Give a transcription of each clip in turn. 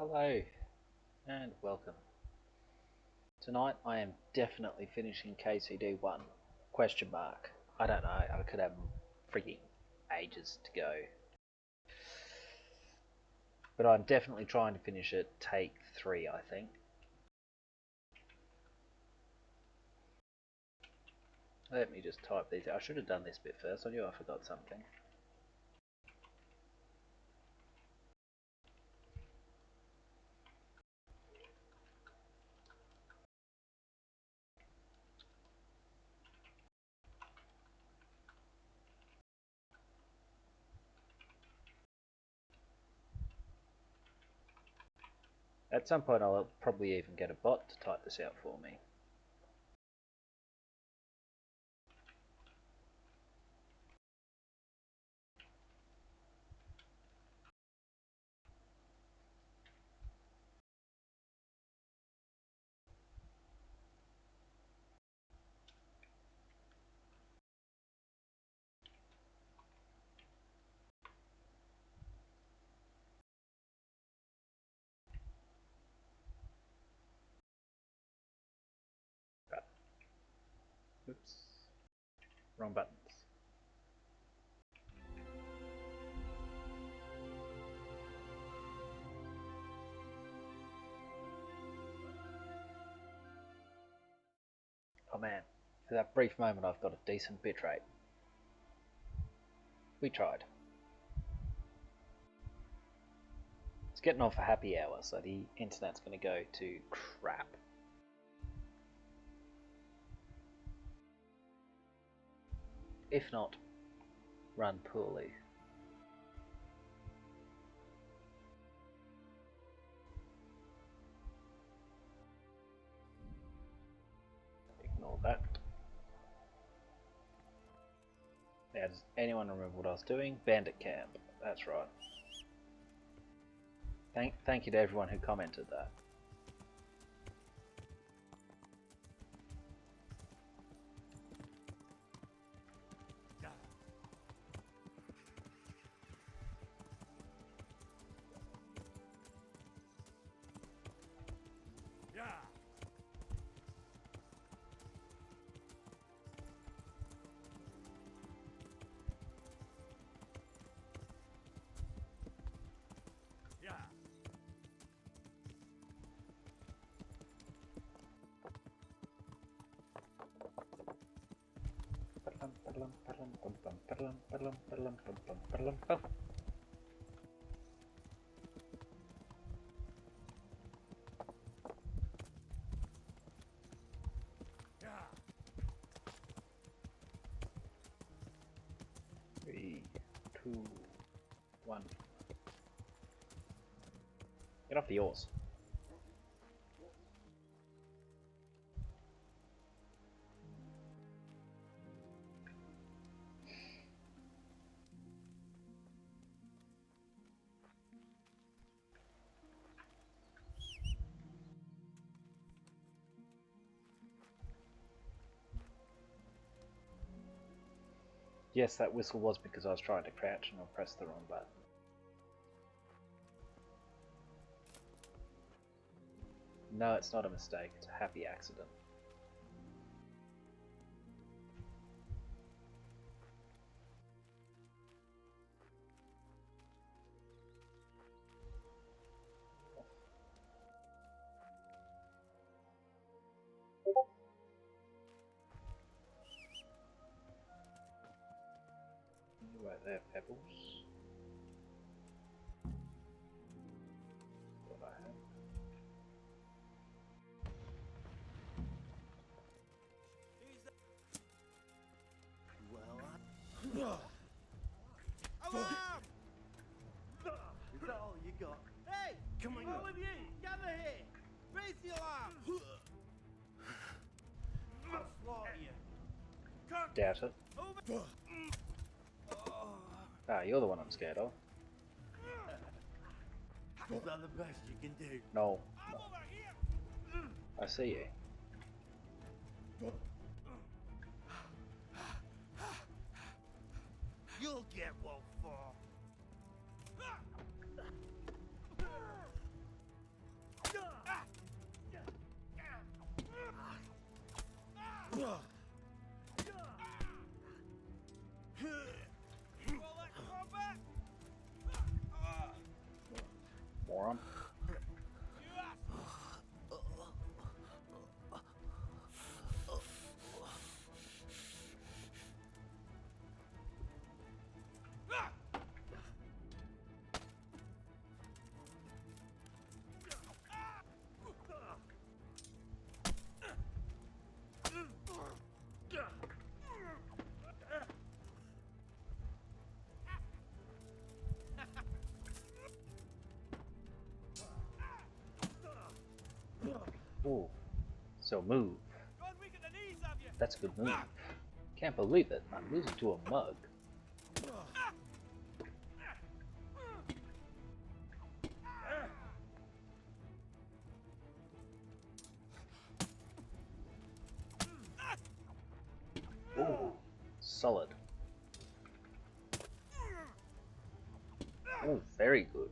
Hello and welcome. Tonight I am definitely finishing KCD1. Question mark. I don't know, I could have freaking ages to go. But I'm definitely trying to finish it take 3, I think. Let me just type these out. I should have done this bit first. I knew I forgot something. At some point I'll probably even get a bot to type this out for me. Oops. Wrong buttons. Oh man, for that brief moment I've got a decent bitrate. We tried. It's getting on for happy hour, so the internet's going to go to crap. If not, run poorly. Ignore that. Now, does anyone remember what I was doing? Bandit camp. That's right. Thank you to everyone who commented that. Three, two, one. Get off the oars. Yes, that whistle was because I was trying to crouch and I pressed the wrong button. No, it's not a mistake, it's a happy accident. Right there, Pebbles. What I have. Alarm! Is that all you got? Hey! Come on, all of you! Gather here! Raise the alarm! I'll slaughter you! Doubt it. Ah, you're the one I'm scared of. Is that the best you can do? No. I see you. You'll get one for. Moron. Ooh, so move. That's a good move. Can't believe it. I'm losing to a mug. Ooh, solid. Ooh, very good.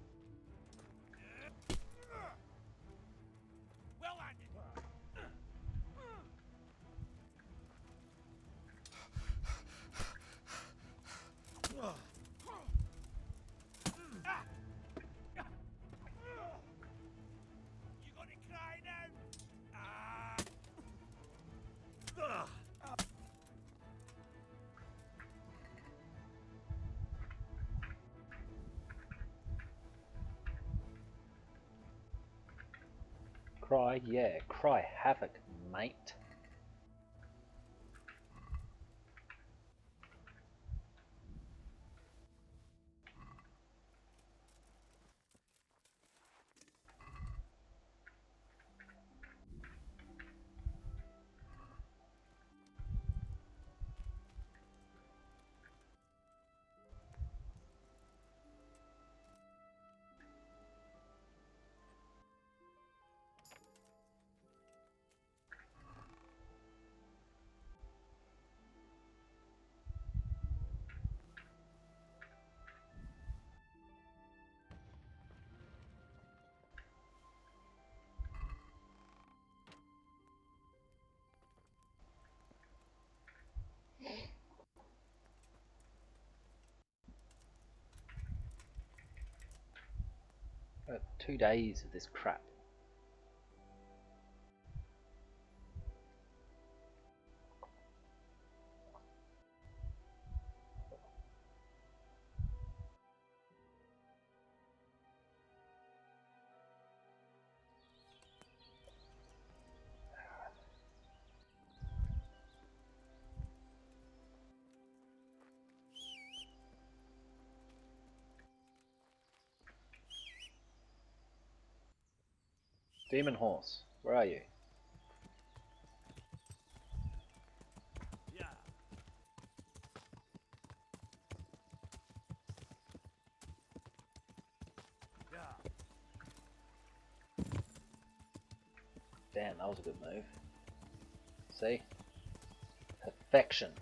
Cry, yeah, cry havoc, mate. I got 2 days of this crap. Demon Horse, where are you? Yeah. Yeah. Damn, that was a good move. See? Perfection.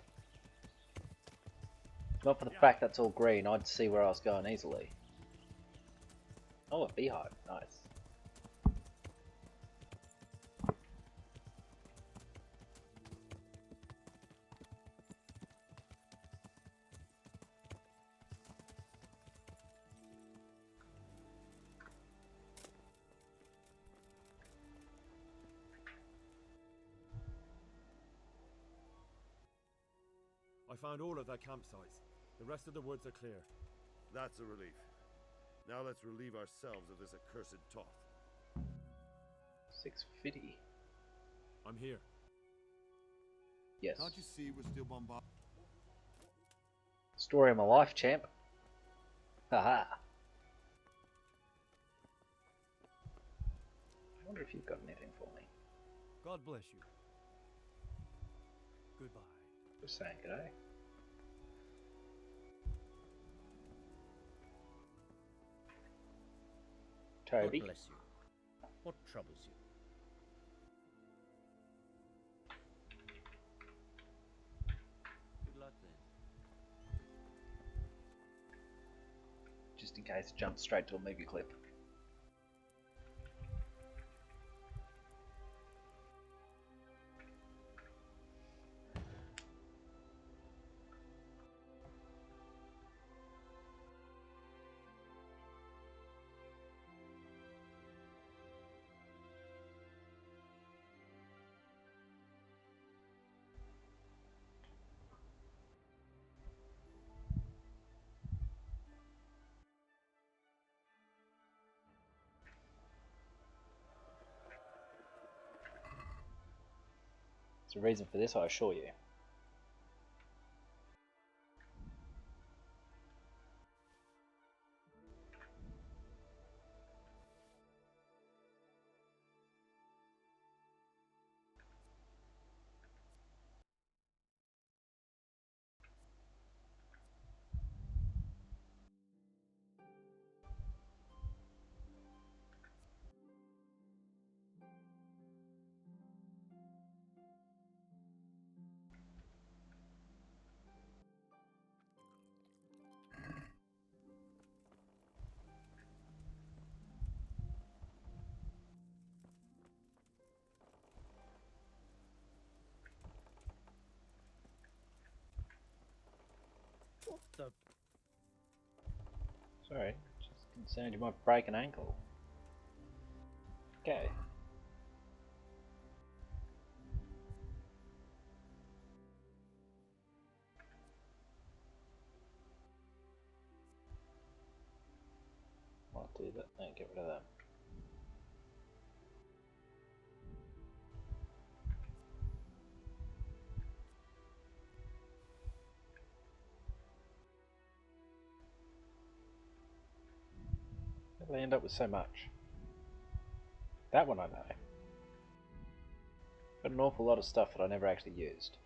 Not for the fact that's all green, I'd see where I was going easily. Oh, a beehive. Nice. I found all of their campsites. The rest of the woods are clear. That's a relief. Now let's relieve ourselves of this accursed Toth. 650. I'm here. Yes. Can't you see we're still bombarded? Story of my life, champ. Haha. I wonder if you've got anything for me. God bless you. Goodbye. Just saying g'day. Toby. God bless you. What troubles you? Good luck then. Just in case it jumps straight to a movie clip. There's a reason for this, I assure you. What the? Sorry, just concerned you might break an ankle. Okay. Might do that. No, get rid of that. How did they end up with so much? That one I know. But an awful lot of stuff that I never actually used.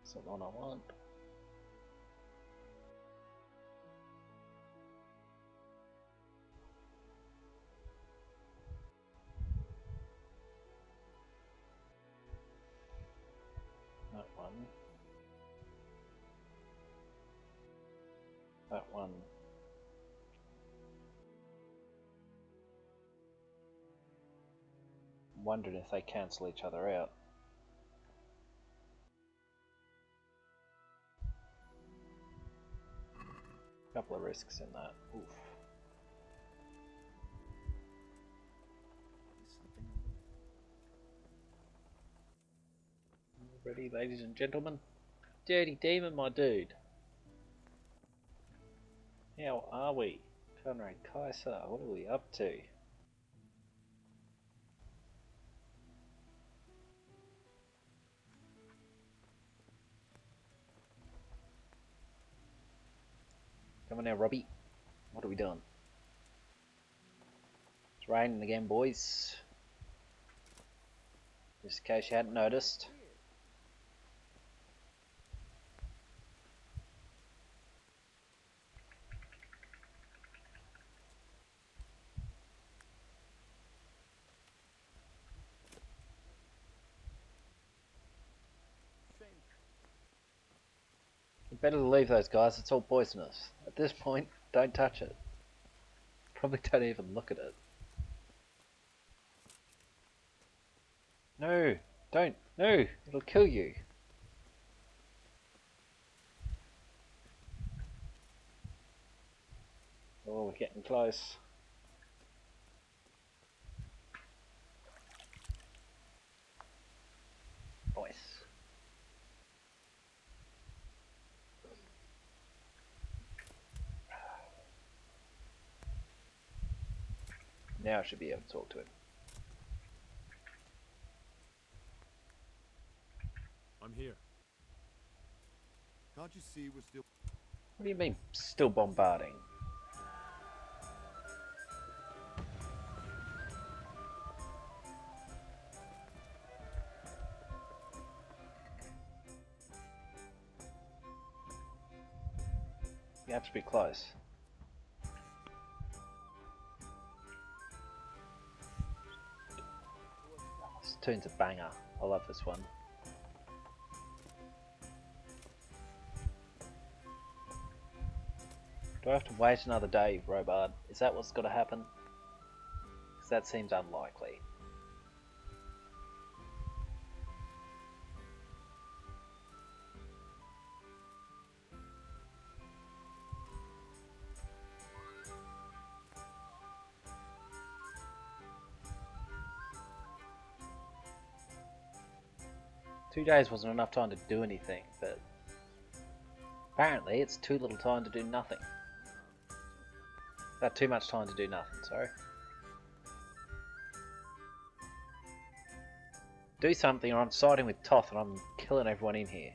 That's not the one I want. That one. That one. I'm wondering if they cancel each other out. Couple of risks in that. Oof. Ready, ladies and gentlemen? Dirty Demon, my dude. How are we? Conrad Kaiser, what are we up to? Come on now, Robbie. What are we doing? It's raining again, boys. Just in case you hadn't noticed. You better leave those guys, it's all poisonous. At this point, don't touch it. Probably don't even look at it. No, don't, no, it'll kill you. Oh, we're getting close. Nice. Now I should be able to talk to him. I'm here. Can't you see we're still... What do you mean, still bombarding? You have to be close. This tune's a banger. I love this one. Do I have to wait another day, Robard? Is that what's got to happen? Because that seems unlikely. 2 days wasn't enough time to do anything, but apparently it's too little time to do nothing. Too much time to do nothing, sorry. Do something or I'm siding with Toth and I'm killing everyone in here.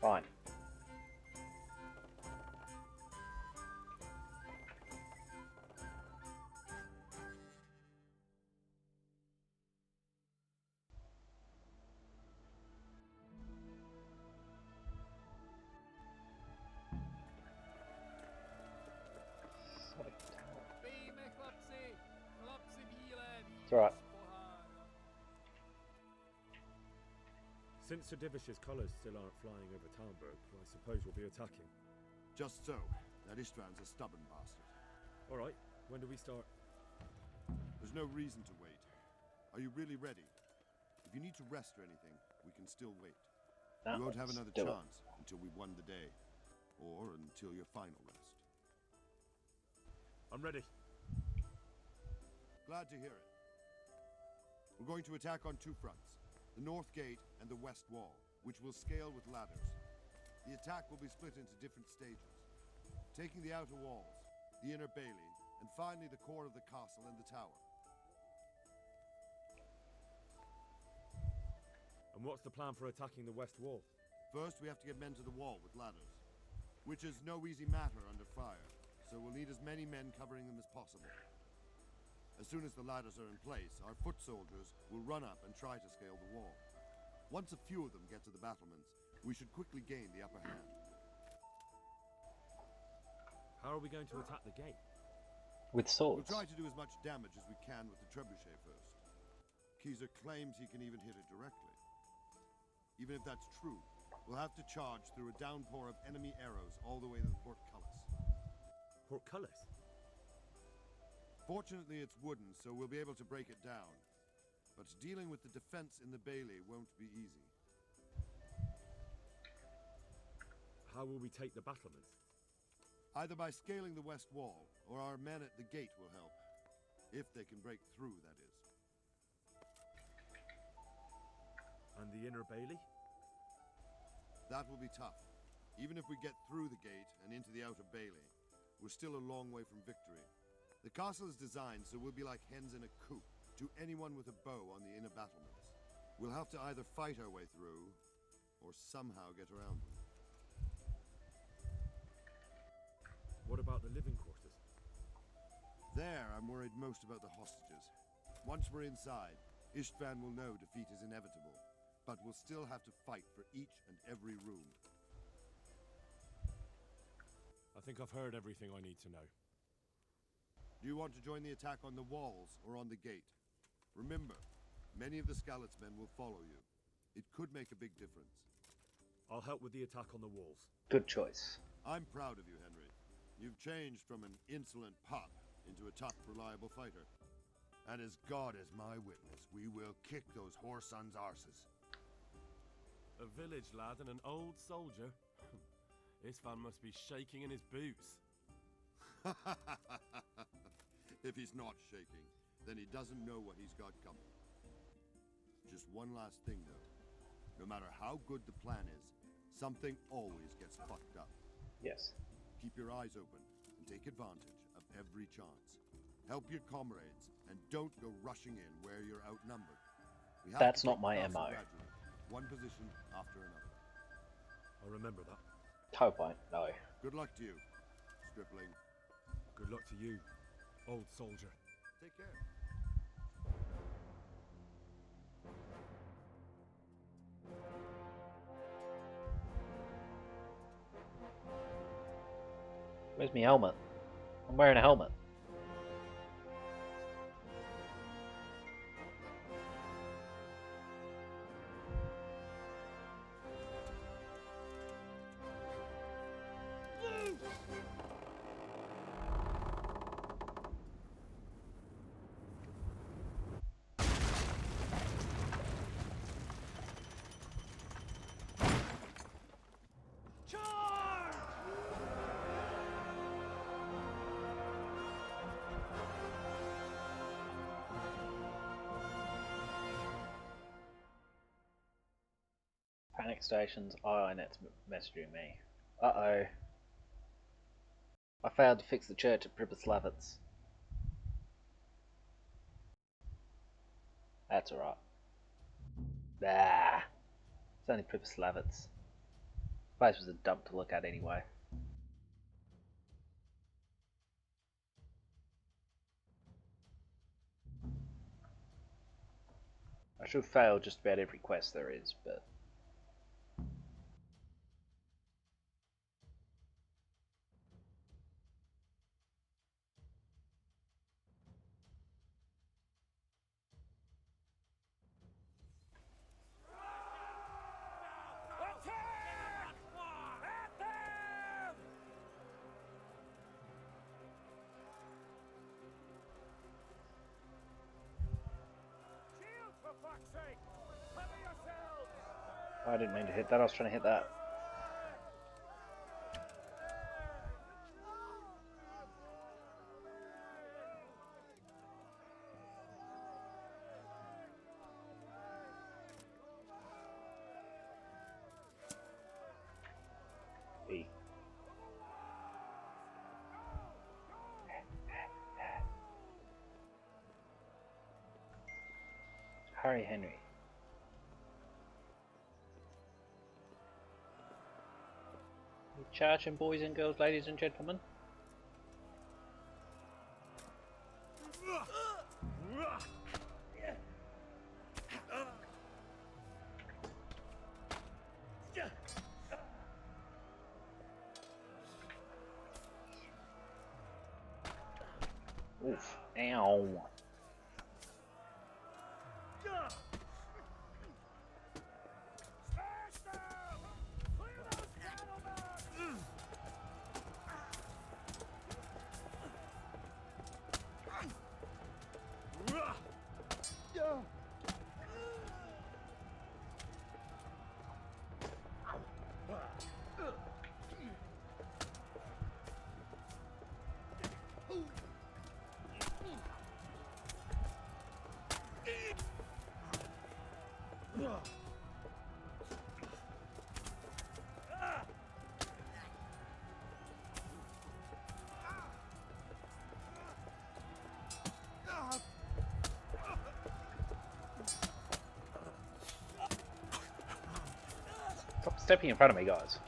Fine. It's alright. Since Sir Divish's colours still aren't flying over Talmberg, I suppose we'll be attacking. Just so. That Ishtvan's a stubborn bastard. Alright, when do we start? There's no reason to wait. Are you really ready? If you need to rest or anything, we can still wait. No, we won't have another do it. chance until we've won the day. Or until your final rest. I'm ready. Glad to hear it. We're going to attack on two fronts. The north gate and the west wall, which will scale with ladders. The attack will be split into different stages. Taking the outer walls, the inner bailey, and finally the core of the castle and the tower. And what's the plan for attacking the west wall? First, we have to get men to the wall with ladders, which is no easy matter under fire, so we'll need as many men covering them as possible. As soon as the ladders are in place, our foot soldiers will run up and try to scale the wall. Once a few of them get to the battlements, we should quickly gain the upper hand. How are we going to attack the gate? With swords. We'll try to do as much damage as we can with the trebuchet first. Keyser claims he can even hit it directly. Even if that's true, we'll have to charge through a downpour of enemy arrows all the way to the portcullis. Portcullis? Fortunately, it's wooden, so we'll be able to break it down. But dealing with the defense in the bailey won't be easy. How will we take the battlements? Either by scaling the west wall, or our men at the gate will help. If they can break through, that is. And the inner bailey? That will be tough. Even if we get through the gate and into the outer bailey, we're still a long way from victory. The castle is designed so we'll be like hens in a coop to anyone with a bow on the inner battlements. We'll have to either fight our way through, or somehow get around them. What about the living quarters? There, I'm worried most about the hostages. Once we're inside, Ishtvan will know defeat is inevitable, but we'll still have to fight for each and every room. I think I've heard everything I need to know. Do you want to join the attack on the walls or on the gate? Remember, many of the Skalitz men will follow you. It could make a big difference. I'll help with the attack on the walls. Good choice. I'm proud of you, Henry. You've changed from an insolent pup into a tough, reliable fighter. And as God is my witness, we will kick those whore sons' arses. A village lad and an old soldier? This man must be shaking in his boots. If he's not shaking, then he doesn't know what he's got coming. Just one last thing, though. No matter how good the plan is, something always gets fucked up. Yes. Keep your eyes open and take advantage of every chance. Help your comrades and don't go rushing in where you're outnumbered. We have That's to not take my the castle MO. gradually, one position after another. I'll remember that. Hope I know. Good luck to you, stripling. Good luck to you, old soldier. Take care. Where's my helmet? I'm wearing a helmet. connect stations. INet's messaging me. Uh-oh. I failed to fix the church at Pripyatlavets. That's alright. Ah, it's only Pripyatlavets. Place was a dump to look at anyway. I should fail just about every quest there is, but... I didn't mean to hit that, I was trying to hit that. E. Harry Henry. Charging, boys and girls, ladies and gentlemen. Oof. Ow. Stop stepping in front of me, guys.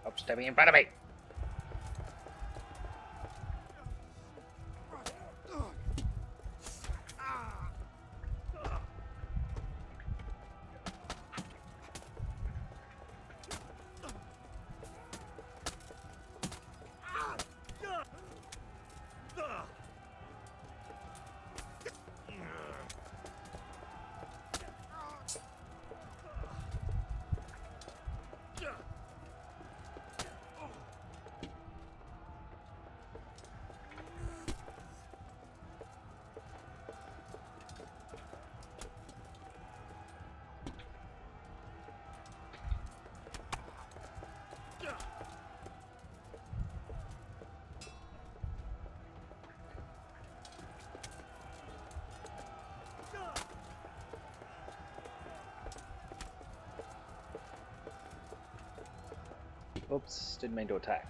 Stop stepping in front of me. Oops, didn't mean to attack.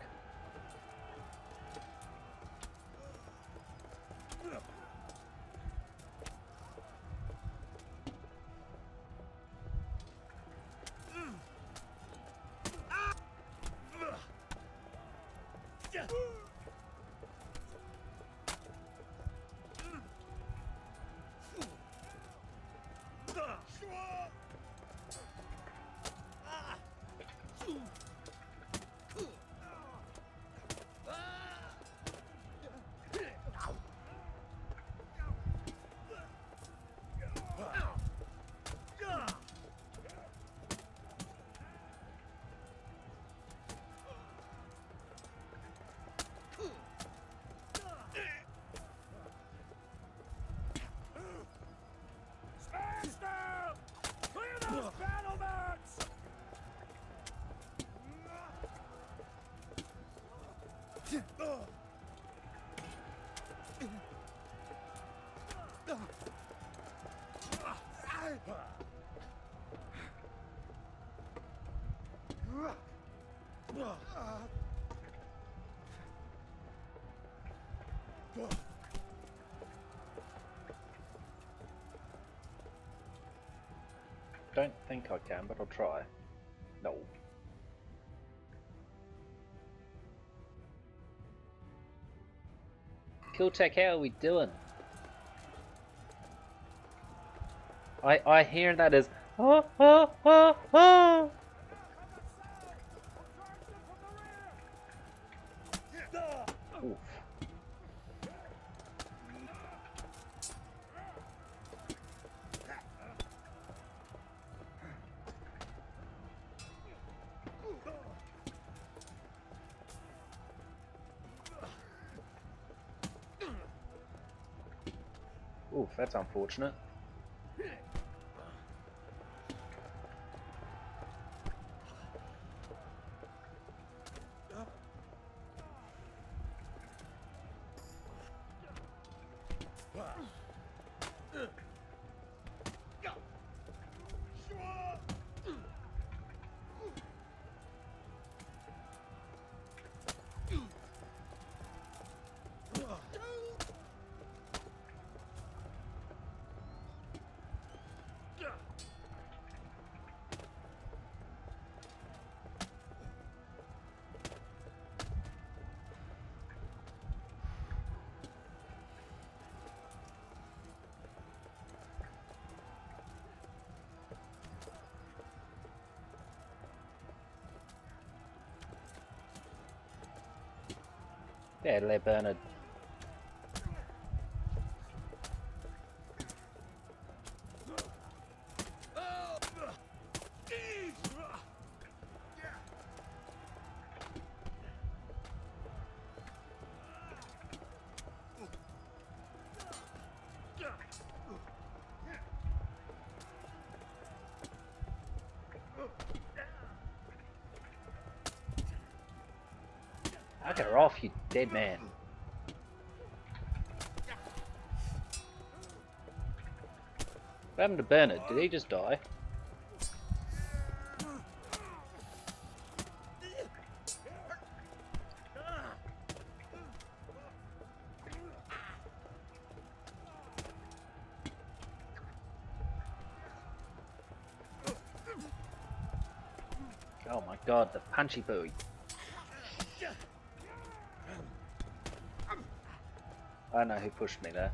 Don't think I can, but I'll try. No. Kill Tech, how are we doing? I hear that as oh oh oh oh. Oof. Oof, that's unfortunate. Deadly Bernard. I got her off, you dead man. What happened to Bernard? Did he just die? Oh my god, the punchy booey. I don't know who pushed me there.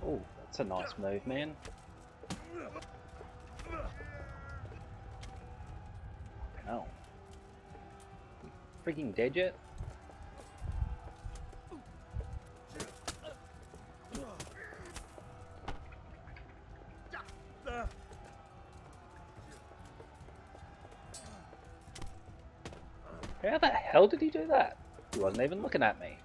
Oh, that's a nice move, man. No. Freaking dead yet? How the hell did he do that? He wasn't even looking at me.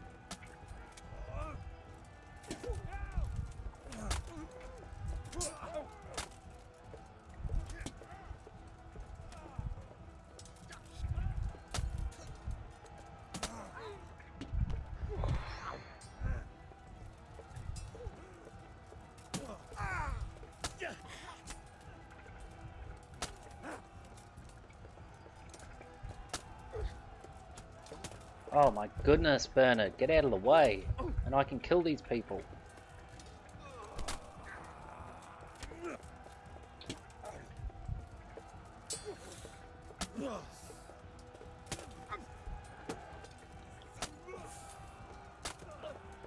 Oh my goodness, Bernard, get out of the way, and I can kill these people.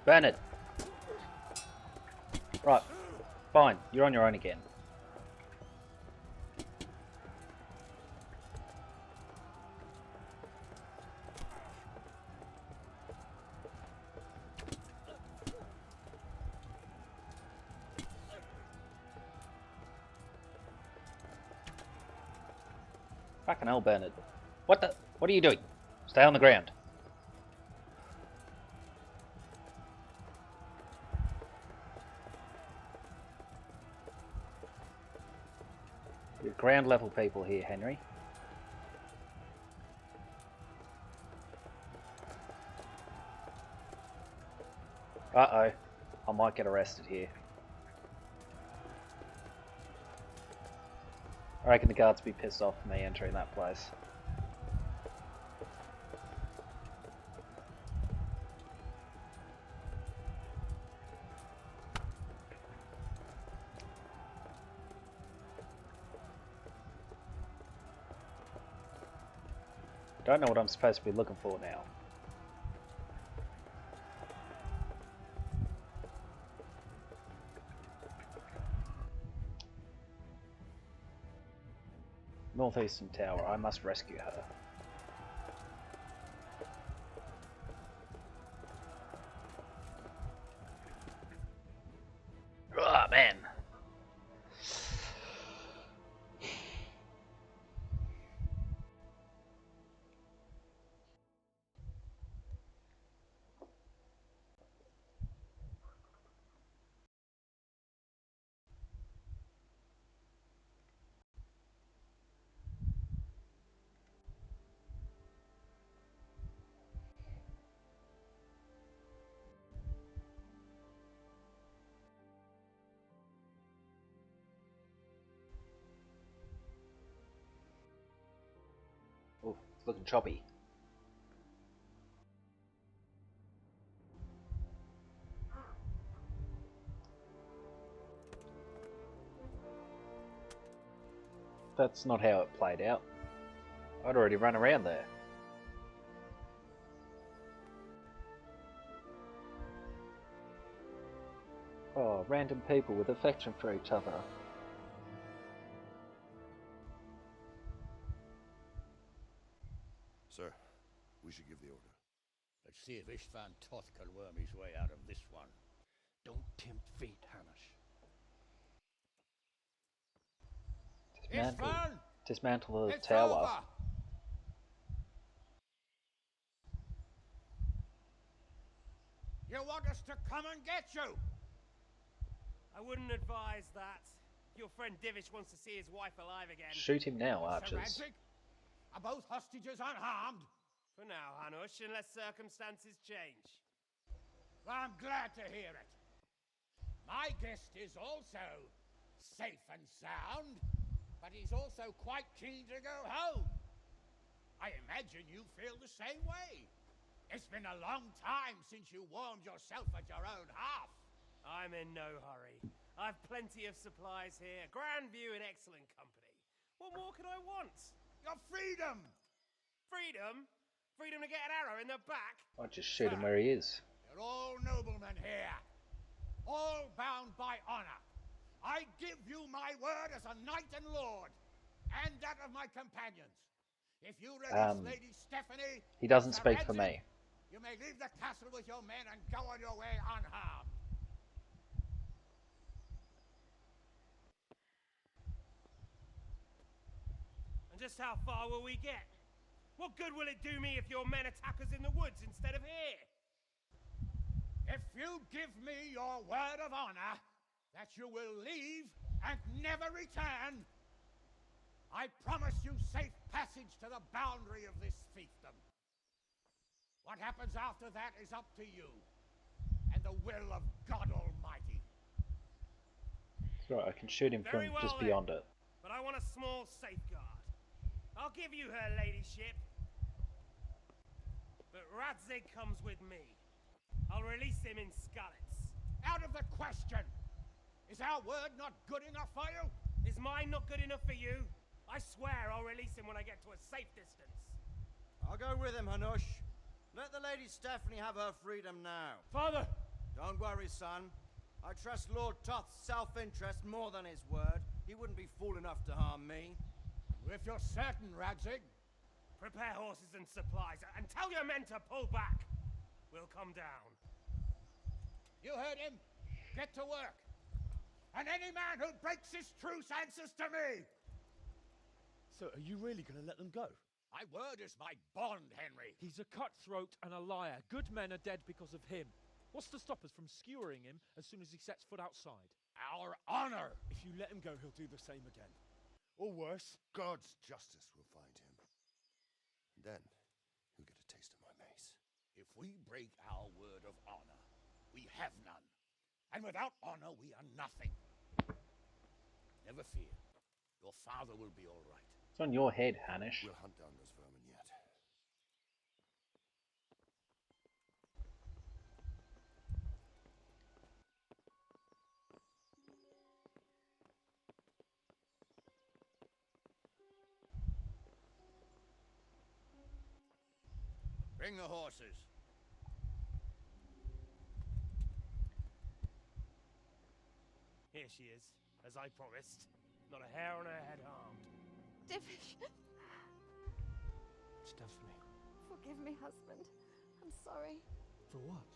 Bernard! Right, fine, you're on your own again. Fucking hell, Bernard. What are you doing? Stay on the ground. You're ground level people here, Henry. Uh-oh. I might get arrested here. I reckon the guards will be pissed off for me entering that place. Don't know what I'm supposed to be looking for now. Northeastern Tower. I must rescue her. Ah, man. Oh, it's looking choppy. That's not how it played out. I'd already run around there. Oh, random people with affection for each other. Sir, we should give the order. Let's see if Ishvan Toth can worm his way out of this one. Don't tempt fate, Hamish. Ishvan! Dismantle the It's tower. over! You want us to come and get you? I wouldn't advise that. Your friend Divish wants to see his wife alive again. Shoot him now, Sir archers. Radzik, are both hostages unharmed? For now, Hanush, unless circumstances change. I'm glad to hear it. My guest is also safe and sound, but he's also quite keen to go home. I imagine you feel the same way. It's been a long time since you warmed yourself at your own hearth. I'm in no hurry. I've plenty of supplies here, grand view and excellent company. What more could I want? Your freedom! Freedom? Freedom to get an arrow in the back? I'd just shoot him where he is. You're all noblemen here, all bound by honor. I give you my word as a knight and lord, and that of my companions. If you release Lady Stephanie, He doesn't Sir speak for Radzik, me. you may leave the castle with your men and go on your way unharmed. And just how far will we get? What good will it do me if your men attack us in the woods instead of here? If you give me your word of honor that you will leave and never return, I promise you safe passage to the boundary of this fiefdom. What happens after that is up to you and the will of God Almighty. That's right, I can shoot him from Very well just then. beyond it. But I want a small safeguard. I'll give you her ladyship. But Radzik comes with me. I'll release him in Scarlets. Out of the question! Is our word not good enough for you? Is mine not good enough for you? I swear I'll release him when I get to a safe distance. I'll go with him, Hanush. Let the Lady Stephanie have her freedom now. Father! Don't worry, son. I trust Lord Toth's self-interest more than his word. He wouldn't be fool enough to harm me. If you're certain, Radzik. Prepare horses and supplies, and tell your men to pull back. We'll come down. You heard him. Get to work. And any man who breaks this truce answers to me. So, are you really going to let them go? My word is my bond, Henry. He's a cutthroat and a liar. Good men are dead because of him. What's to stop us from skewering him as soon as he sets foot outside? Our honor. If you let him go, he'll do the same again. or worse. God's justice will find him. And then he'll get a taste of my mace. If we break our word of honor, we have none. And without honor, we are nothing. Never fear. Your father will be all right. It's on your head, Hanish. We'll hunt down those vermin yet. Bring the horses. Here she is, as I promised. Not a hair on her head harmed. Divish. Stephanie. Forgive me, husband. I'm sorry For what?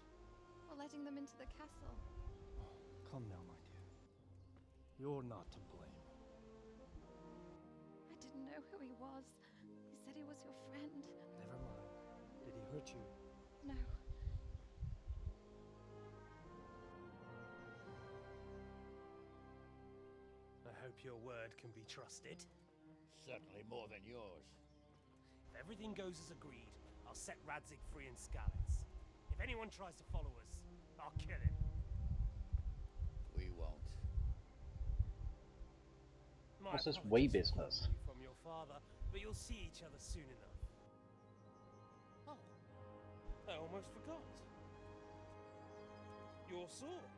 for letting them into the castle. Come now, my dear. You're not to blame. I didn't know who he was. He said he was your friend. Never mind. Did he hurt you? No. I hope your word can be trusted. Certainly more than yours. If everything goes as agreed, I'll set Radzig free in Skalitz. If anyone tries to follow us, I'll kill him. We won't. My What's this apologies wee for business? keeping you from your father, but you'll see each other soon enough. Oh, I almost forgot. Your sword.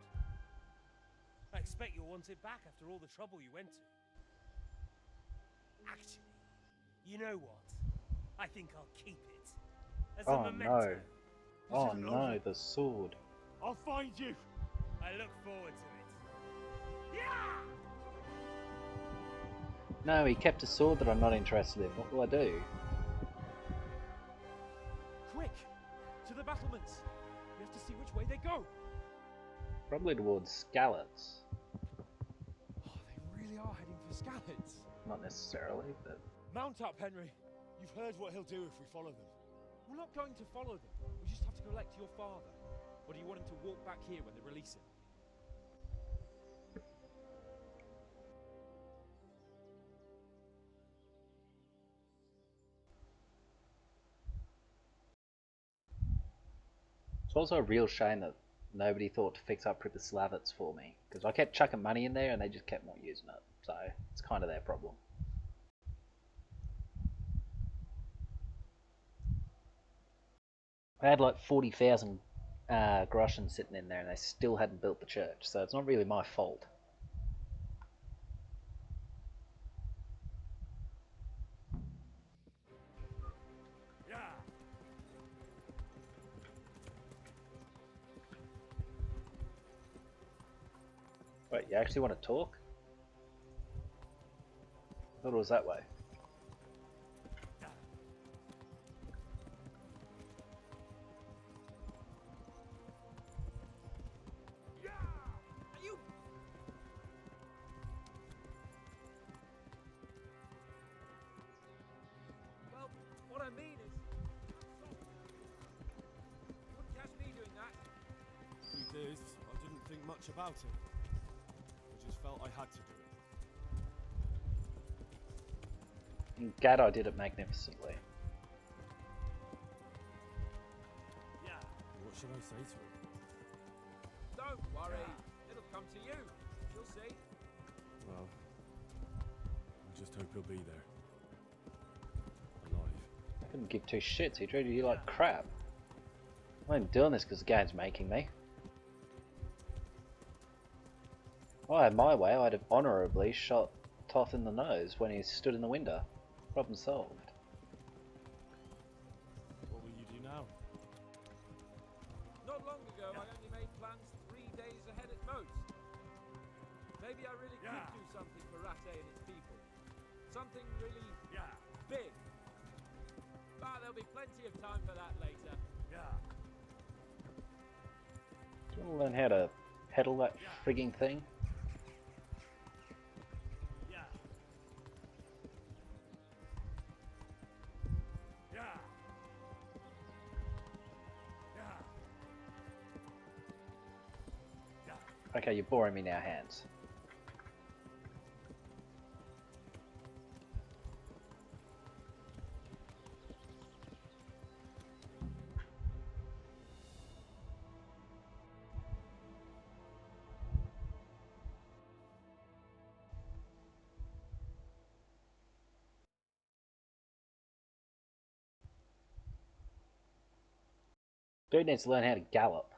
I expect you'll want it back after all the trouble you went to. Actually, you know what? I think I'll keep it. As a Oh memento. no. Oh isn't no, over. the sword. I'll find you. I look forward to it. Yeah! No, he kept a sword that I'm not interested in. What do I do? Quick! To the battlements! We have to see which way they go! Probably towards Skalitz. Oh, they really are heading for Skalitz. Not necessarily, but... Mount up, Henry. You've heard what he'll do if we follow them. We're not going to follow them. We just have to collect your father. Or do you want him to walk back here when they release him? It's also a real shame that nobody thought to fix up Pripyaslavitz for me. Because I kept chucking money in there and they just kept not using it. So, it's kind of their problem. I had like 40,000 groschen sitting in there and they still hadn't built the church. So it's not really my fault. Yeah. Wait, you actually want to talk? I thought it was that way. You! Well, what I mean is... You wouldn't catch me doing that. Truth is, I didn't think much about it. I just felt I had to do it. And Gaddo did it magnificently. Yeah. What should I say to him? Don't worry. It'll come to you. You'll see. Well, I just hope he'll be there. Alive. I couldn't give two shits, he treated you like crap. I ain't doing this because the game's making me. If I had my way, I'd have honourably shot Toth in the nose when he stood in the window. Problem solved. What will you do now? Not long ago, I only made plans 3 days ahead at most. Maybe I really could do something for Rate and its people. Something really big. But there'll be plenty of time for that later. Do you want to learn how to pedal that frigging thing? Okay, you're boring me now, Hands. Dude needs to learn how to gallop.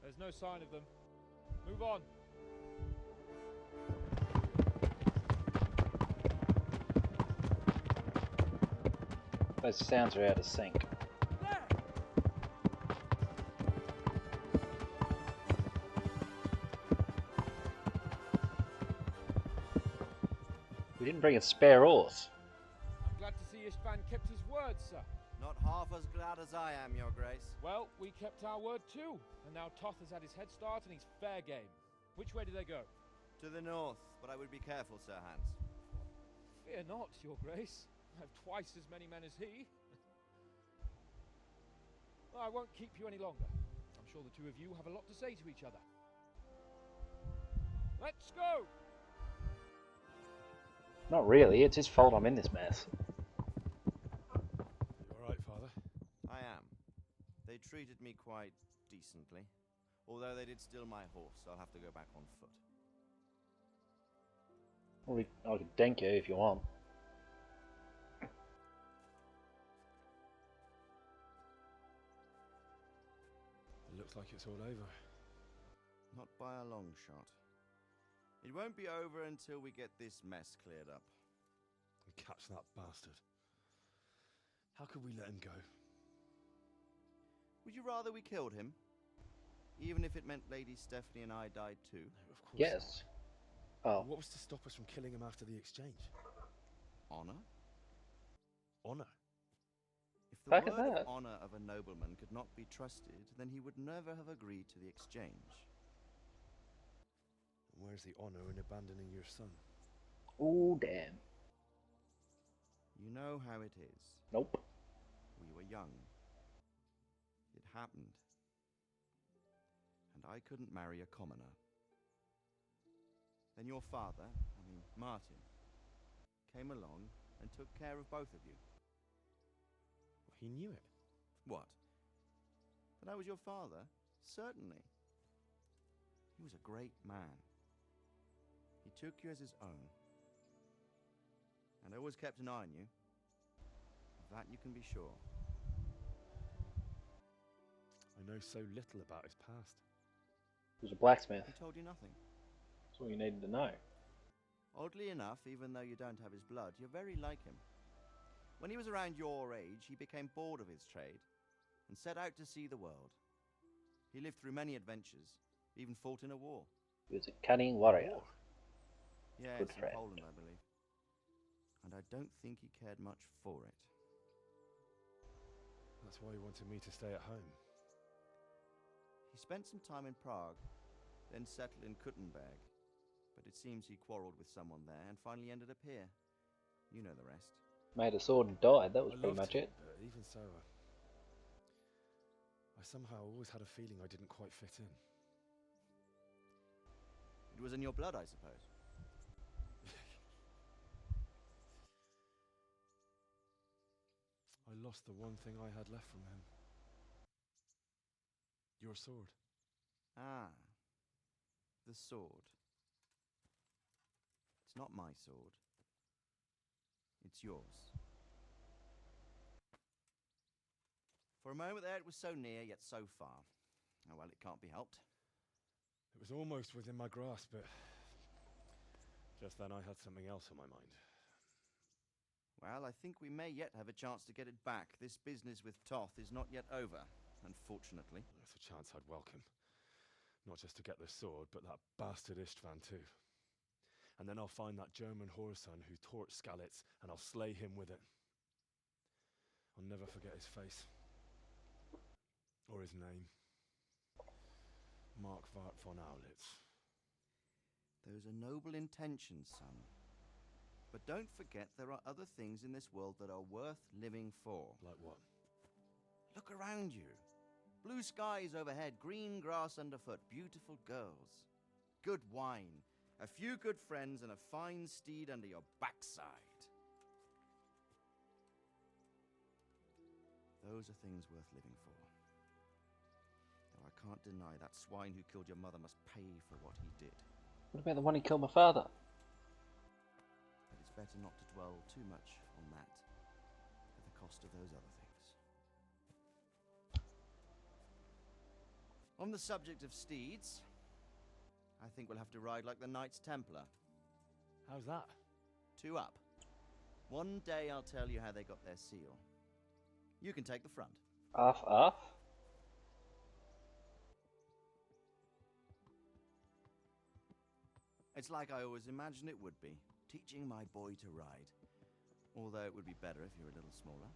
There's no sign of them. Move on. Those sounds are out of sync. We didn't bring a spare horse. I'm glad to see Istvan kept his word, sir. Not half as glad as I am, Your Grace. Well, we kept our word too. And now Toth has had his head start and he's fair game. Which way do they go? To the north, but I would be careful, Sir Hans. Fear not, Your Grace. I have twice as many men as he. Well, I won't keep you any longer. I'm sure the two of you have a lot to say to each other. Let's go! Not really, it's his fault I'm in this mess. You alright, Father? I am. They treated me quite decently. Although they did steal my horse, so I'll have to go back on foot. Well, I could denk you if you want. It looks like it's all over. Not by a long shot. It won't be over until we get this mess cleared up. And catch that bastard. How could we let him go? Would you rather we killed him? Even if it meant Lady Stephanie and I died too? No, of course Yes. not. Oh. What was to stop us from killing him after the exchange? Honor? Honor? If the Back at word that. of honor of a nobleman could not be trusted, then he would never have agreed to the exchange. And where's the honor in abandoning your son? Ooh, damn. You know how it is. Nope. We were young. It happened. And I couldn't marry a commoner. Then your father, Martin, came along and took care of both of you. He knew it. What? That I was your father? Certainly. He was a great man. He took you as his own. And always kept an eye on you. Of that you can be sure. I know so little about his past. He was a blacksmith. He told you nothing. That's all you needed to know. Oddly enough, even though you don't have his blood, you're very like him. When he was around your age, he became bored of his trade and set out to see the world. He lived through many adventures, even fought in a war. He was a cunning warrior. Yes, Good in friend. Poland, I believe. And I don't think he cared much for it. That's why he wanted me to stay at home. He spent some time in Prague, then settled in Kuttenberg. But it seems he quarreled with someone there and finally ended up here. You know the rest. Made a sword and died, that was I pretty loved much him, it. But even so, I somehow always had a feeling I didn't quite fit in. It was in your blood, I suppose. I lost the one thing I had left from him. Your sword. Ah, the sword. It's not my sword. It's yours. For a moment there, it was so near, yet so far. Oh well, it can't be helped. It was almost within my grasp, but just then I had something else on my mind. Well, I think we may yet have a chance to get it back. This business with Toth is not yet over, unfortunately. That's a chance I'd welcome. Not just to get the sword, but that bastard Istvan too. And then I'll find that German whoreson who torched Skalitz, and I'll slay him with it. I'll never forget his face. Or his name. Mark Vart von Aulitz. Those are noble intentions, son. But don't forget there are other things in this world that are worth living for. Like what? Look around you. Blue skies overhead, green grass underfoot, beautiful girls. Good wine, a few good friends, and a fine steed under your backside. Those are things worth living for. Though I can't deny that swine who killed your mother must pay for what he did. What about the one who killed my father? But it's better not to dwell too much on that, at the cost of those other things. On the subject of steeds, I think we'll have to ride like the Knights Templar. How's that? 2 up. One day I'll tell you how they got their seal. You can take the front. Off. It's like I always imagined it would be, teaching my boy to ride. Although it would be better if you were a little smaller.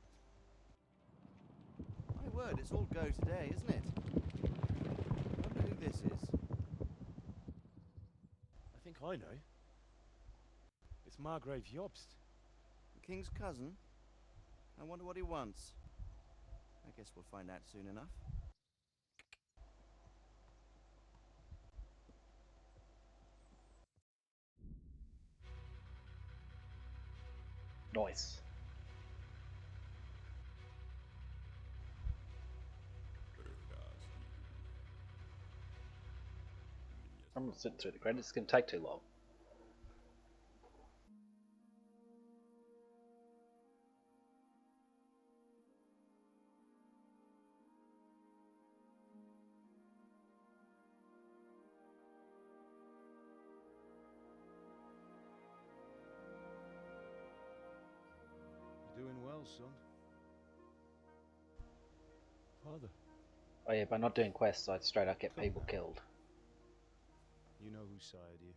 My word, it's all go today, isn't it? I wonder who this is. I think I know. It's Margrave Jobst. The king's cousin? I wonder what he wants. I guess we'll find out soon enough. Nice. I'm not sitting through the credits, it's going to take too long. You're doing well, son. Father, Oh yeah, by not doing quests, I'd straight up get people killed. You know who sired you.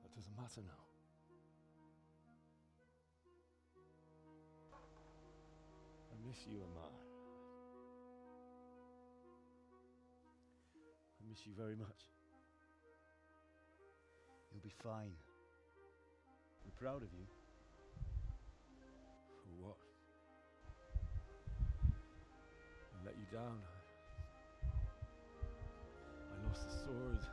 that doesn't matter now. I miss you, Amar. I miss you very much. You'll be fine. We're proud of you. For what? I let you down. I lost the sword.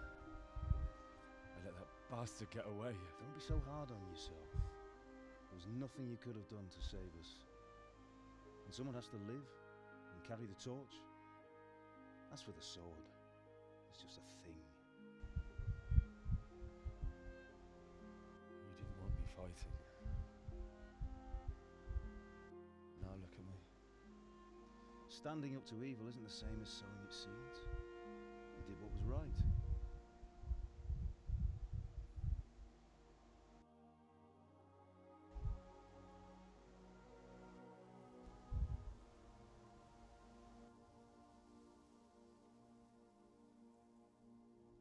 I let that bastard get away. Don't be so hard on yourself. There was nothing you could have done to save us. And someone has to live and carry the torch. As for the sword, it's just a thing. You didn't want me fighting. Now look at me. Standing up to evil isn't the same as sowing its seeds. You did what was right.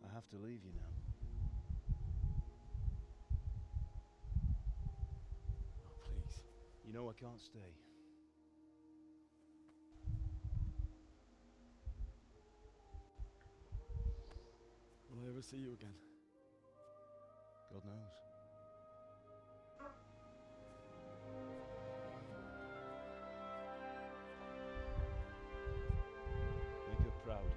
I have to leave you now. Oh, please. You know I can't stay. Will I ever see you again? God knows. Make her proud.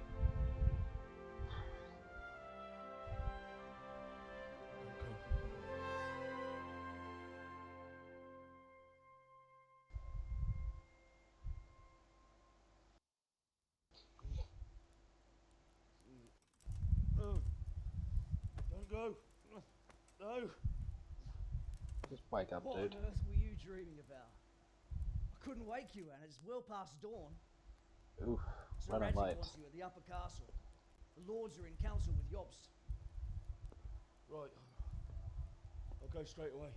Don't go. No. Just wake up, What dude. on earth were you dreaming about? I couldn't wake you, and it's well past dawn. Oof, Sir running Radzik late. wants you at the upper castle. The lords are in council with Jobst. Right. I'll go straight away.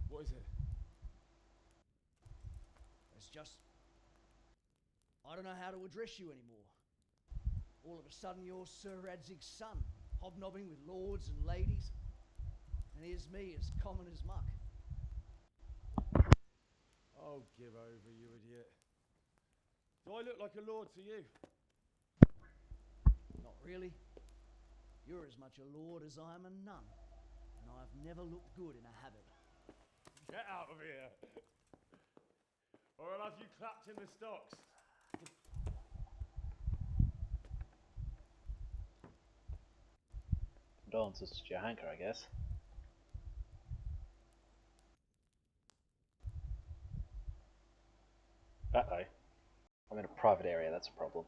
What is it? It's just... I don't know how to address you anymore. All of a sudden you're Sir Radzig's son, hobnobbing with lords and ladies. And here's me, as common as muck. Oh, give over, you idiot. Do I look like a lord to you? Not really. You're as much a lord as I am a nun. and I've never looked good in a habit. Get out of here! Or I'll have you clapped in the stocks. Condolences to Johanka, I guess. Uh-oh. I'm in a private area, that's a problem.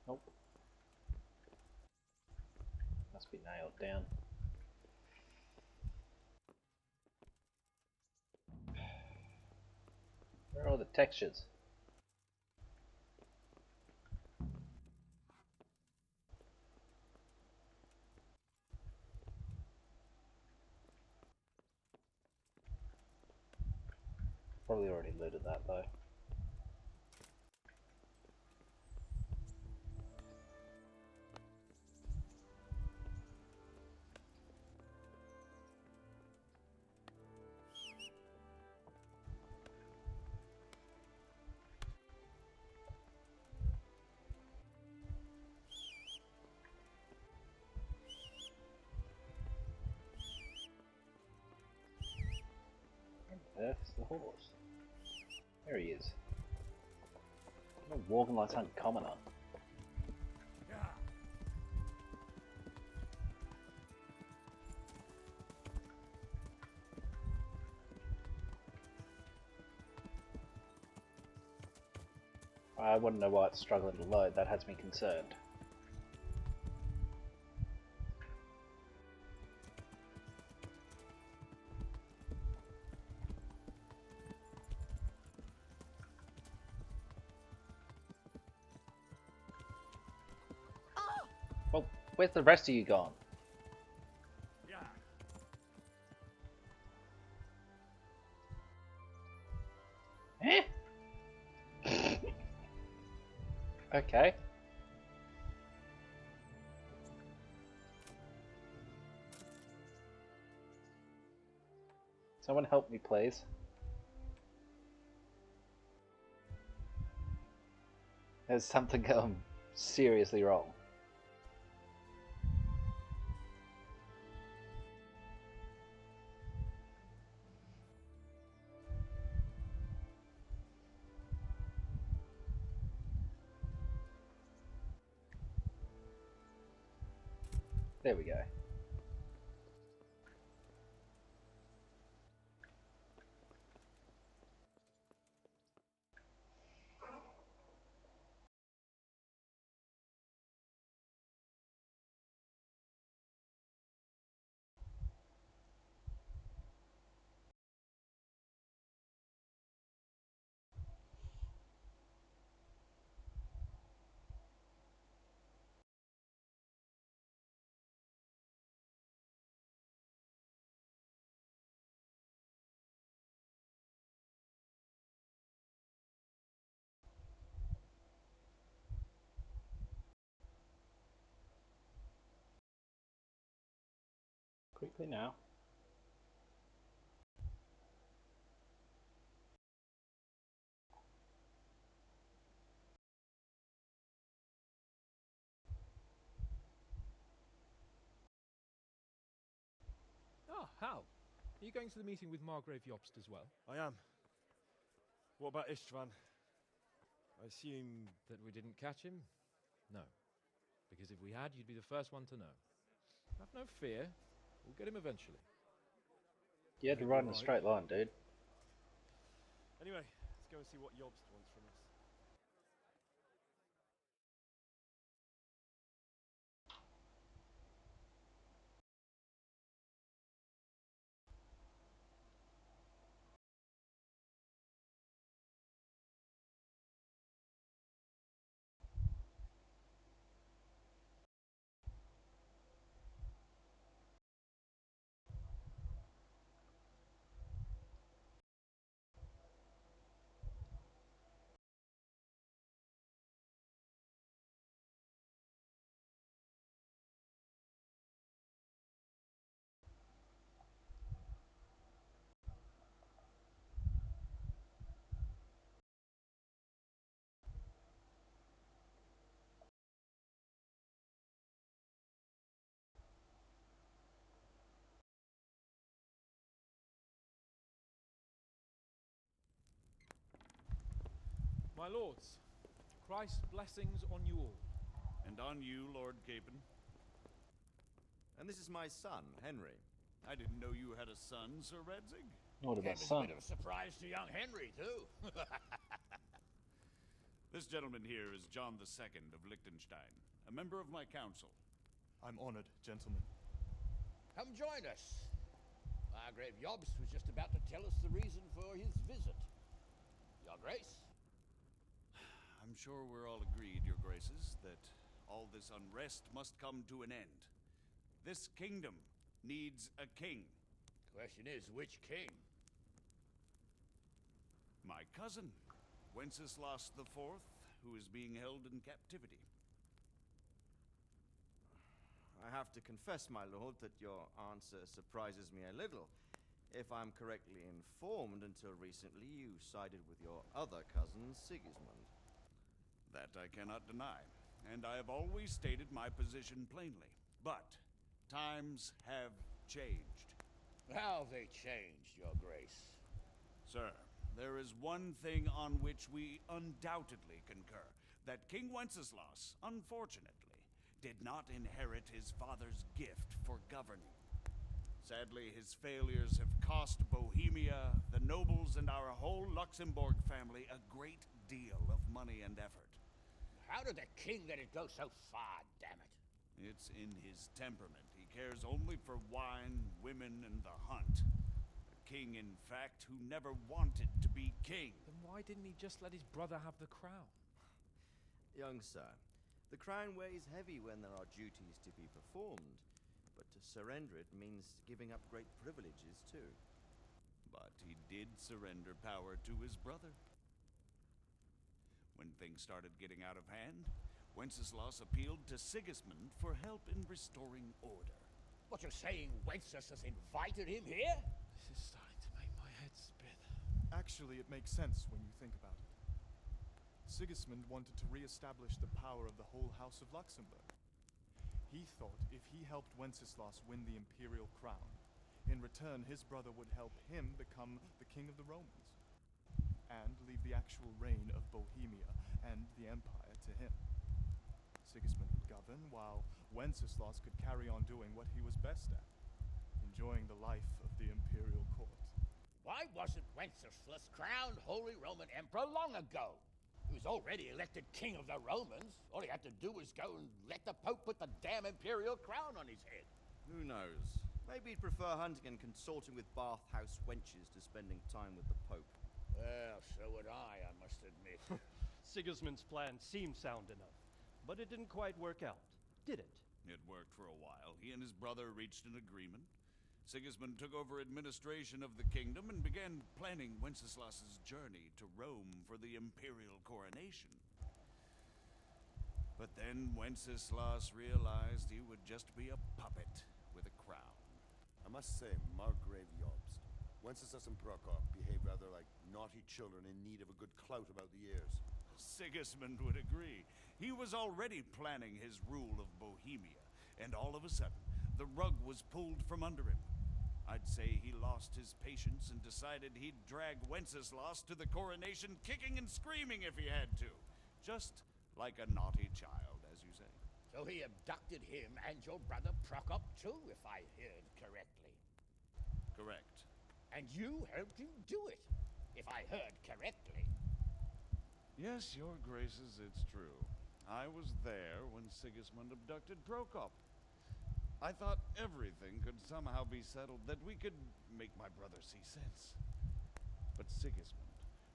Nope. Must be nailed down. Where are all the textures? Probably already looted that though. Where the earth is the horse? There he is. I'm walking like some commoner. I wouldn't know why it's struggling to load, that has me concerned. Well, where's the rest of you gone? Eh? Okay. Someone help me, please. There's something going seriously wrong. There we go. Quickly now. Ah, Hal. Are you going to the meeting with Margrave Jobst as well? I am. What about Istvan? I assume... That we didn't catch him? No. Because if we had, you'd be the first one to know. Have no fear. We'll get him eventually. You had to ride in a straight line, dude. Anyway, let's go and see what Jobst wants from us. My lords, Christ's blessings on you all. And on you, Lord Capon. And this is my son, Henry. I didn't know you had a son, Sir Redzig. What about Came as a son? bit of a surprise to young Henry, too. This gentleman here is John II of Liechtenstein, a member of my council. I'm honored, gentlemen. Come join us. Margrave Yobst was just about to tell us the reason for his visit. Your Grace? I'm sure we're all agreed, Your Graces, that all this unrest must come to an end. This kingdom needs a king. Question is, which king? My cousin, Wenceslas IV, who is being held in captivity. I have to confess, my lord, that your answer surprises me a little. If I'm correctly informed, until recently you sided with your other cousin, Sigismund. That I cannot deny, and I have always stated my position plainly. But times have changed. How have they changed, Your Grace? Sir, there is one thing on which we undoubtedly concur. That King Wenceslas, unfortunately, did not inherit his father's gift for governing. Sadly, his failures have cost Bohemia, the nobles, and our whole Luxembourg family a great deal of money and effort. How did the king let it go so far, damn it? It's in his temperament. He cares only for wine, women, and the hunt. A king, in fact, who never wanted to be king. Then why didn't he just let his brother have the crown? Young sir, the crown weighs heavy when there are duties to be performed, but to surrender it means giving up great privileges too. But he did surrender power to his brother. When things started getting out of hand, Wenceslas appealed to Sigismund for help in restoring order. What you're saying, Wenceslas invited him here? This is starting to make my head spin. Actually, it makes sense when you think about it. Sigismund wanted to re-establish the power of the whole House of Luxembourg. He thought if he helped Wenceslas win the imperial crown, in return his brother would help him become the king of the Romans, and leave the actual reign of Bohemia and the empire to him. Sigismund would govern, while Wenceslas could carry on doing what he was best at, enjoying the life of the imperial court. Why wasn't Wenceslas crowned Holy Roman Emperor long ago? He was already elected king of the Romans. All he had to do was go and let the Pope put the damn imperial crown on his head. Who knows? Maybe he'd prefer hunting and consorting with bathhouse wenches to spending time with the Pope. Well, so would I must admit. Sigismund's plan seemed sound enough, but it didn't quite work out, did it? It worked for a while. He and his brother reached an agreement. Sigismund took over administration of the kingdom and began planning Wenceslas's journey to Rome for the imperial coronation. But then Wenceslas realized he would just be a puppet with a crown. I must say, Margrave Jobst, Wenceslas and Prokop behave rather like naughty children in need of a good clout about the ears. Sigismund would agree. He was already planning his rule of Bohemia, and all of a sudden, the rug was pulled from under him. I'd say he lost his patience and decided he'd drag Wenceslas to the coronation kicking and screaming if he had to. Just like a naughty child, as you say. So he abducted him and your brother Prokop too, if I heard correctly. Correct. And you helped him do it, if I heard correctly. Yes, your graces, it's true. I was there when Sigismund abducted Prokop. I thought everything could somehow be settled, that we could make my brother see sense. But Sigismund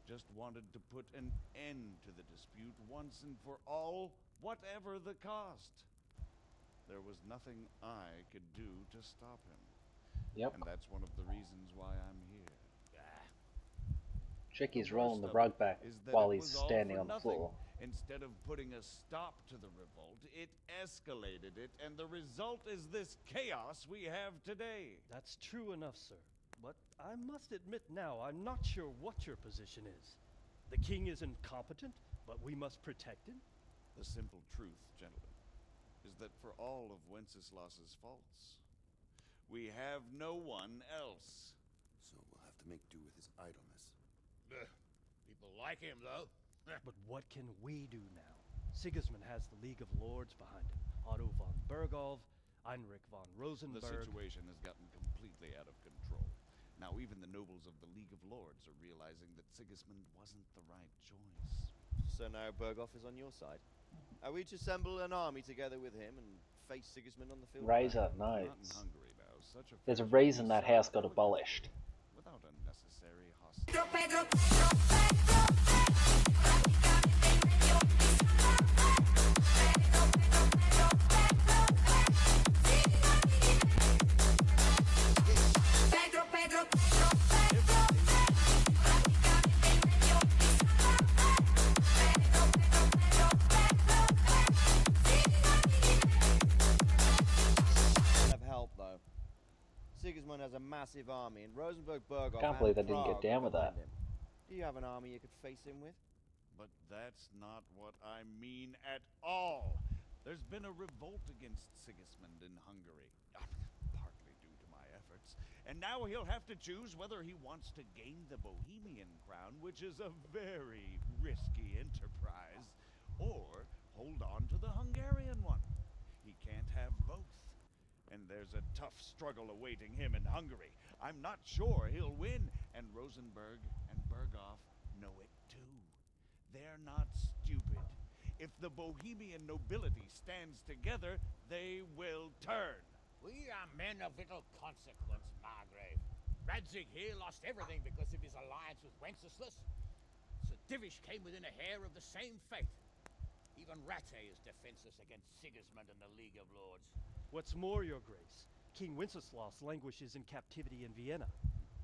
just wanted to put an end to the dispute once and for all, whatever the cost. There was nothing I could do to stop him. Yep. And that's one of the reasons why I'm here. Chicky's The rolling the worst of rug it back is that while it he's was all standing for on the nothing. floor. Instead of putting a stop to the revolt, it escalated it, and the result is this chaos we have today. That's true enough, sir. But I must admit now, I'm not sure what your position is. The king is incompetent, but we must protect him? The simple truth, gentlemen, is that for all of Wenceslas's faults, we have no one else. So we'll have to make do with his idleness. People like him, though. But what can we do now? Sigismund has the League of Lords behind him. Otto von Bergolf, Heinrich von Rosenberg. The situation has gotten completely out of control. Now even the nobles of the League of Lords are realizing that Sigismund wasn't the right choice. So now Berghoff is on your side? Are we to assemble an army together with him and face Sigismund on the field? Razor Not in knows. Hungary now. Such a There's a force would reason be that so house got elegant abolished. without unnecessary hostility. Have help though. Sigismund has a massive army, and Rosenberg Berghoff Can't and believe they didn't get Prague down with behind that. him. Do you have an army you could face him with? But that's not what I mean at all. There's been a revolt against Sigismund in Hungary, partly due to my efforts. And now he'll have to choose whether he wants to gain the Bohemian crown, which is a very risky enterprise, or hold on to the Hungarian one. He can't have both. And there's a tough struggle awaiting him in Hungary. I'm not sure he'll win, and Rosenberg and Berghoff know it too. They're not stupid. If the Bohemian nobility stands together, they will turn. We are men of little consequence, Margrave. Radzig here lost everything because of his alliance with Wenceslas. Sir Divish came within a hair of the same fate. Even Rattay is defenseless against Sigismund and the League of Lords. What's more, Your Grace, King Wenceslas languishes in captivity in Vienna.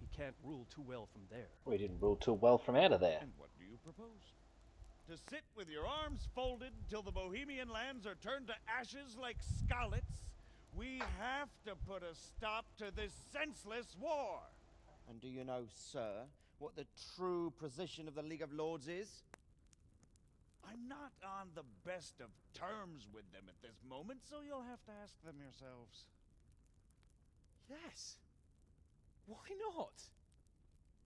He can't rule too well from there. We didn't rule too well from out of there. And what do you propose? To sit with your arms folded till the Bohemian lands are turned to ashes like Skalitz? We have to put a stop to this senseless war. And do you know, sir, what the true position of the League of Lords is? I'm not on the best of terms with them at this moment, so you'll have to ask them yourselves. Yes. Why not?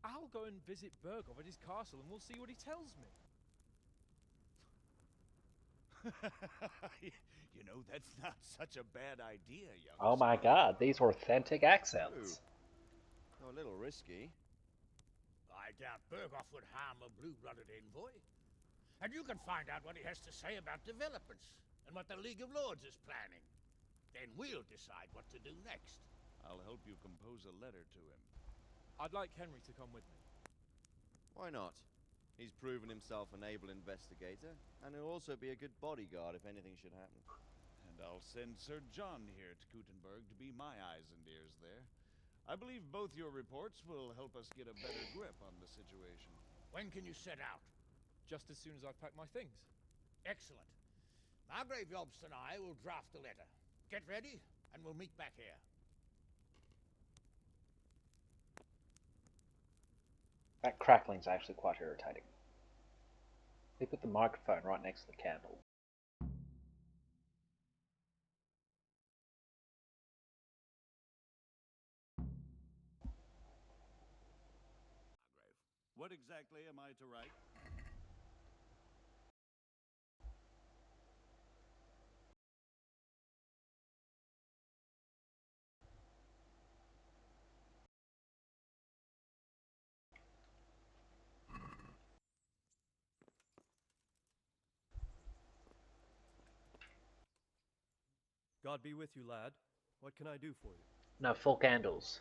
I'll go and visit Berghoff at his castle and we'll see what he tells me. You know, that's not such a bad idea, young. Oh my god, these are authentic accents. Oh, a little risky. I doubt Berghoff would harm a blue-blooded envoy. And you can find out what he has to say about developments and what the League of Lords is planning. Then we'll decide what to do next. I'll help you compose a letter to him. I'd like Henry to come with me. Why not? He's proven himself an able investigator, and he'll also be a good bodyguard if anything should happen. And I'll send Sir John here to Kuttenberg to be my eyes and ears there. I believe both your reports will help us get a better grip on the situation. When can you set out? Just as soon as I've packed my things. Excellent. Margrave Jobst and I will draft the letter. Get ready, and we'll meet back here. That crackling's actually quite irritating. They put the microphone right next to the candle. What exactly am I to write? God be with you, lad. What can I do for you? No, full candles.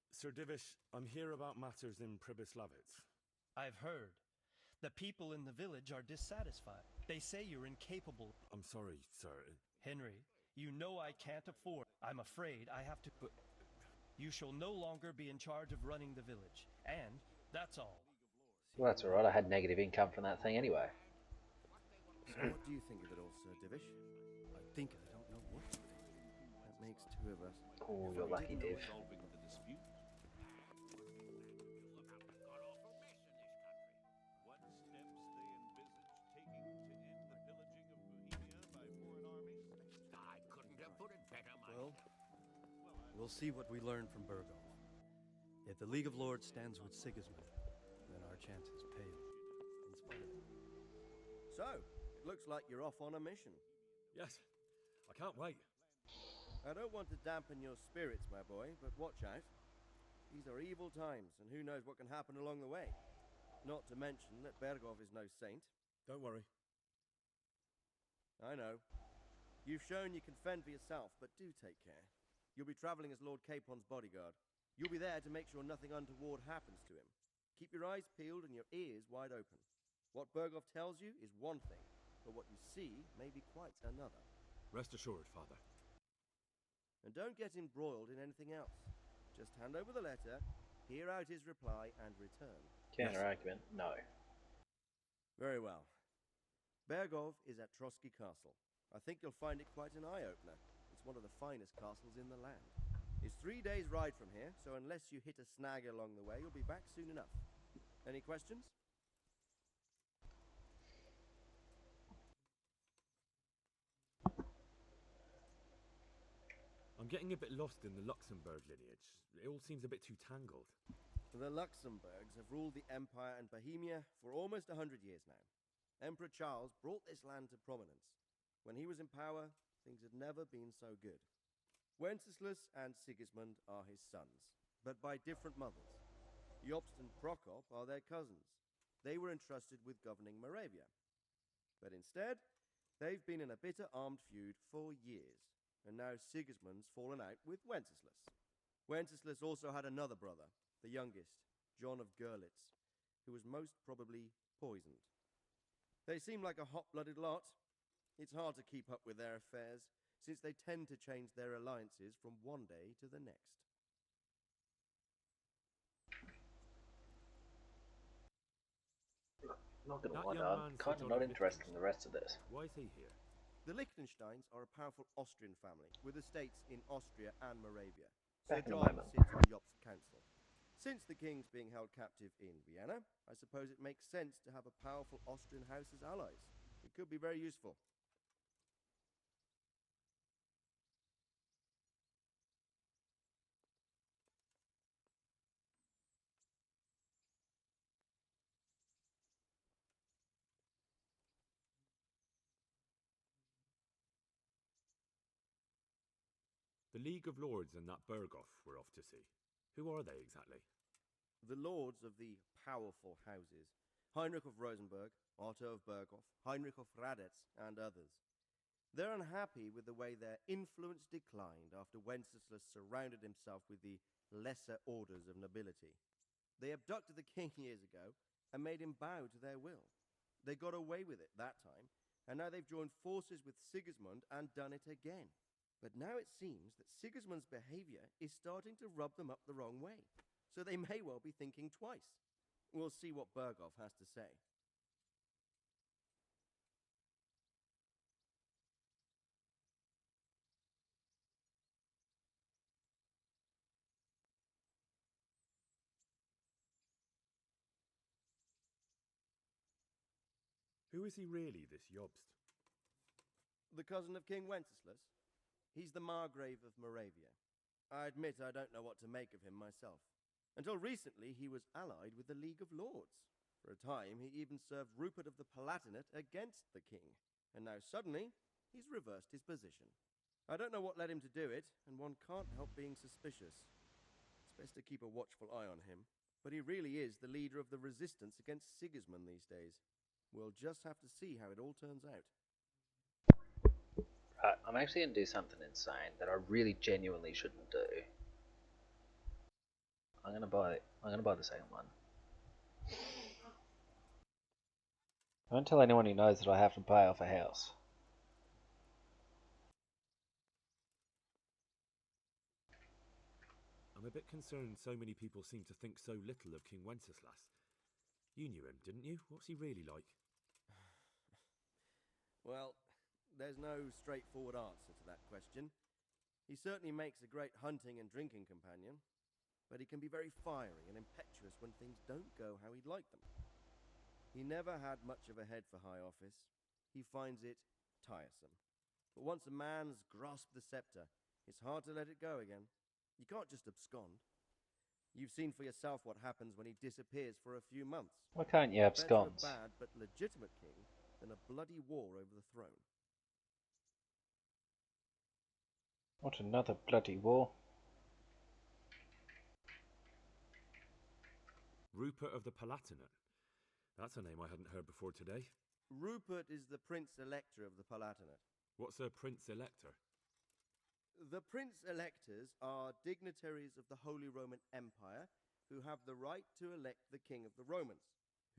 Sir Divish, I'm here about matters in Pribyslavitz. I've heard. The people in the village are dissatisfied. They say you're incapable. I'm sorry, sir. Henry, you know I can't afford. I'm afraid I have to. You shall no longer be in charge of running the village. And that's all. Well, that's alright, I had negative income from that thing anyway. So what do you think of it all, Sir Divish? I think I don't know what to think. That makes two of us. Oh, you're lucky, Div. Resolving the dispute. What steps they envisage taking to end the pillaging of Bohemia by foreign armies? I couldn't have put it better, my Well, we'll see what we learn from Berghoff. If the League of Lords stands with Sigismund, then our chances So, it looks like you're off on a mission. Yes, I can't wait. I don't want to dampen your spirits, my boy, but watch out. These are evil times, and who knows what can happen along the way. Not to mention that Bergov is no saint. Don't worry. I know. You've shown you can fend for yourself, but do take care. You'll be traveling as Lord Capon's bodyguard. You'll be there to make sure nothing untoward happens to him. Keep your eyes peeled and your ears wide open. What Bergov tells you is one thing, but what you see may be quite another. Rest assured, Father. And don't get embroiled in anything else. Just hand over the letter, hear out his reply, and return. Counter argument, no. Very well. Bergov is at Trotsky Castle. I think you'll find it quite an eye-opener. It's one of the finest castles in the land. It's 3 days' ride from here, so unless you hit a snag along the way, you'll be back soon enough. Any questions? I'm getting a bit lost in the Luxembourg lineage. It all seems a bit too tangled. The Luxembourgs have ruled the Empire and Bohemia for almost 100 years now. Emperor Charles brought this land to prominence. When he was in power, things had never been so good. Wenceslas and Sigismund are his sons, but by different mothers. Jobst and Prokop are their cousins. They were entrusted with governing Moravia. But instead, they've been in a bitter armed feud for years, and now Sigismund's fallen out with Wenceslas. Wenceslas also had another brother, the youngest, John of Görlitz, who was most probably poisoned. They seem like a hot-blooded lot. It's hard to keep up with their affairs, since they tend to change their alliances from one day to the next. Not gonna lie, I'm kind of not interested in the rest of this. Why is he here? The Liechtensteins are a powerful Austrian family, with estates in Austria and Moravia. Back in a Sir John moment. sits on Jobst's council. Since the king's being held captive in Vienna, I suppose it makes sense to have a powerful Austrian house as allies. It could be very useful. The League of Lords and that Berghoff we're off to see. Who are they exactly? The lords of the powerful houses, Heinrich of Rosenberg, Otto of Berghoff, Heinrich of Radetz, and others. They're unhappy with the way their influence declined after Wenceslas surrounded himself with the lesser orders of nobility. They abducted the king years ago and made him bow to their will. They got away with it that time, and now they've joined forces with Sigismund and done it again. But now it seems that Sigismund's behavior is starting to rub them up the wrong way, so they may well be thinking twice. We'll see what Berghoff has to say. Who is he really, this Jobst? The cousin of King Wenceslas? He's the Margrave of Moravia. I admit I don't know what to make of him myself. Until recently, he was allied with the League of Lords. For a time, he even served Rupert of the Palatinate against the king. And now suddenly, he's reversed his position. I don't know what led him to do it, and one can't help being suspicious. It's best to keep a watchful eye on him, but he really is the leader of the resistance against Sigismund these days. We'll just have to see how it all turns out. Right, I'm actually going to do something insane that I really genuinely shouldn't do. I'm going to buy the second one. I won't tell anyone who knows that I have to pay off a house. I'm a bit concerned so many people seem to think so little of King Wenceslas. You knew him, didn't you? What's he really like? Well, there's no straightforward answer to that question. He certainly makes a great hunting and drinking companion, but he can be very fiery and impetuous when things don't go how he'd like them. He never had much of a head for high office. He finds it tiresome. But once a man's grasped the scepter, it's hard to let it go again. You can't just abscond. You've seen for yourself what happens when he disappears for a few months. Why can't you abscond? A bad but legitimate king than a bloody war over the throne. What another bloody war? Rupert of the Palatinate. That's a name I hadn't heard before today. Rupert is the Prince Elector of the Palatinate. What's a Prince Elector? The Prince Electors are dignitaries of the Holy Roman Empire who have the right to elect the King of the Romans,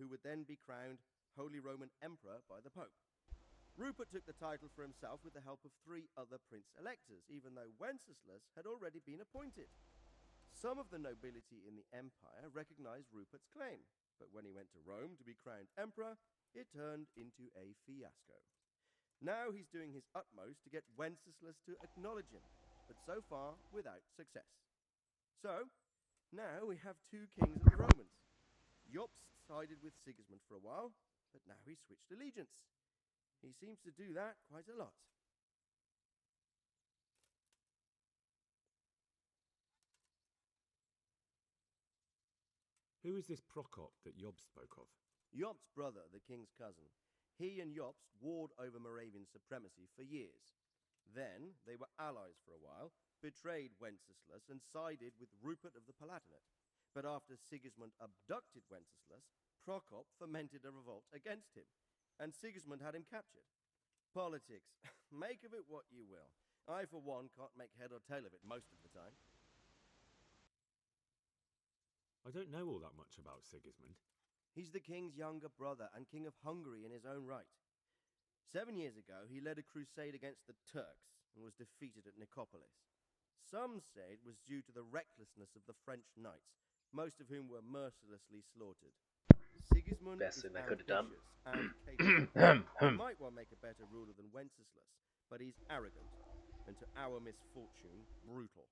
who would then be crowned Holy Roman Emperor by the Pope. Rupert took the title for himself with the help of 3 other Prince Electors, even though Wenceslas had already been appointed. Some of the nobility in the empire recognized Rupert's claim, but when he went to Rome to be crowned emperor, it turned into a fiasco. Now he's doing his utmost to get Wenceslas to acknowledge him, but so far without success. So, now we have 2 kings of the Romans. Jobst sided with Sigismund for a while, but now he's switched allegiance. He seems to do that quite a lot. Who is this Prokop that Job spoke of? Jobst's brother, the king's cousin. He and Jobst warred over Moravian supremacy for years. Then they were allies for a while, betrayed Wenceslas and sided with Rupert of the Palatinate. But after Sigismund abducted Wenceslas, Prokop fomented a revolt against him, and Sigismund had him captured. Politics. Make of it what you will. I, for one, can't make head or tail of it most of the time. I don't know all that much about Sigismund. He's the king's younger brother and king of Hungary in his own right. 7 years ago, he led a crusade against the Turks and was defeated at Nicopolis. Some say it was due to the recklessness of the French knights, most of whom were mercilessly slaughtered. Sigismund Best is thing they could have done. ambitious and capable. He might well make a better ruler than Wenceslas, but he's arrogant, and to our misfortune, brutal.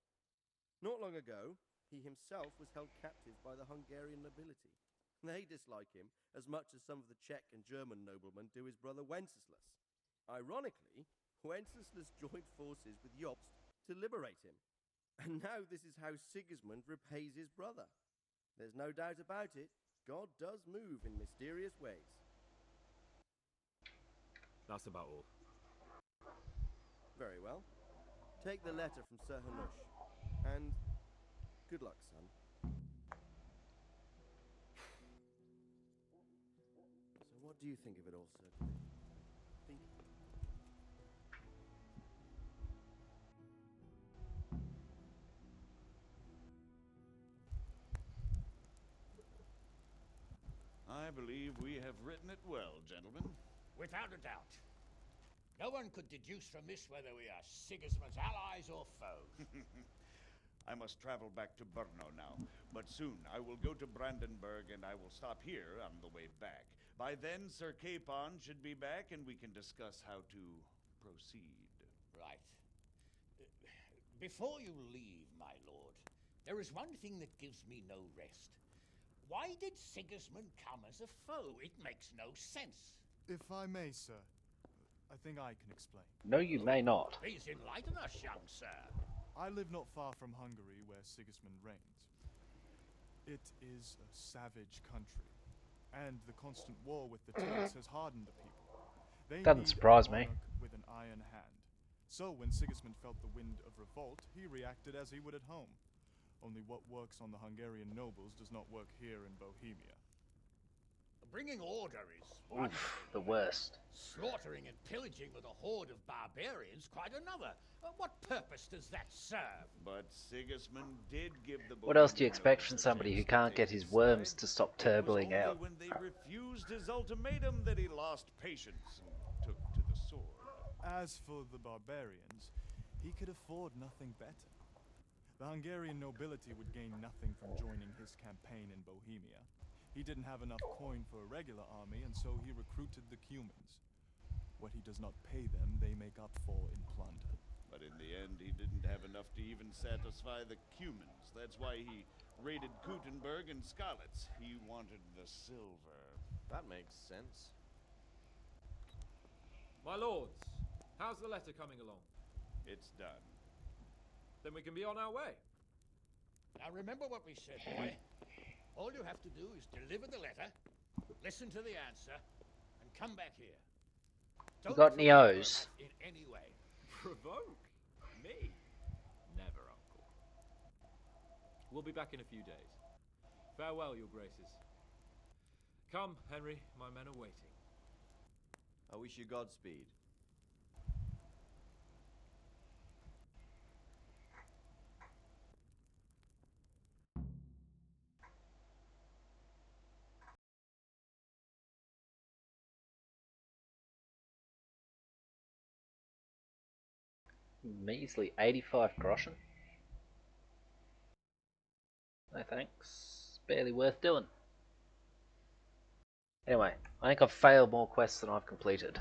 Not long ago, he himself was held captive by the Hungarian nobility. They dislike him as much as some of the Czech and German noblemen do his brother Wenceslas. Ironically, Wenceslas joined forces with Jobst to liberate him. And now this is how Sigismund repays his brother. There's no doubt about it, God does move in mysterious ways. That's about all. Very well. Take the letter from Sir Hanush, and good luck, son. So what do you think of it all, Sir? Think? I believe we have written it well, gentlemen. Without a doubt. No one could deduce from this whether we are Sigismund's allies or foes. I must travel back to Brno now, but soon I will go to Brandenburg and I will stop here on the way back. By then, Sir Capon should be back and we can discuss how to proceed. Right. Before you leave, my lord, there is one thing that gives me no rest. Why did Sigismund come as a foe? It makes no sense. If I may, sir, I think I can explain. No, you may not. Please enlighten us, young sir. I live not far from Hungary, where Sigismund reigns. It is a savage country, and the constant war with the Turks has hardened the people. They Doesn't need surprise a me. monarch with an iron hand. So when Sigismund felt the wind of revolt, he reacted as he would at home. Only what works on the Hungarian nobles does not work here in Bohemia. Bringing order is one Oof, thing. the worst. Slaughtering and pillaging with a horde of barbarians, quite another. What purpose does that serve? But Sigismund did give the What else do you Bohemian expect nobles from a somebody who chance to can't take get his his worms side. to stop It was turbling only out? when they refused his ultimatum that he lost patience and took to the sword. As for the barbarians, he could afford nothing better. The Hungarian nobility would gain nothing from joining his campaign in Bohemia. He didn't have enough coin for a regular army, and so he recruited the Cumans. What he does not pay them, they make up for in plunder. But in the end, he didn't have enough to even satisfy the Cumans. That's why he raided Kuttenberg and Skalitz. He wanted the silver. That makes sense. My lords, how's the letter coming along? It's done. Then we can be on our way. Now remember what we said, boy. All you have to do is deliver the letter, listen to the answer, and come back here. You got any O's? In any way. Provoke? Me? Never, Uncle. We'll be back in a few days. Farewell, your graces. Come, Henry, my men are waiting. I wish you Godspeed. Measly 85 groschen. No thanks. Barely worth doing. Anyway, I think I've failed more quests than I've completed.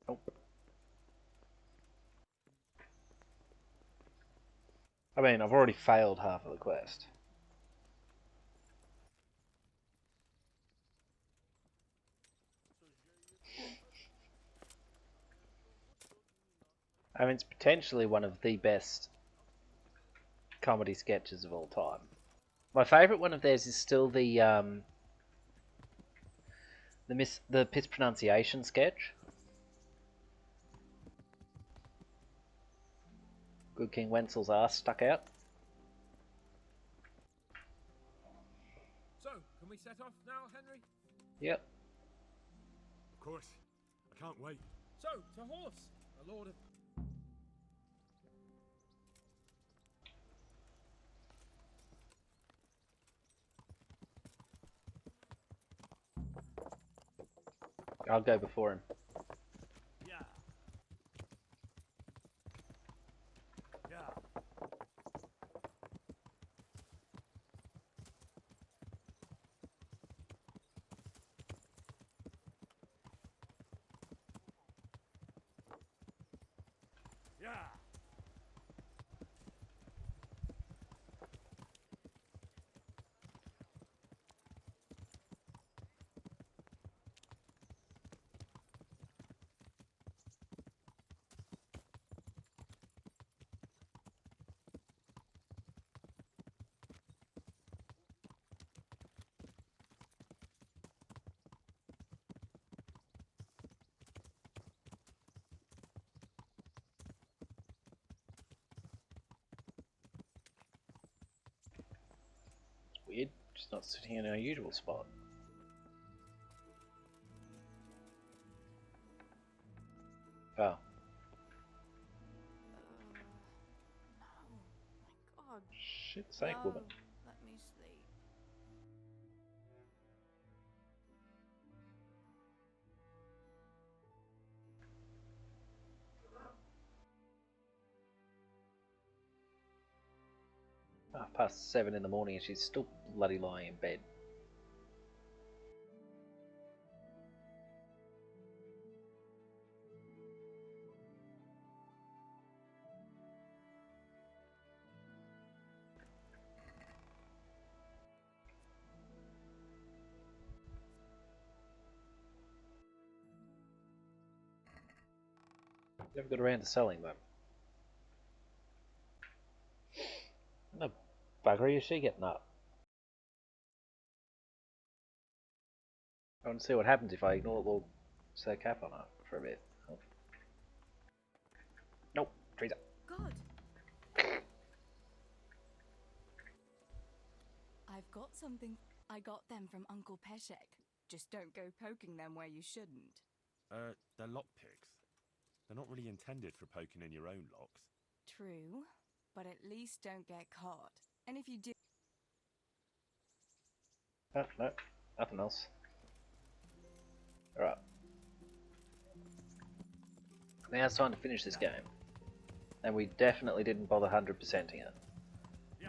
Nope. I mean, I've already failed half of the quest. I mean, it's potentially one of the best comedy sketches of all time. My favourite one of theirs is still the piss pronunciation sketch. Good King Wenzel's ass stuck out. So, can we set off now, Henry? Yep. Of course. I can't wait. So, to horse, a lord of... I'll go before him. Yeah. Yeah. Yeah. Weird, just not sitting in our usual spot. Oh. No. My God. Shit's sake, woman. Let me sleep. Past 7 in the morning and she's still bloody lying in bed. Never got around to selling them. No buggery is she getting up? I want to see what happens if I ignore the little set cap on her for a bit. Oh. Nope, trees up. God. I've got something. I got them from Uncle Peshek. Just don't go poking them where you shouldn't. They're lockpicks. They're not really intended for poking in your own locks. True, but at least don't get caught. And if you do... Oh, no, nothing else. Alright. Now it's time to finish this game. And we definitely didn't bother 100%ing it. Yeah.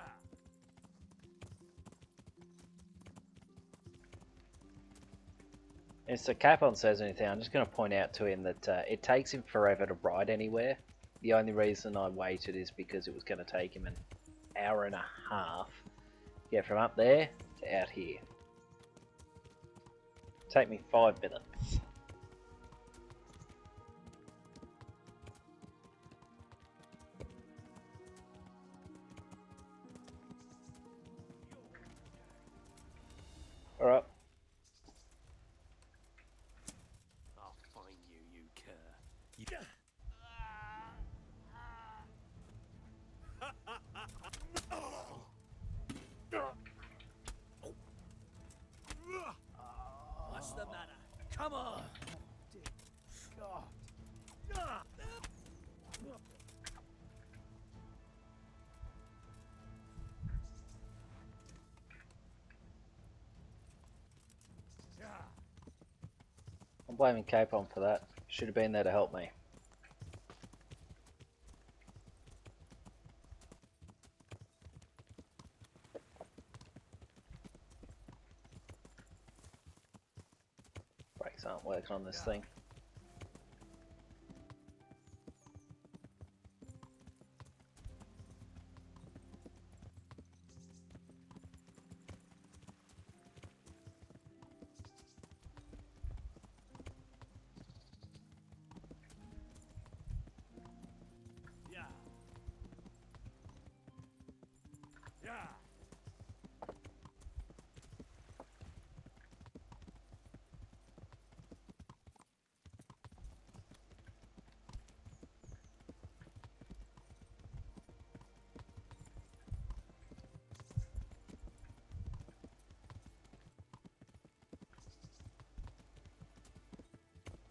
And so Capon says anything, I'm just going to point out to him that it takes him forever to ride anywhere. The only reason I waited is because it was going to take him an hour and a half to get from up there to out here. Take me 5 minutes. I'm blaming Capon for that. Should have been there to help me. Brakes aren't working on this thing.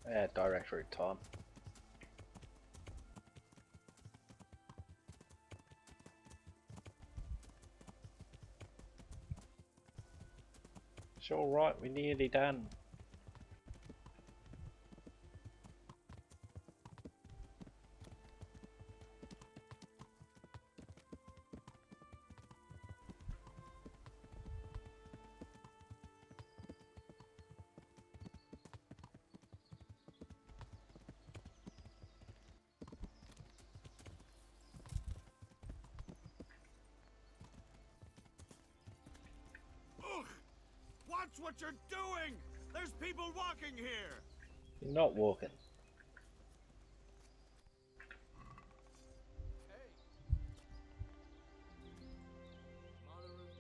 Yeah, direct route time. It's alright, we're nearly done. Watch what you're doing! There's people walking here! You're not walking.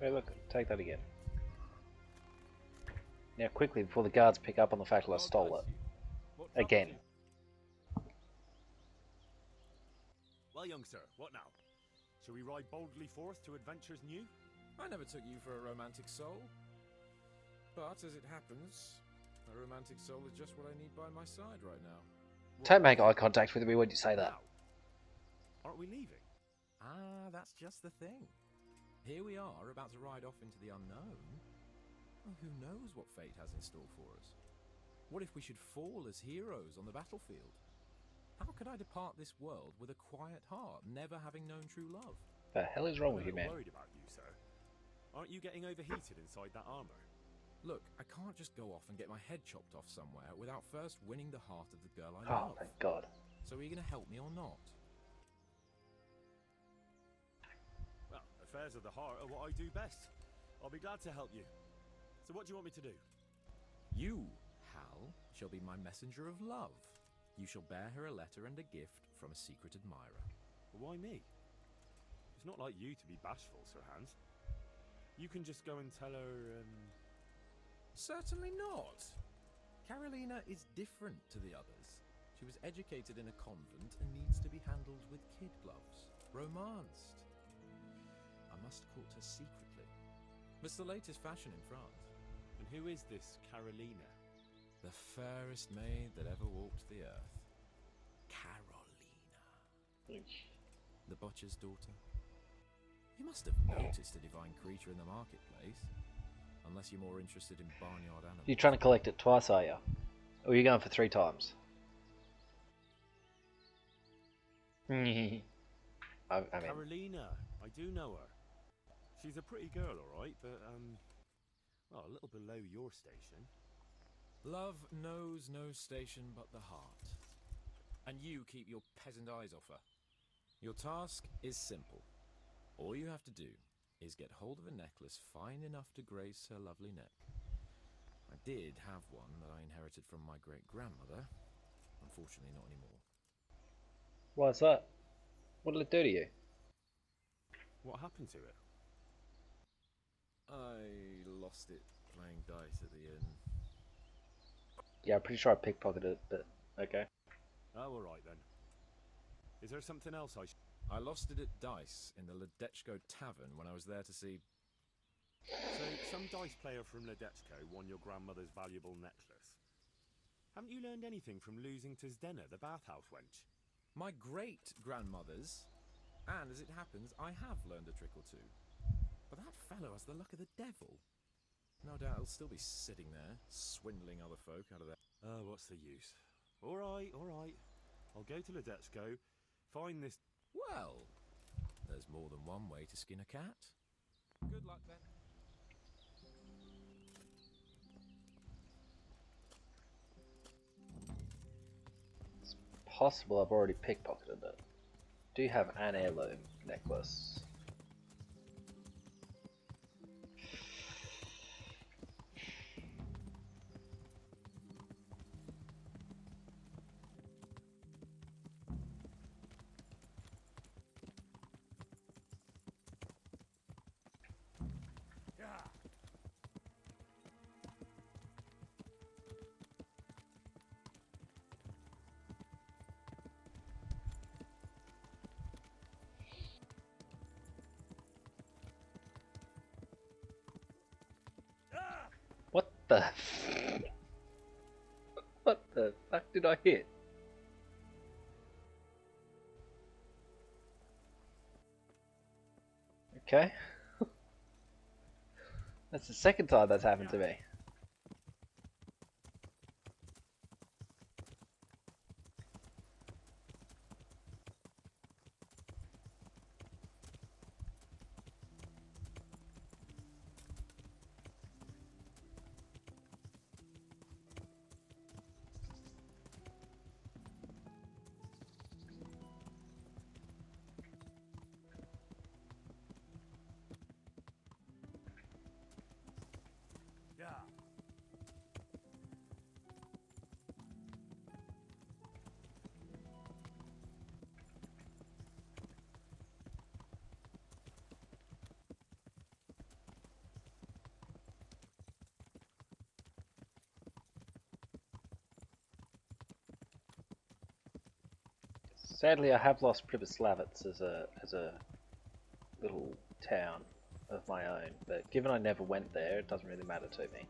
Hey look, take that again. Now quickly before the guards pick up on the fact that I stole it. Again. Well, young sir, what now? Shall we ride boldly forth to adventures new? I never took you for a romantic soul. But as it happens, a romantic soul is just what I need by my side right now. Don't make eye contact with me when you say that. Aren't we leaving? Ah, that's just the thing. Here we are, about to ride off into the unknown. Well, who knows what fate has in store for us? What if we should fall as heroes on the battlefield? How could I depart this world with a quiet heart, never having known true love? The hell is wrong with you, I'm man? worried about you, sir. Aren't you getting overheated inside that armor? Look, I can't just go off and get my head chopped off somewhere without first winning the heart of the girl I love. Oh, thank God. So are you going to help me or not? Well, affairs of the heart are what I do best. I'll be glad to help you. So what do you want me to do? You, Hal, shall be my messenger of love. You shall bear her a letter and a gift from a secret admirer. Well, why me? It's not like you to be bashful, Sir Hans. You can just go and tell her, Certainly not. Carolina is different to the others. She was educated in a convent and needs to be handled with kid gloves. Romanced. I must court her secretly. It's the latest fashion in France. And who is this Carolina? The fairest maid that ever walked the earth. Carolina. The butcher's daughter. You must have noticed a divine creature in the marketplace. Unless you're more interested in barnyard animals. You're trying to collect it twice, are you? Or are you going for 3 times? I mean... Carolina, I do know her. She's a pretty girl, alright, but, well, a little below your station. Love knows no station but the heart. And you keep your peasant eyes off her. Your task is simple. All you have to do is get hold of a necklace fine enough to grace her lovely neck. I did have one that I inherited from my great-grandmother. Unfortunately, not anymore. Why's that? What did it do to you? What happened to it? I lost it playing dice at the inn. Yeah, I'm pretty sure I pickpocketed it, but okay. Oh, alright then. Is there something else I lost it at dice in the Ledechko Tavern when I was there to see... So, some dice player from Ledechko won your grandmother's valuable necklace. Haven't you learned anything from losing to Zdena, the bathhouse wench? My great-grandmother's. And as it happens, I have learned a trick or two. But that fellow has the luck of the devil. No doubt he'll still be sitting there, swindling other folk out of their... Oh, what's the use? All right, all right. I'll go to Ledetsko, find this... Well, there's more than one way to skin a cat. Good luck then. It's possible I've already pickpocketed it. Do you have an heirloom necklace? What the? What the fuck did I hit? Okay. That's the second time that's happened to me. Sadly, I have lost Pribyslavitz as a little town of my own, but given I never went there, it doesn't really matter to me.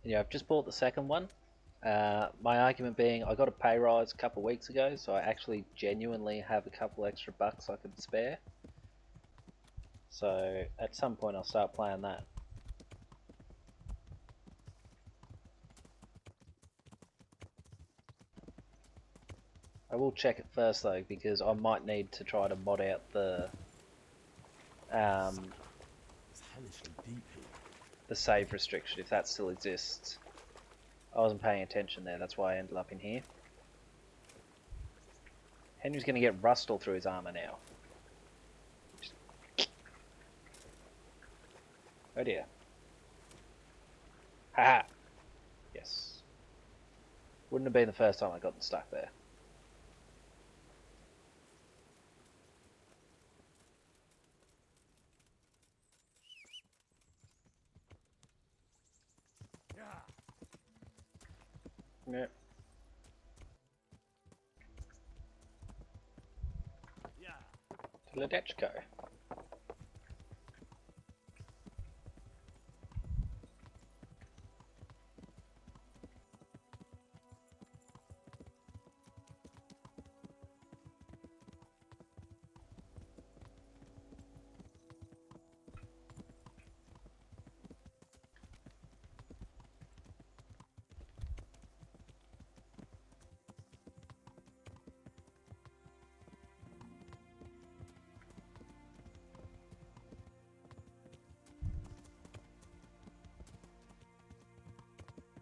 Yeah, I've just bought the second one. My argument being, I got a pay rise a couple of weeks ago, so I actually genuinely have a couple extra bucks I could spare. So at some point I'll start playing that. I will check it first though, because I might need to try to mod out the the save restriction, if that still exists. I wasn't paying attention there, that's why I ended up in here. Henry's going to get rust all through his armour now. Oh dear. Haha! Yes. Wouldn't have been the first time I got stuck there. Yep. To Ledetsko.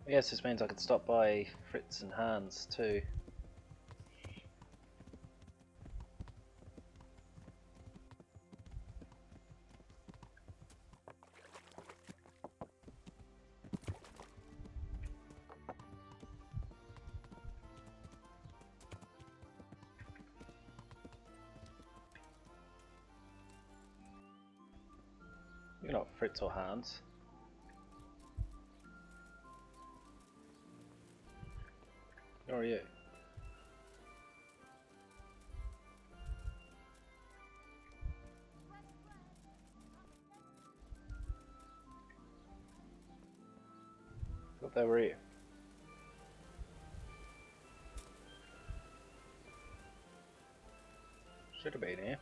I guess this means I could stop by Fritz and Hans too. You're not Fritz or Hans. are you? Thought they were here. Should have been here.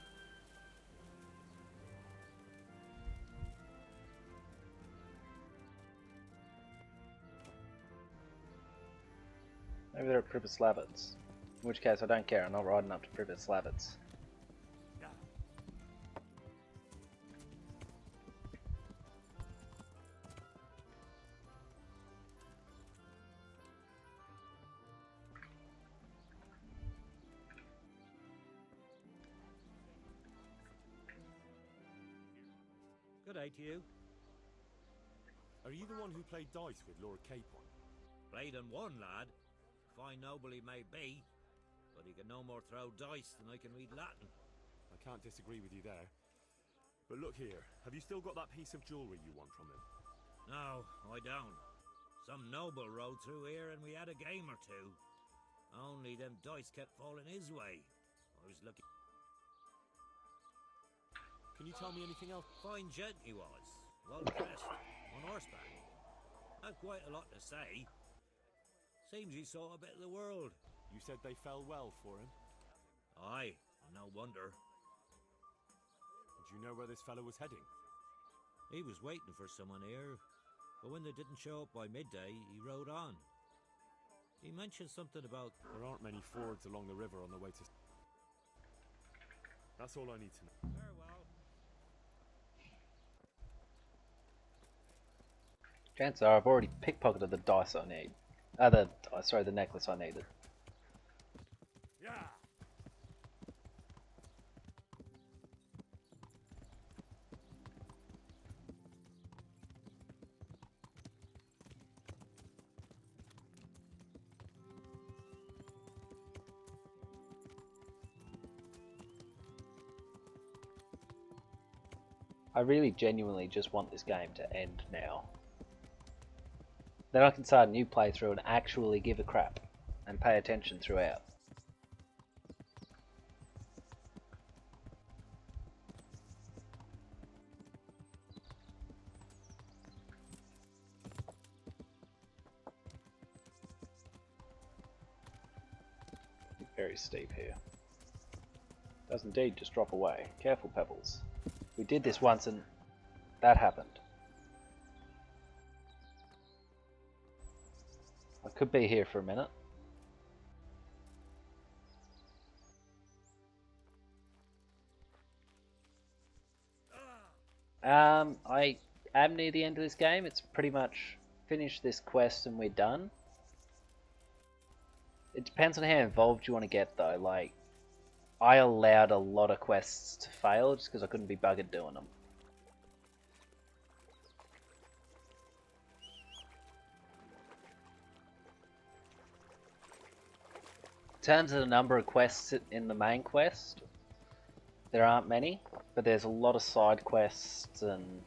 Maybe they're at Pripyat-Slavets. In which case I don't care, I'm not riding up to Pripyat-Slavets. Good day to you. Are you the one who played dice with Lord Capon? Played and won, lad. Fine noble he may be, but he can no more throw dice than I can read Latin. I can't disagree with you there. But look here, have you still got that piece of jewellery you won from him? No, I don't. Some noble rode through here and we had a game or two. Only them dice kept falling his way. I was looking... Can you tell me anything else? Fine gent he was, well dressed, on horseback. Had quite a lot to say. Seems he saw a bit of the world. You said they fell well for him? Aye, no wonder. Do you know where this fellow was heading? He was waiting for someone here, but when they didn't show up by midday, he rode on. He mentioned something about... There aren't many fords along the river on the way to... That's all I need to know. Very well. Chances are I've already pickpocketed the dice I need. The necklace I needed. Yeah. I really genuinely just want this game to end now. Then I can start a new playthrough and actually give a crap and pay attention throughout. Very steep here. Does indeed just drop away. Careful, Pebbles. We did this once and that happened. I could be here for a minute. I am near the end of this game. It's pretty much finished this quest and we're done. It depends on how involved you want to get though. Like, I allowed a lot of quests to fail just because I couldn't be buggered doing them. In terms of the number of quests in the main quest, there aren't many, but there's a lot of side quests and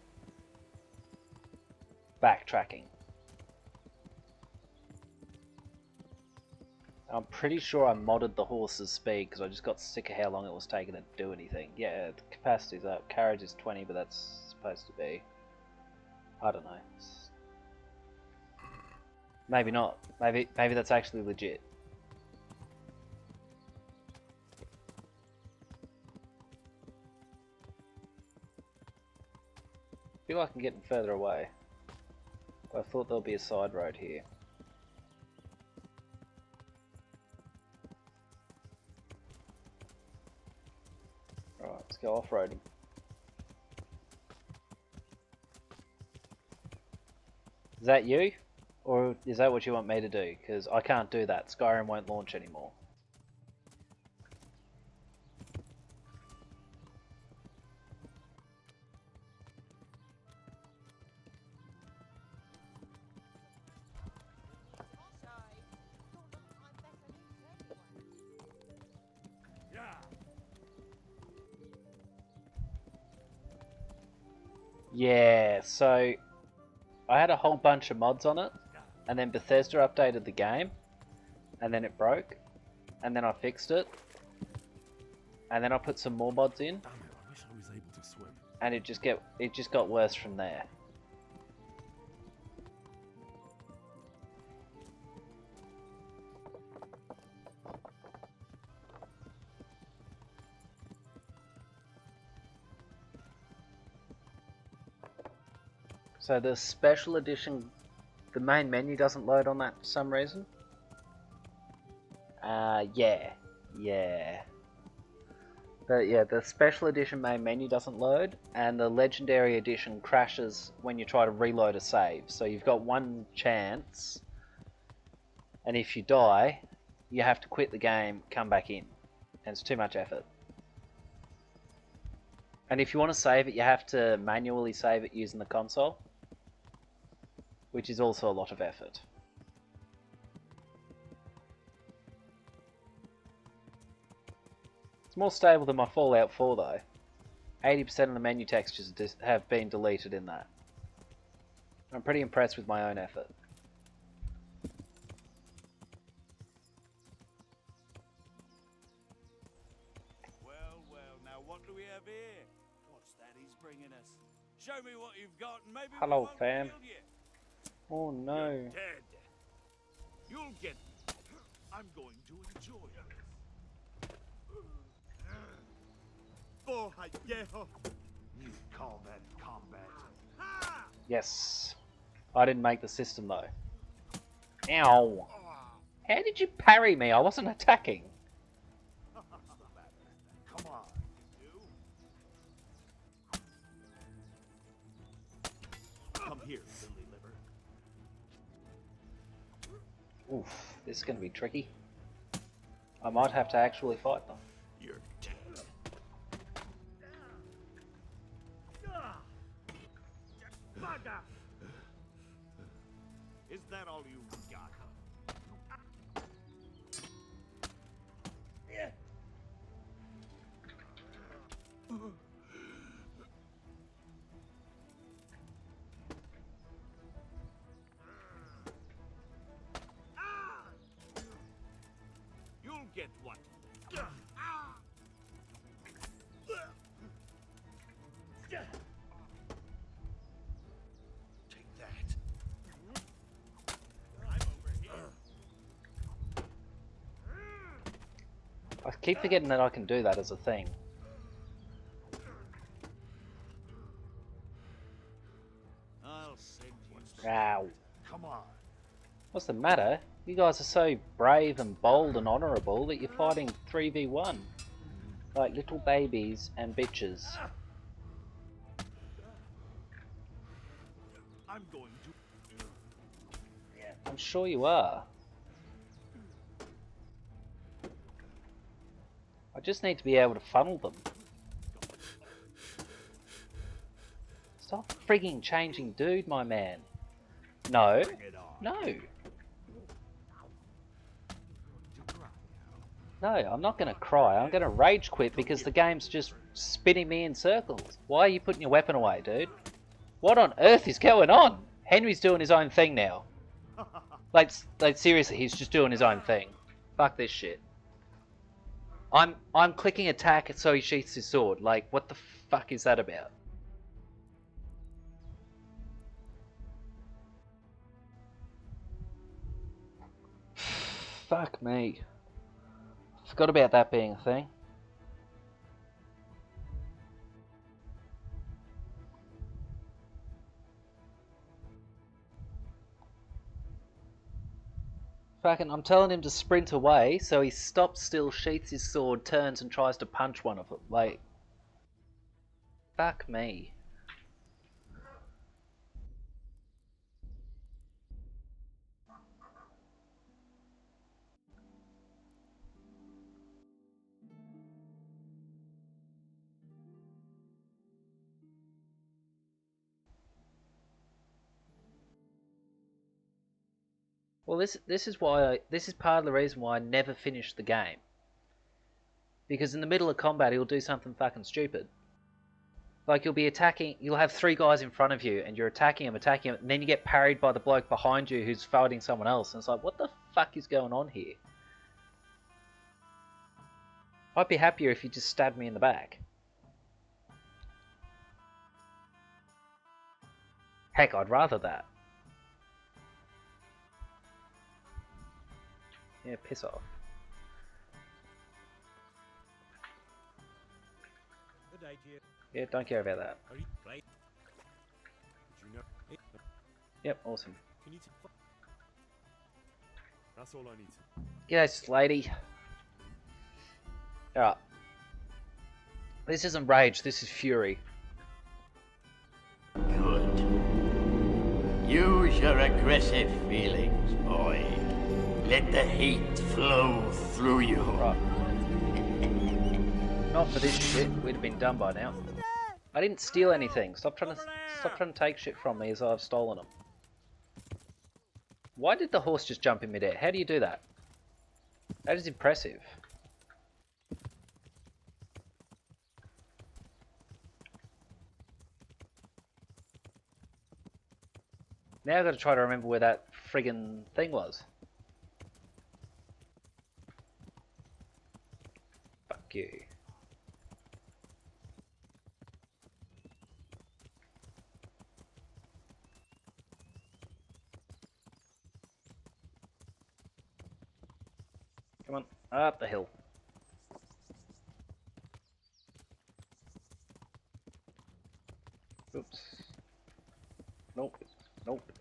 backtracking. I'm pretty sure I modded the horse's speed because I just got sick of how long it was taking to do anything. Yeah, the capacity's up. Carriage is 20, but that's supposed to be... I don't know. Maybe not. Maybe that's actually legit. I feel like I'm getting further away. But I thought there'll be a side road here. Alright, let's go off-roading. Is that you? Or is that what you want me to do? Because I can't do that. Skyrim won't launch anymore. Yeah, so I had a whole bunch of mods on it, and then Bethesda updated the game, and then it broke, and then I fixed it, and then I put some more mods in, Damn it, I wish I was able to swim. and it just got worse from there. So the special edition, the main menu doesn't load on that for some reason. Yeah. But yeah, the special edition main menu doesn't load, and the legendary edition crashes when you try to reload a save. So you've got one chance, and if you die, you have to quit the game, come back in, and it's too much effort. And if you want to save it, you have to manually save it using the console, which is also a lot of effort. It's more stable than my Fallout 4 though. 80% of the menu textures have been deleted in that. I'm pretty impressed with my own effort. Well, now what do we have here? What's that he's bringing us? Show me what you've got and maybe Hello, we won't fam. kill you. Oh no. You're dead. You'll get... I'm going to enjoy it. You call that combat? Yes. I didn't make the system though. Ow. How did you parry me? I wasn't attacking. Come on, come here, silly liver. Oof, this is going to be tricky. I might have to actually fight them. You're dead. Is that all you got? You'll get what? Take that. I'm over here. I keep forgetting that I can do that as a thing. I'll send you. Ow. Come on. What's the matter? You guys are so brave and bold and honourable that you're fighting 3v1. Like little babies and bitches. I'm going to... I'm sure you are. I just need to be able to funnel them. Stop frigging changing dude, my man. No. No. No, I'm not going to cry. I'm going to rage quit because the game's just spinning me in circles. Why are you putting your weapon away, dude? What on earth is going on? Henry's doing his own thing now. Like seriously, he's just doing his own thing. Fuck this shit. I'm clicking attack so he sheaths his sword. Like, what the fuck is that about? Fuck me. Forgot about that being a thing. Fucking, I'm telling him to sprint away, so he stops still, sheaths his sword, turns and tries to punch one of them. Like, fuck me. Well, this is part of the reason why I never finished the game. Because in the middle of combat, he'll do something fucking stupid. Like, you'll be attacking, you'll have 3 guys in front of you, and you're attacking him, and then you get parried by the bloke behind you who's fighting someone else, and it's like, what the fuck is going on here? I'd be happier if you just stabbed me in the back. Heck, I'd rather that. Yeah, piss off. Good day to you. Yeah, don't care about that. Are you right? Did you know? Yep, awesome. Can you That's all I need to. G'day, lady. Alright. This isn't rage, this is fury. Good. Use your aggressive feelings, boy. Let the hate flow through you. Right. Not for this shit, we'd have been done by now. I didn't steal anything. Stop trying to take shit from me as I've stolen them. Why did the horse just jump in midair? How do you do that? That is impressive. Now I've got to try to remember where that friggin' thing was. Fuck you. Come on, up the hill. Oops. Nope. Nope.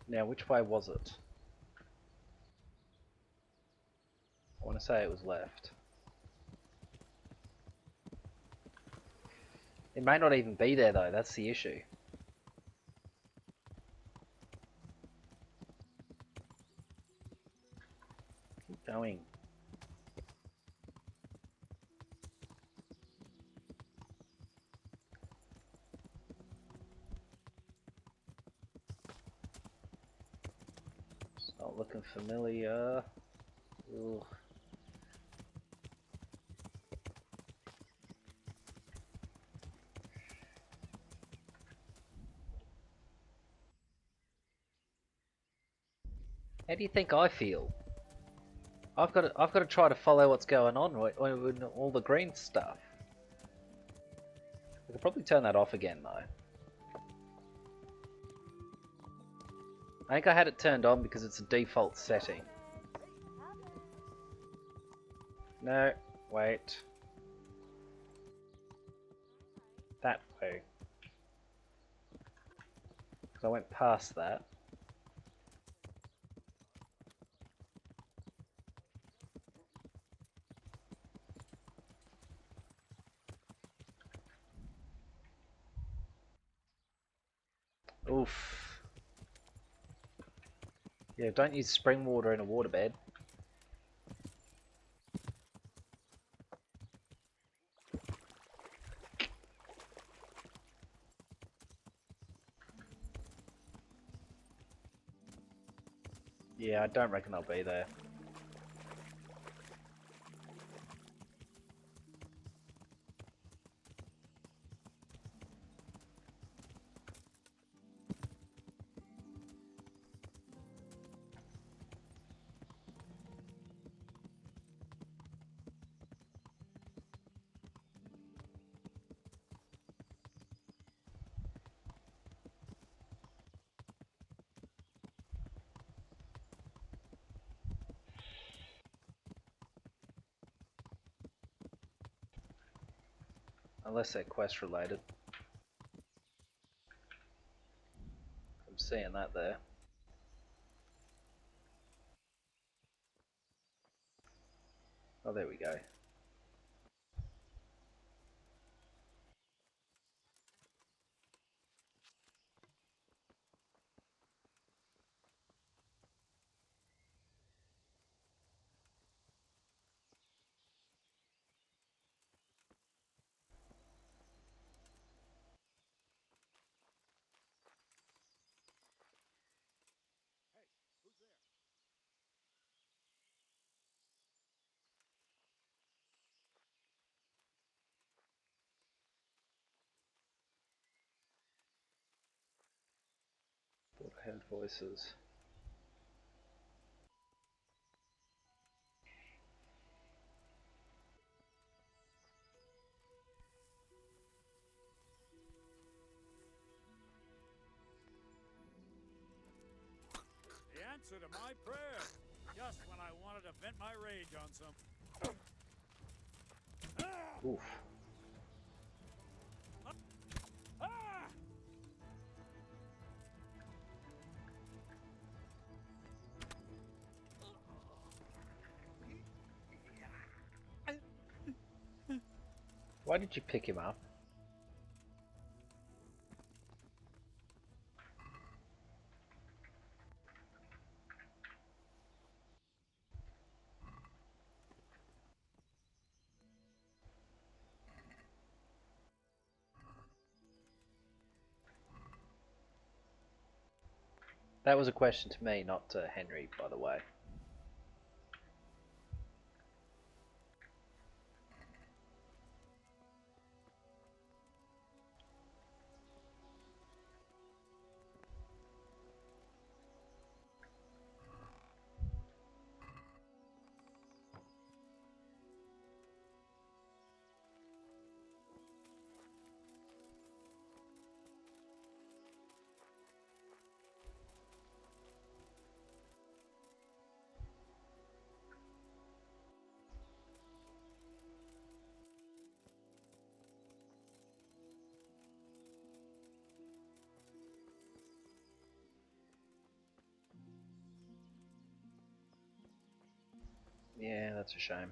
Now, which way was it? I want to say it was left. It may not even be there though, that's the issue. Keep going. It's not looking familiar. Ugh. How do you think I feel? I've got to try to follow what's going on with all the green stuff. I could probably turn that off again though. I think I had it turned on because it's a default setting. No, wait. That way. Because I went past that. Oof. Yeah, don't use spring water in a waterbed. Yeah, I don't reckon I'll be there. Unless they're quest related. I'm seeing that there. Oh, there we go. heard voices. The answer to my prayer. Just when I wanted to vent my rage on some. Oof. Why did you pick him up? That was a question to me, not to Henry, by the way. Yeah, that's a shame.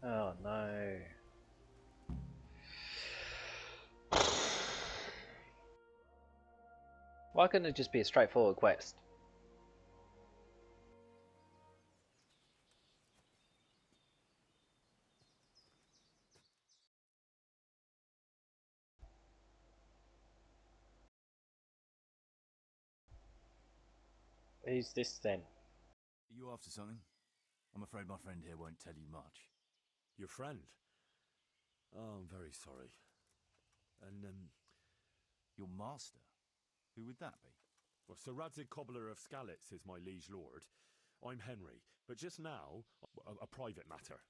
Oh no. Why couldn't it just be a straightforward quest? Who's this then? Are you after something? I'm afraid my friend here won't tell you much. Your friend? Oh, I'm very sorry. And, Your master? Who would that be? Well, Sir Radzig Cobbler of Skalitz is my liege lord. I'm Henry, but just now, a private matter.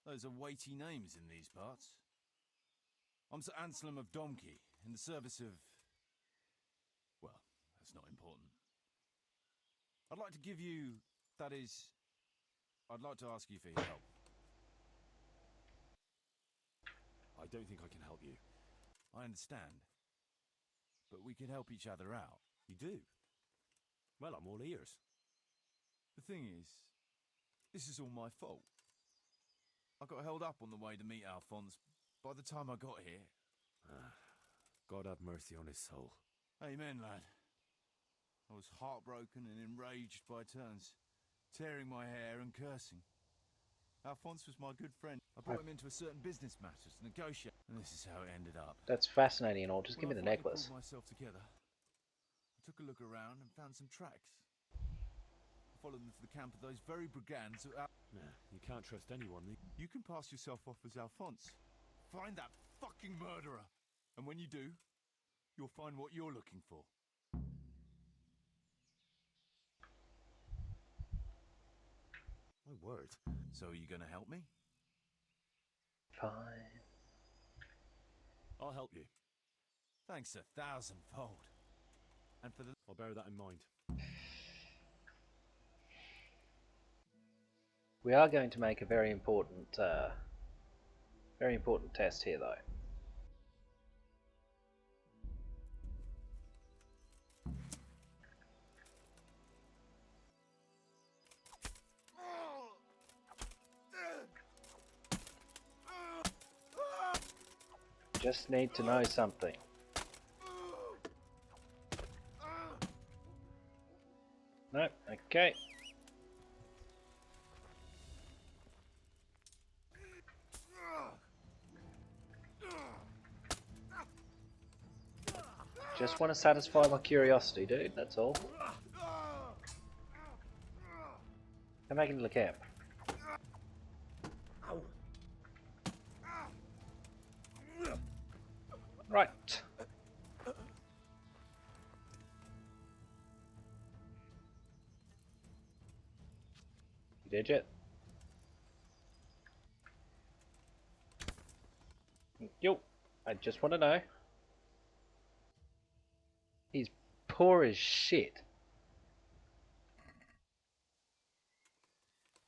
Those are weighty names in these parts. I'm Sir Anselm of Domkey, in the service of... Well, that's not important. I'd like to give you... That is... I'd like to ask you for your help. I don't think I can help you. I understand. But we could help each other out. You do? Well, I'm all ears. The thing is, this is all my fault. I got held up on the way to meet Alphonse. By the time I got here... God have mercy on his soul. Amen, lad. I was heartbroken and enraged by turns, tearing my hair and cursing. Alphonse was my good friend. I brought him into a certain business matter to negotiate, and this is how it ended up. That's fascinating and all. Just give me the necklace. I pulled myself together. I took a look around and found some tracks. I followed them to the camp of those very brigands who... Nah, you can't trust anyone. You can pass yourself off as Alphonse. Find that fucking murderer. And when you do, you'll find what you're looking for. My word. So are you going to help me? Fine. I'll help you. Thanks 1,000-fold. And for the... I'll bear that in mind. We are going to make a very important test here, though. Just need to know something. No, okay. Just want to satisfy my curiosity, dude, that's all. Come back into the camp. Right. You did it? Yo, I just want to know. He's poor as shit.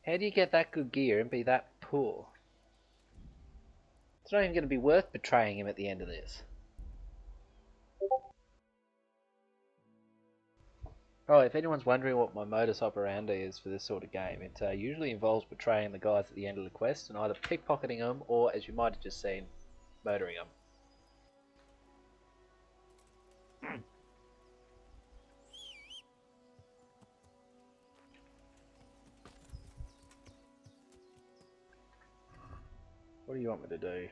How do you get that good gear and be that poor? It's not even going to be worth betraying him at the end of this. Oh, if anyone's wondering what my modus operandi is for this sort of game, it usually involves betraying the guys at the end of the quest and either pickpocketing them or, as you might have just seen, murdering them. What do you want me to do?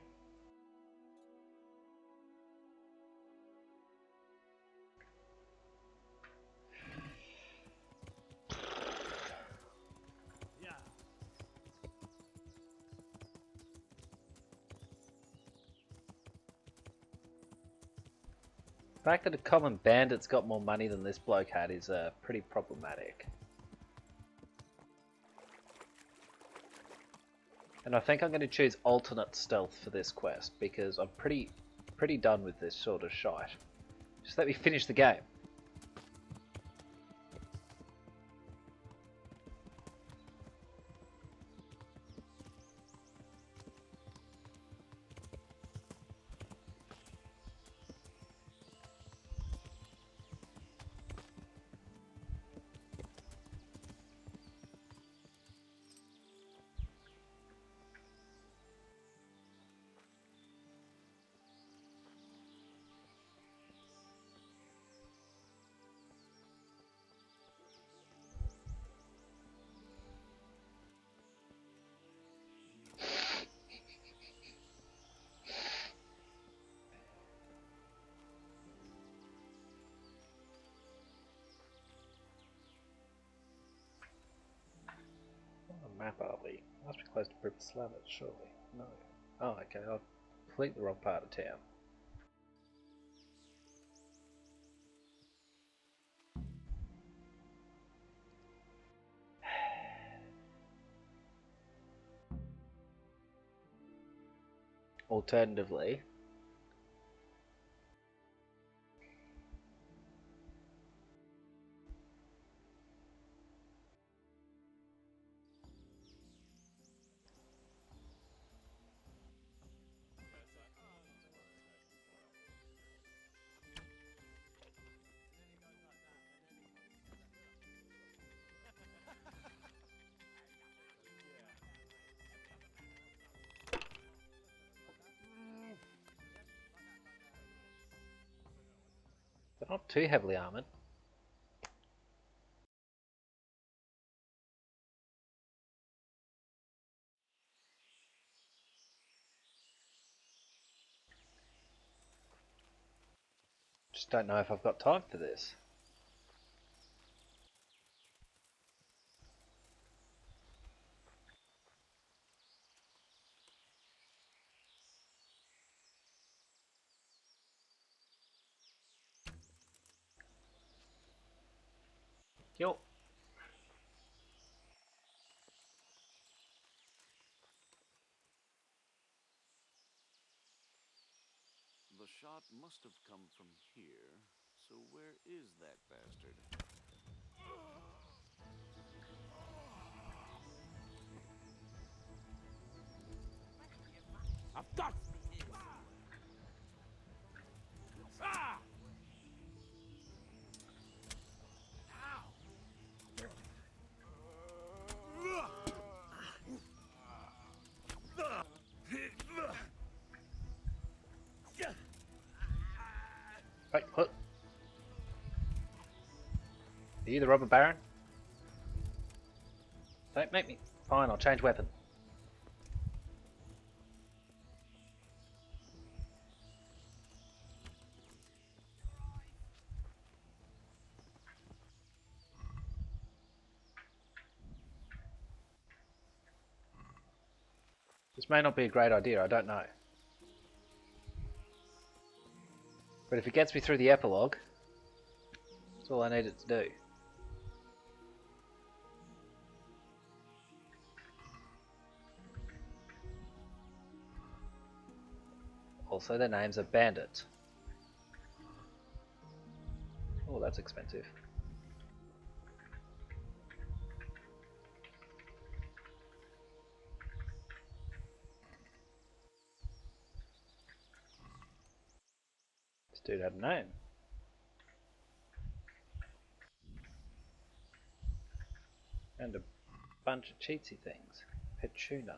The fact that a common bandit's got more money than this bloke had is pretty problematic. And I think I'm going to choose alternate stealth for this quest because I'm pretty done with this sort of shite. Just let me finish the game. Map are we? Must be close to Slavic, surely. No. Oh, okay, I've completely the wrong part of town. Alternatively, they're not too heavily armoured. Just don't know if I've got time for this. Yo. The shot must have come from here, so where is that bastard? I've got ah! Right, look. Are you the robber baron? Don't make me. Fine, I'll change weapon. This may not be a great idea, I don't know. But if it gets me through the epilogue, that's all I need it to do. Also, their names are Bandit. Oh, that's expensive. This dude had a name. And a bunch of cheatsy things. Petuna.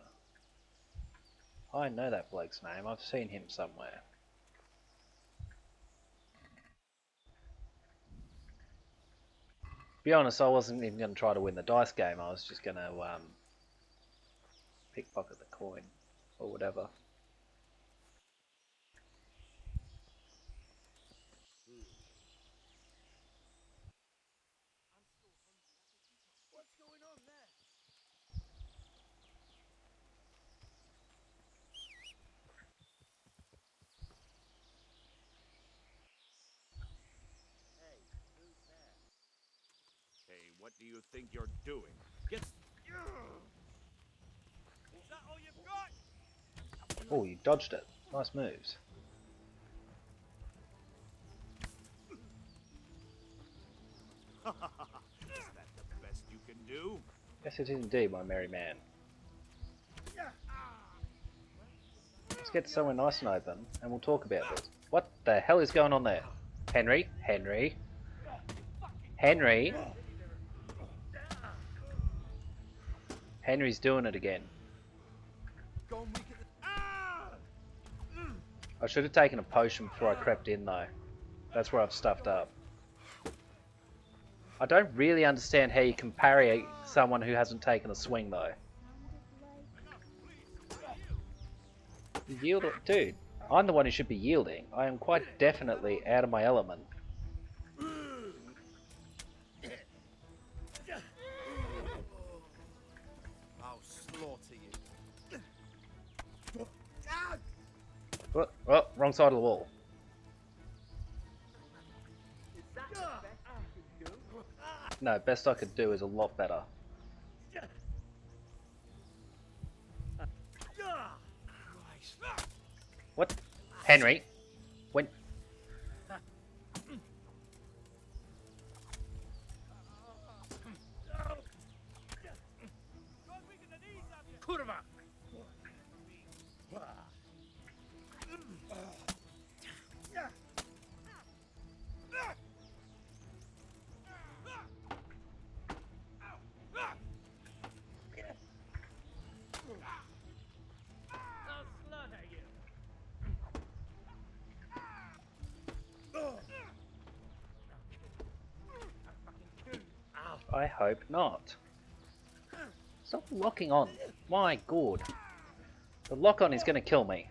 I know that bloke's name, I've seen him somewhere. To be honest, I wasn't even going to try to win the dice game, I was just going to pickpocket the coin, or whatever. What's going on there? Hey, who's there? Hey, what do you think you're doing? Get... Is that all you've got? Oh, you dodged it. Nice moves. Is that the best you can do? Yes, it is indeed, my merry man. Let's get somewhere nice and open, and we'll talk about this. What the hell is going on there? Henry? Henry? Henry? Henry's doing it again. I should have taken a potion before I crept in though. That's where I've stuffed up. I don't really understand how you can parry someone who hasn't taken a swing though. Yield, dude, I'm the one who should be yielding. I am quite definitely out of my element. I'll slaughter you. Oh, wrong side of the wall. Is that the best you can do? No, best I could do is a lot better. What? Henry? When? Kurwa! I'll slaughter you. I hope not. Stop locking on. My god. The lock on is going to kill me.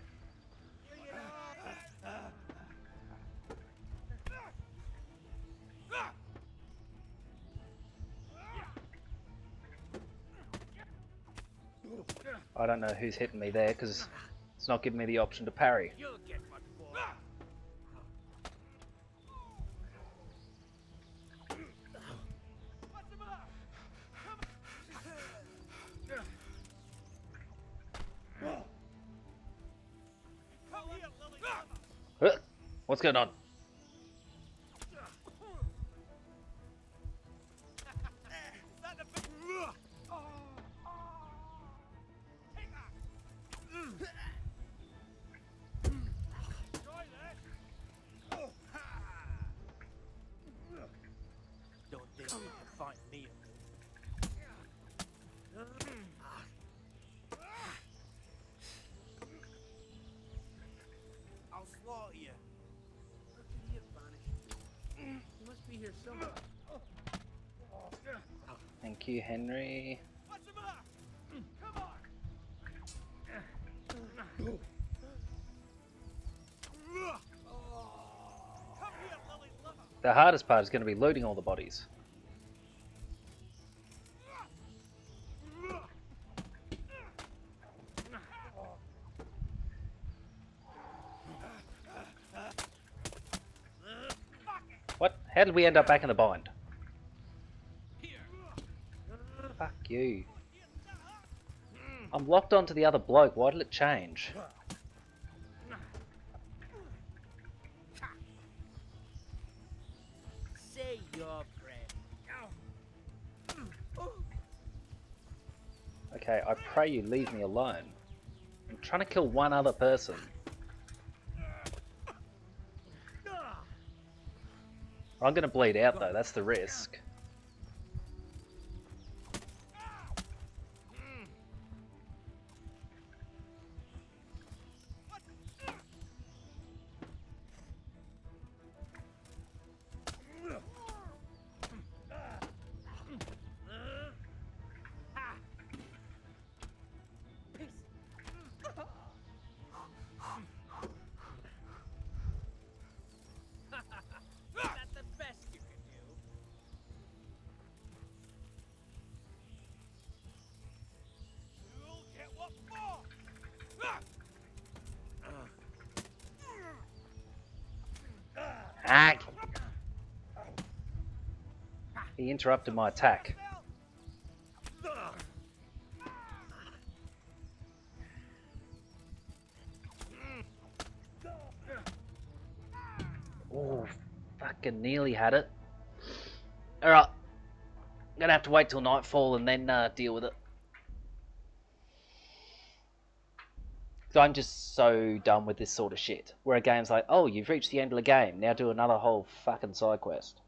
I don't know who's hitting me there because it's not giving me the option to parry. You'll get what for. What's going on? Don't think you can find me. I'll slaughter you. Where can he have vanished? He must be here somewhere. Thank you, Henry. What's the matter? Come on! Come here, Lily Lover! The hardest part is going to be looting all the bodies. What? How did we end up back in the bind? Fuck you. I'm locked onto the other bloke. Why did it change? Say your prayer. Okay, I pray you leave me alone. I'm trying to kill one other person. I'm gonna bleed out though, that's the risk. Is that the best you can do? You'll get what for! Ah! He interrupted my attack. Oh, fucking nearly had it. Alright. I'm gonna have to wait till nightfall and then deal with it. Because I'm just so done with this sort of shit. Where a game's like, oh, you've reached the end of the game, now do another whole fucking side quest.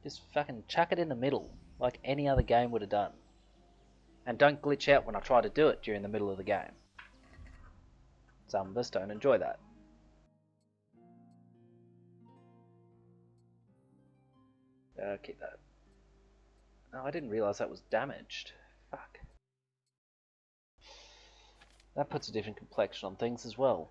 Just fucking chuck it in the middle, like any other game would have done. And don't glitch out when I try to do it during the middle of the game. Some of us don't enjoy that. Keep that. Oh, I didn't realise that was damaged. Fuck. That puts a different complexion on things as well.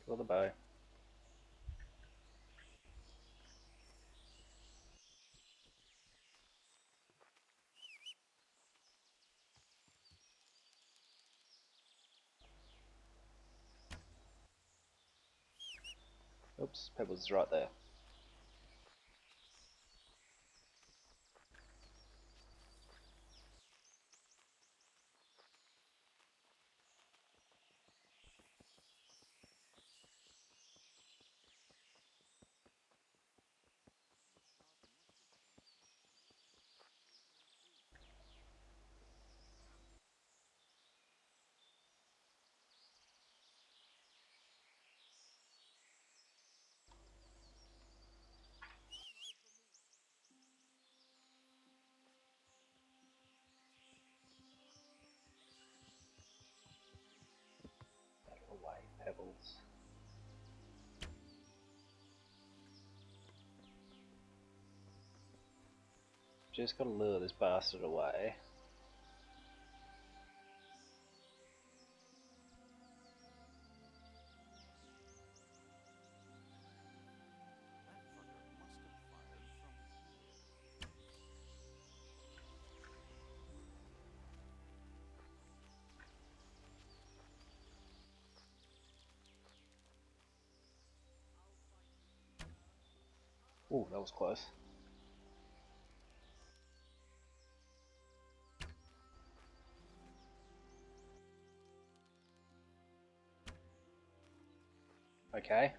Kill the bow. Oops, Pebbles is right there. Away, Pebbles. Just gotta lure this bastard away. Ooh, that was close. Okay.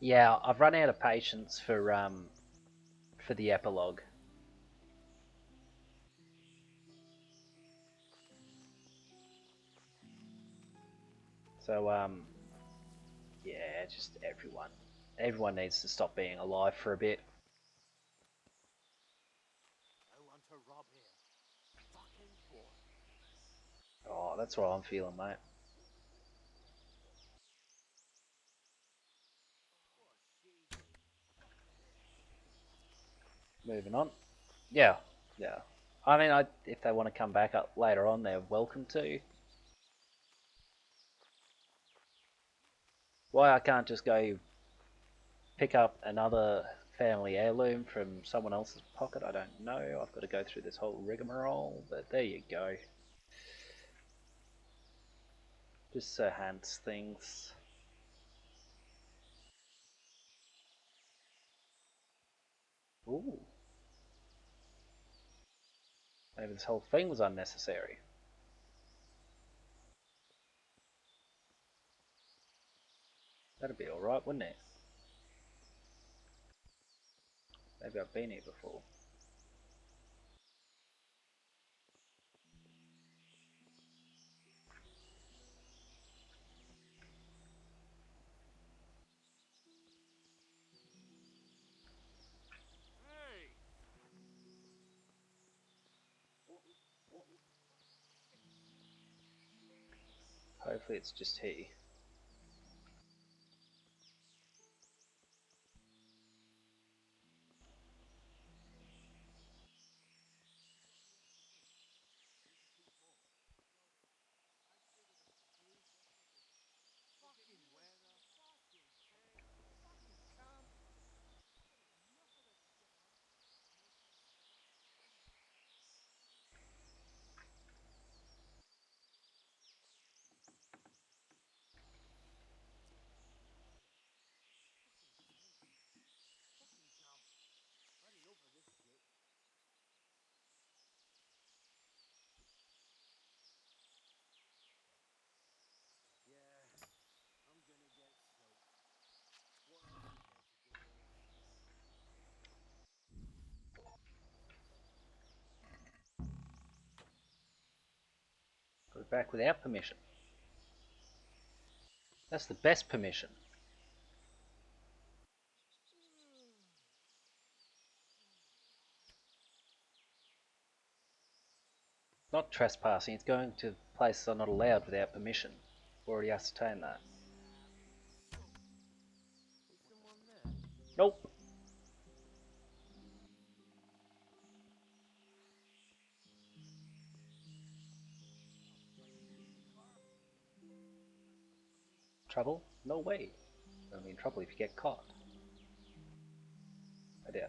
Yeah, I've run out of patience for the epilogue. So, yeah, just everyone. Everyone needs to stop being alive for a bit. I want to rob here. Fucking boy. Oh, that's what I'm feeling, mate. Moving on. Yeah, yeah. I mean, if they want to come back up later on, they're welcome to. Why I can't just go pick up another family heirloom from someone else's pocket, I don't know. I've got to go through this whole rigmarole, but there you go. Just Sir Hans things. Ooh. Maybe this whole thing was unnecessary. That'd be alright, wouldn't it? Maybe I've been here before. Hopefully it's just he. Put it back without permission. That's the best permission. Not trespassing, it's going to places I'm not allowed without permission. Already ascertained that. Nope. Trouble? No way. Only in trouble if you get caught. Oh dear.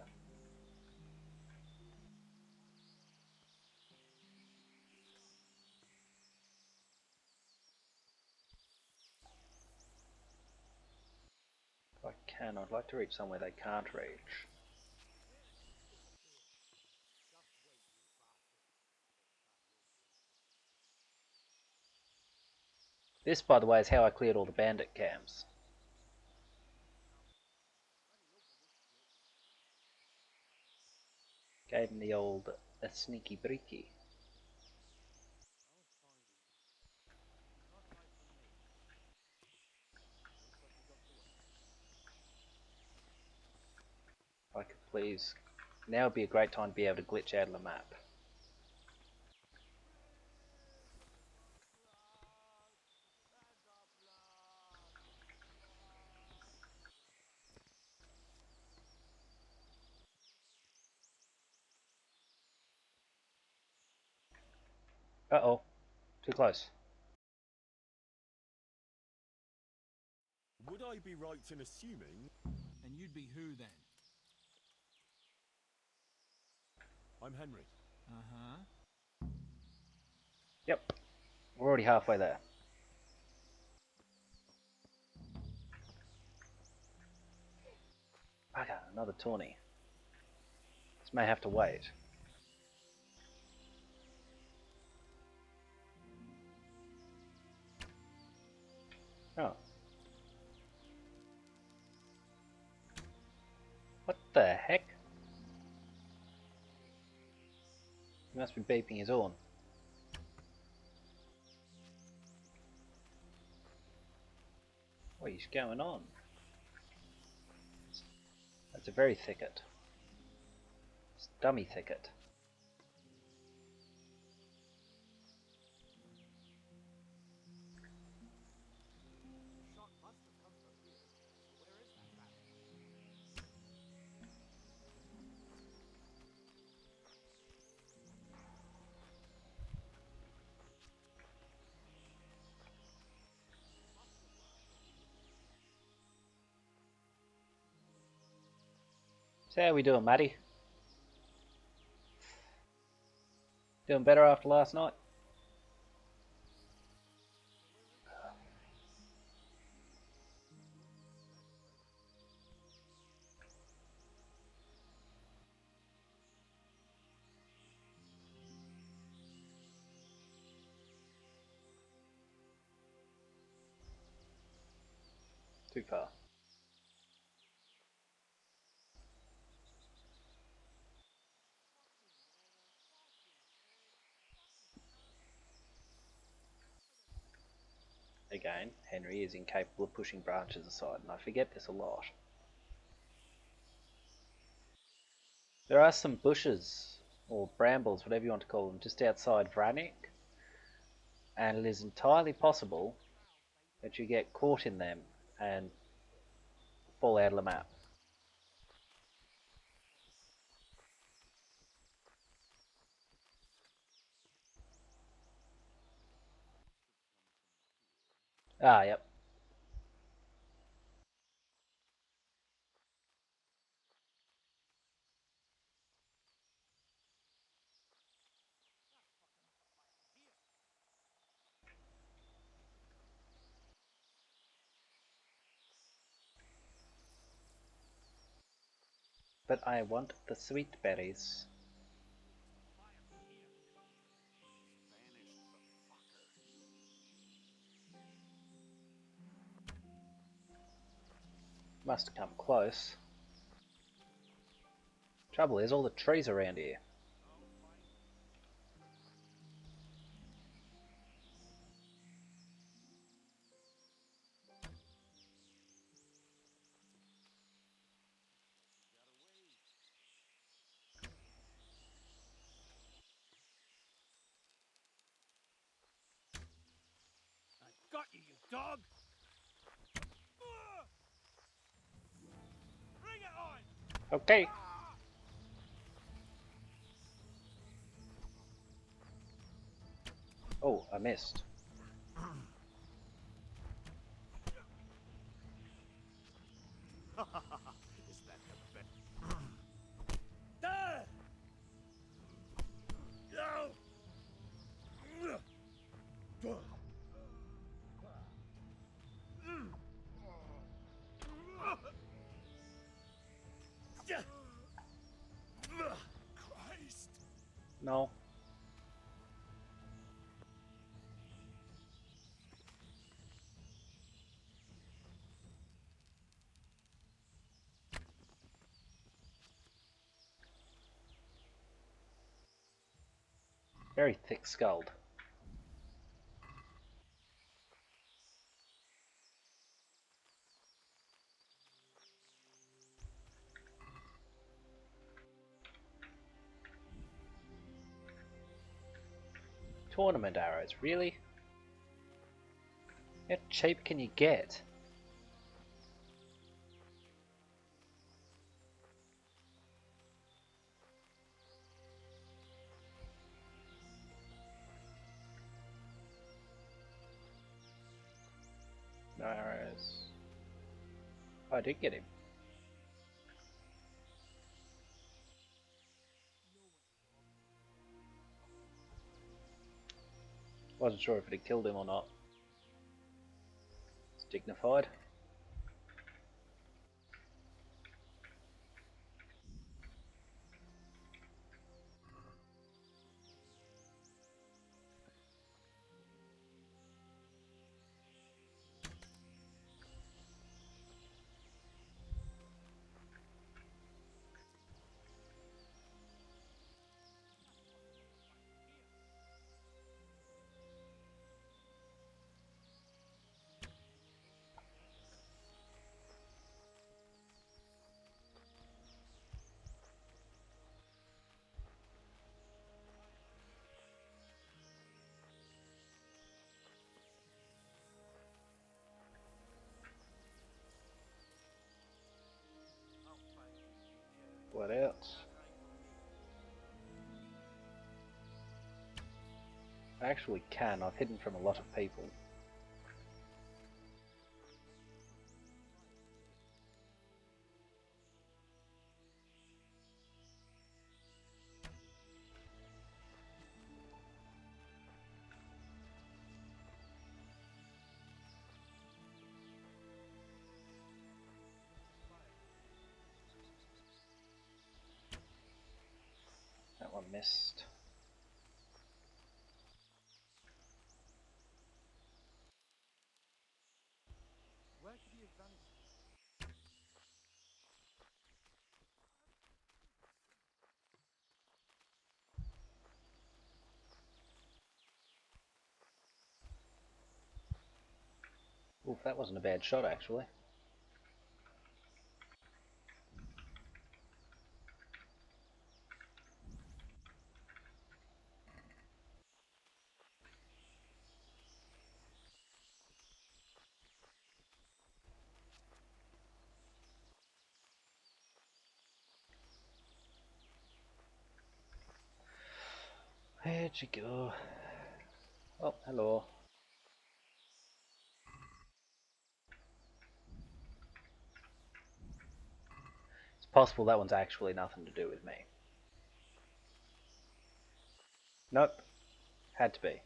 If I can, I'd like to reach somewhere they can't reach. This, by the way, is how I cleared all the bandit camps. Gave him the old a sneaky breaky. If I could please. Now would be a great time to be able to glitch out of the map. Uh-oh. Too close. Would I be right in assuming... And you'd be who then? I'm Henry. Uh-huh. Yep. We're already halfway there. Okay, another tourney. This may have to wait. Oh. What the heck? He must be beeping his horn. What is going on? That's a very thicket. It's a dummy thicket. So how we doing, Matty? Doing better after last night? Too far. Again, Henry is incapable of pushing branches aside, and I forget this a lot. There are some bushes, or brambles, whatever you want to call them, just outside Vranik, and it is entirely possible that you get caught in them and fall out of the map. Ah, yep. But I want the sweet berries. Must have come close. Trouble is, all the trees around here. Got you, you dog! Bring it on! Okay. Oh, I missed. Is that the best? Christ! No. Very thick-skulled. Tournament arrows, really? How cheap can you get? No arrows. Oh, I did get him. Wasn't sure if it had killed him or not. It's dignified. I actually can. I've hidden from a lot of people. That one missed. Where could he have vanished? Oof, that wasn't a bad shot actually. Where'd you go? Oh, hello. It's possible that one's actually nothing to do with me. Nope. Had to be.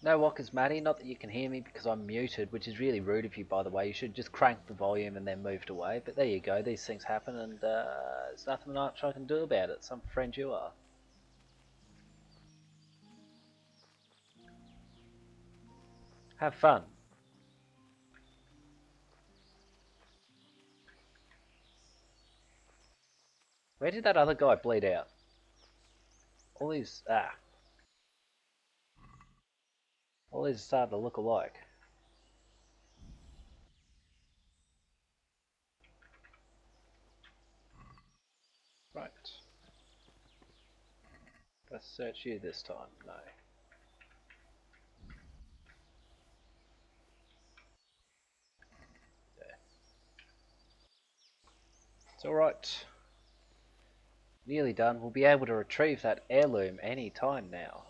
No walkers, Matty. Not that you can hear me because I'm muted, which is really rude of you, by the way. You should just crank the volume and then moved away. But there you go. These things happen, and there's nothing much I can do about it. Some friend you are. Have fun. Where did that other guy bleed out? All these all these are starting to look alike. Right. Let's search you this time. No. There. It's alright. Nearly done. We'll be able to retrieve that heirloom any time now.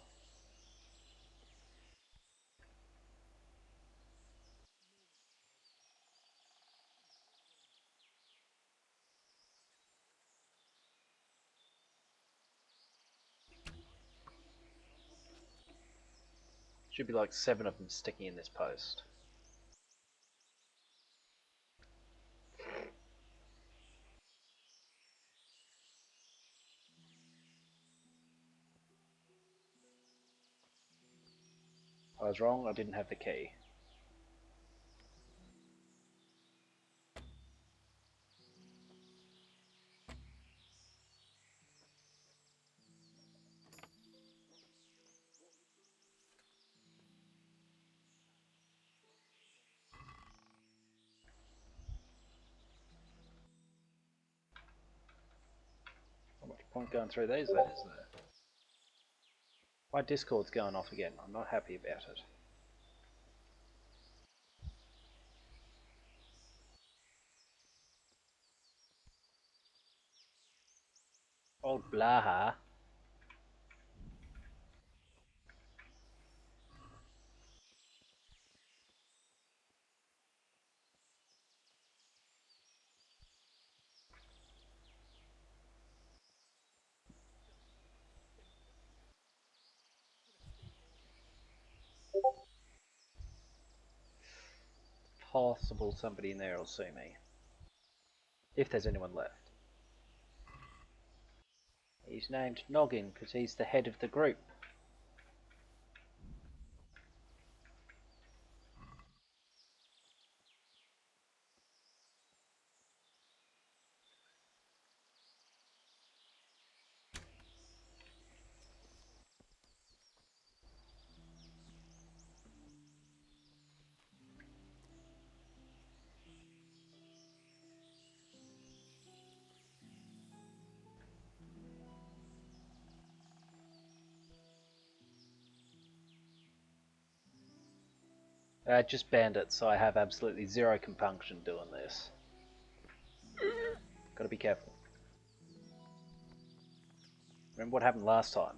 Should be like 7 of them sticking in this post. I was wrong, I didn't have the key. Not much point going through these then, is there? My Discord's going off again. I'm not happy about it. Old Blaha. Possible somebody in there will see me. If there's anyone left. He's named Noggin because he's the head of the group. Just bandits, so I have absolutely zero compunction doing this. Gotta be careful. Remember what happened last time?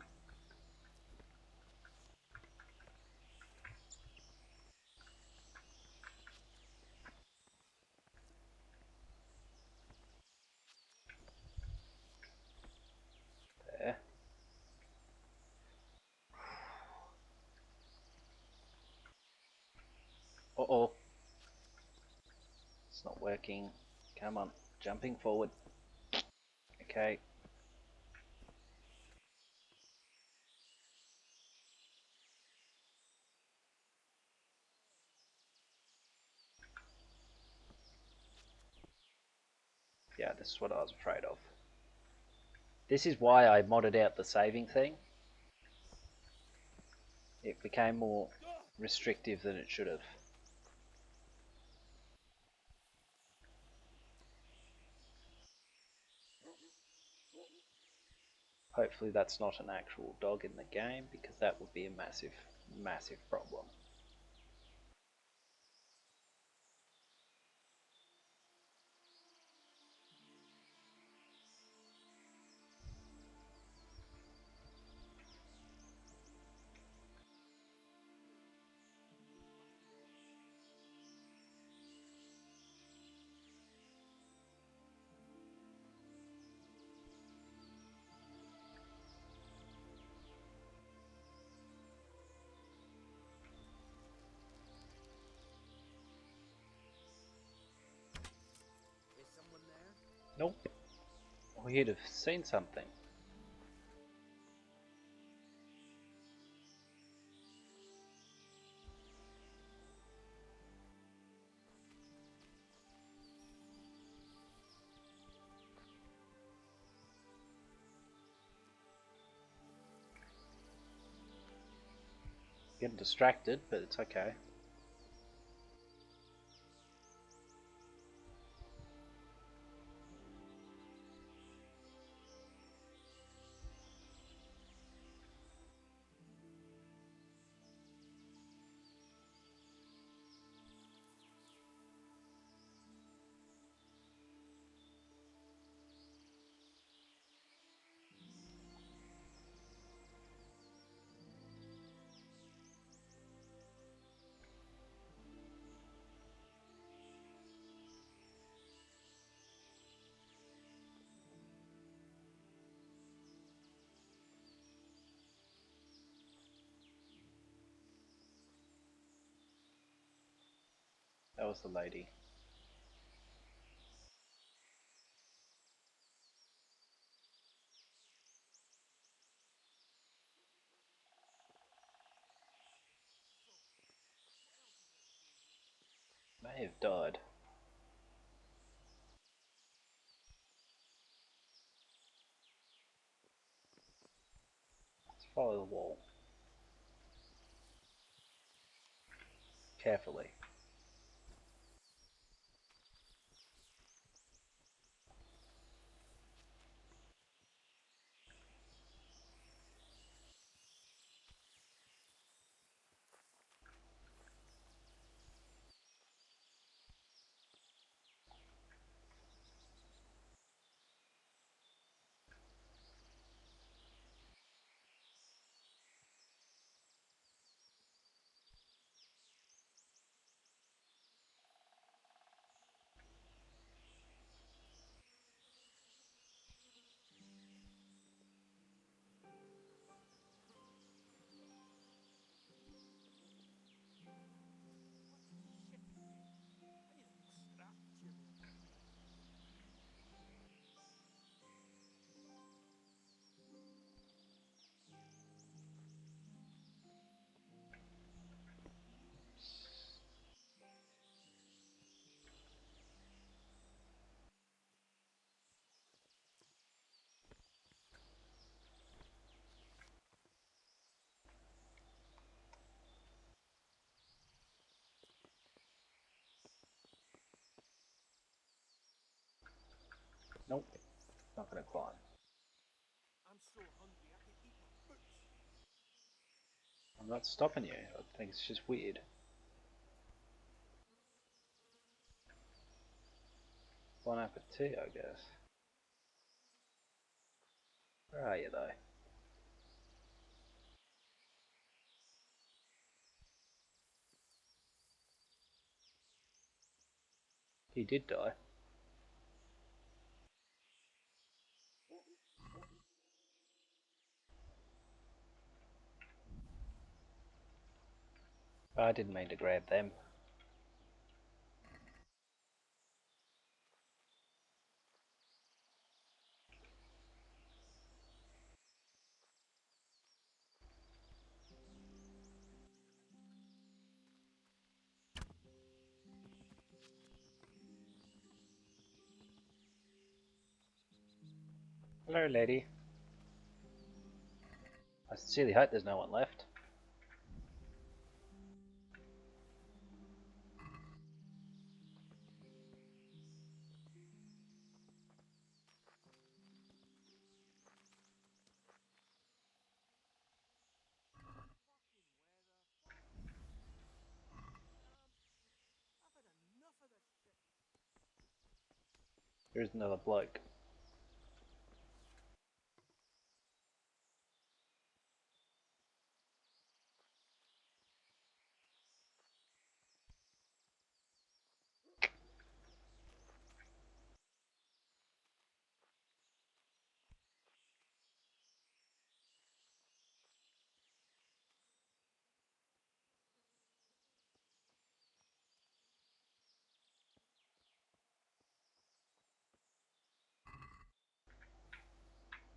There. Uh-oh. It's not working. Come on. Jumping forward. Okay. Yeah, this is what I was afraid of. This is why I modded out the saving thing. It became more restrictive than it should have. Hopefully that's not an actual dog in the game, because that would be a massive, massive problem. Is someone there? Nope. Or he'd have seen something. Getting distracted, but it's okay. That was the lady. May have died. Let's follow the wall. Carefully. Nope. Not gonna climb. I'm so hungry I can eat my boots. I'm not stopping you. I think it's just weird. sniper too, I guess. Where are you though? He did die. I didn't mean to grab them. Hello, lady. I sincerely hope there's no one left. There's another bloke.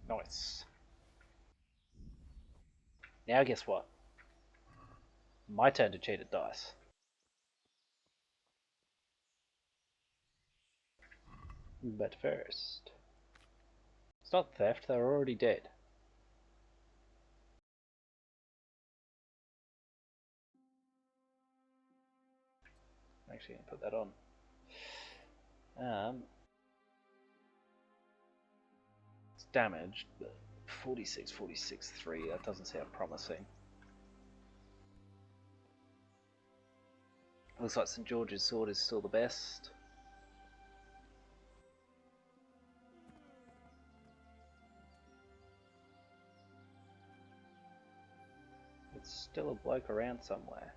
Nice. Now guess what? My turn to cheat at dice. But first... It's not theft, they're already dead. I'm actually going to put that on. It's damaged, but 46, 46, 3, that doesn't sound promising. Looks like St. George's sword is still the best. It's still a bloke around somewhere.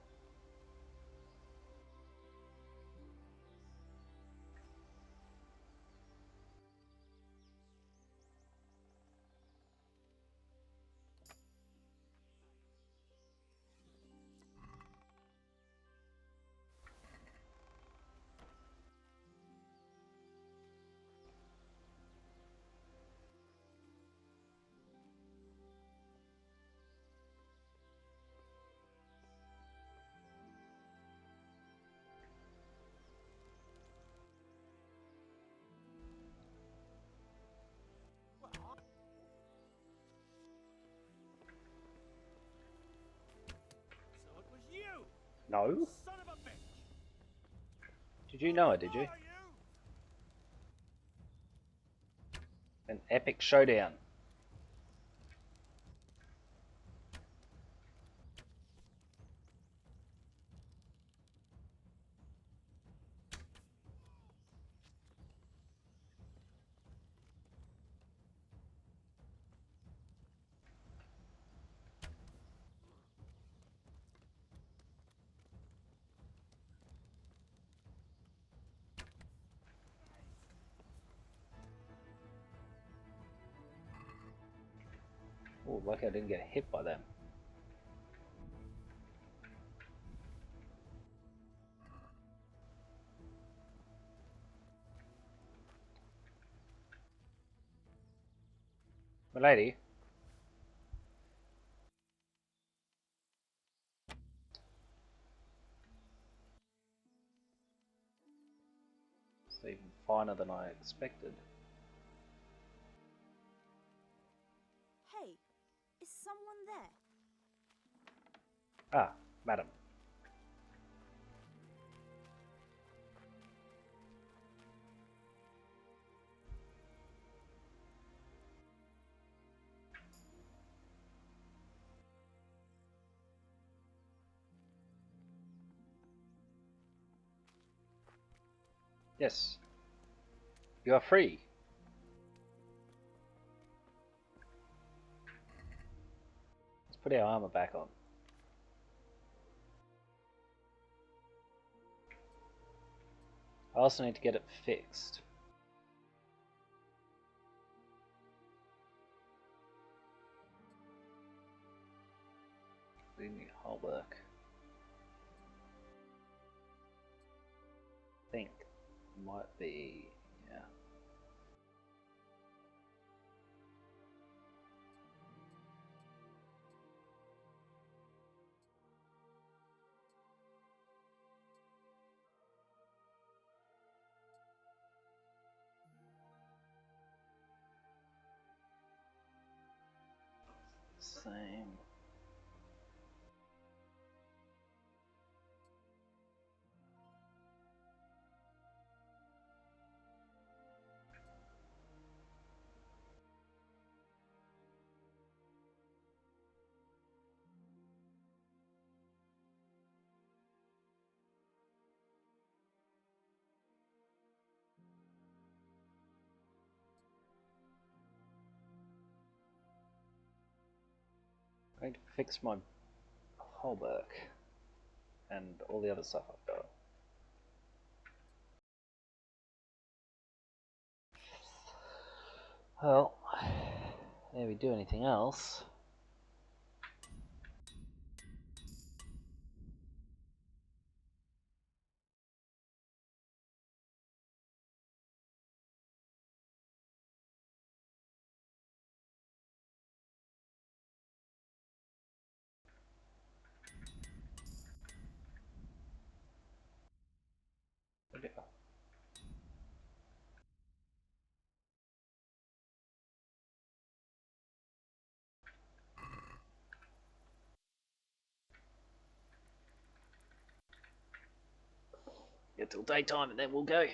So it was you! No? Son of a bitch! Did you know it, did you? An epic showdown. Oh, lucky I didn't get hit by them. Milady. It's even finer than I expected. Hey, is someone there? Ah, madam. Yes. You are free. Let's put our armor back on. I also need to get it fixed. We need whole work. I think might be, yeah. Same. I need to fix my hallmark and all the other stuff I've got. Well, if we do anything else, get till daytime and then we'll go.